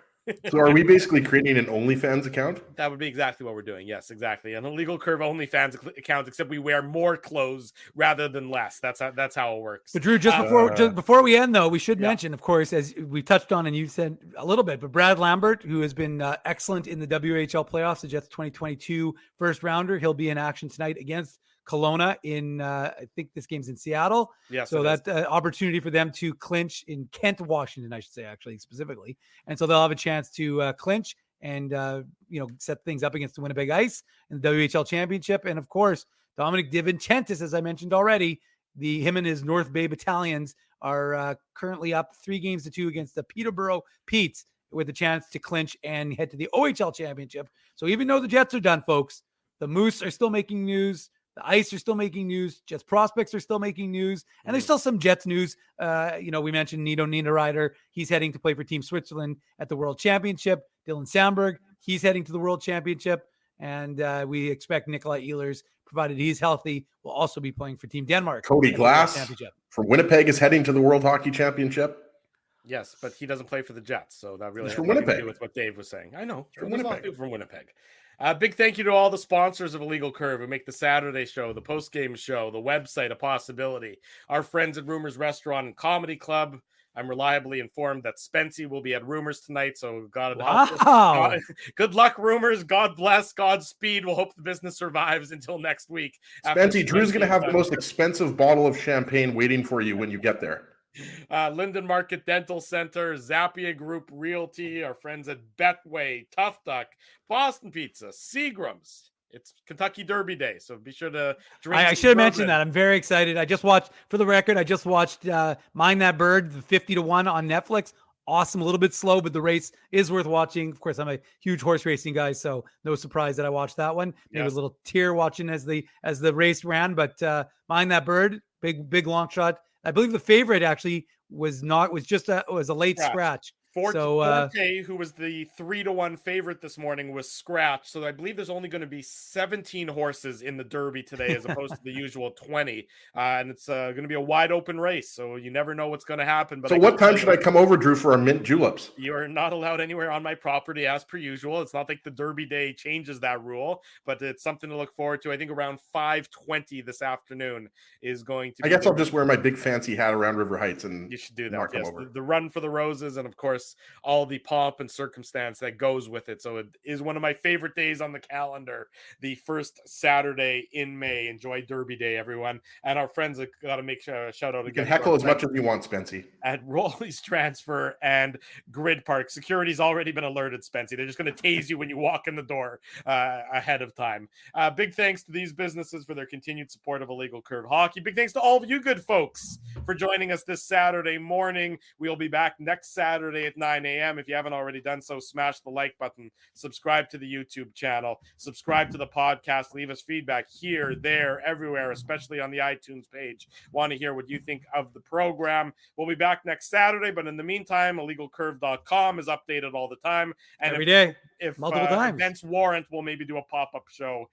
So are we basically creating an OnlyFans account? That would be exactly what we're doing. Yes, exactly. An Illegal Curve OnlyFans account, except we wear more clothes rather than less. That's how it works. But Drew, just before we end, though, we should mention, of course, as we touched on and you said a little bit, but Brad Lambert, who has been excellent in the WHL playoffs, the Jets 2022 first rounder, he'll be in action tonight against Kelowna in, I think this game's in Seattle. Yes, so that's an opportunity for them to clinch in Kent, Washington, I should say, actually, specifically. And so they'll have a chance to clinch and, set things up against the Winnipeg Ice in the WHL Championship. And, of course, Dominic DiVincentis, as I mentioned already, him and his North Bay Battalions are currently up 3-2 against the Peterborough Petes with a chance to clinch and head to the OHL Championship. So even though the Jets are done, folks, the Moose are still making news. The Ice are still making news. Jets prospects are still making news. And there's still some Jets news. We mentioned Nino Niederreiter. He's heading to play for Team Switzerland at the World Championship. Dylan Sandberg, he's heading to the World Championship. And we expect Nikolai Ehlers, provided he's healthy, will also be playing for Team Denmark. Cody Glass from Winnipeg is heading to the World Hockey Championship. Yes, but he doesn't play for the Jets, so that really has from nothing to Winnipeg. do with what Dave was saying. I know. From There's a lot of Winnipeg. people from Winnipeg. Big thank you to all the sponsors of Illegal Curve who make the Saturday show, the post-game show, the website a possibility. Our friends at Rumors Restaurant and Comedy Club. I'm reliably informed that Spency will be at Rumors tonight, so Wow. Good luck, Rumors. God bless. Godspeed. We'll hope the business survives until next week. Spency, Drew's going to have the most expensive bottle of champagne waiting for you when you get there. Linden Market Dental Center, Zappia Group Realty, our friends at Betway, Tough Duck, Boston Pizza, Seagram's. It's Kentucky Derby Day, so be sure to drink. I should have mentioned that. I'm very excited. For the record, I just watched Mind That Bird, the 50-1 on Netflix. Awesome, a little bit slow, but the race is worth watching. Of course, I'm a huge horse racing guy, so no surprise that I watched that one. Maybe a little tear watching as the race ran, but Mind That Bird, big long shot. I believe the favorite actually was a late scratch. Forte, who was the 3-1 favorite this morning, was scratched. So I believe there's only going to be 17 horses in the Derby today, as opposed to the usual 20. And it's going to be a wide open race, so you never know what's going to happen. But so what time should I come over, Drew, for our mint juleps? You are not allowed anywhere on my property as per usual. It's not like the Derby Day changes that rule, but it's something to look forward to. I think around 5:20 this afternoon is going to be. I guess I'll just wear my big fancy hat around River Heights and you should do that. Come Yes, over. the run for the roses, and of course all the pomp and circumstance that goes with it. So it is one of my favorite days on the calendar, the first Saturday in May. Enjoy Derby Day, everyone. And our friends have got to make sure shout out You again. can heckle as much as you want, Spency. At Rolly's Transfer and Grid Park. Security's already been alerted, Spency. They're just going to tase you when you walk in the door ahead of time. Big thanks to these businesses for their continued support of Illegal Curve Hockey. Big thanks to all of you good folks for joining us this Saturday morning. We'll be back next Saturday at 9 a.m. If you haven't already done so, smash the like button, subscribe to the YouTube channel, subscribe to the podcast, leave us feedback here, there, everywhere, especially on the iTunes page. Want to hear what you think of the program. We'll be back next Saturday, but in the meantime, illegalcurve.com is updated all the time. And every day. If multiple times. Events warrant, we'll maybe do a pop-up show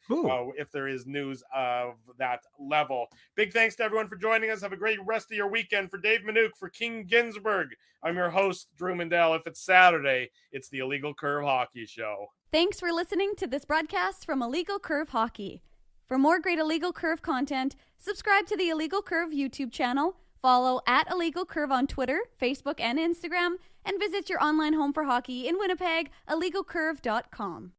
if there is news of that level. Big thanks to everyone for joining us. Have a great rest of your weekend. For Dave Manouk, for King Ginsburg, I'm your host, Drew Mandel. If it's Saturday, it's the Illegal Curve Hockey Show. Thanks for listening to this broadcast from Illegal Curve Hockey. For more great Illegal Curve content, subscribe to the Illegal Curve YouTube channel, follow at Illegal Curve on Twitter, Facebook, and Instagram, and visit your online home for hockey in Winnipeg, illegalcurve.com.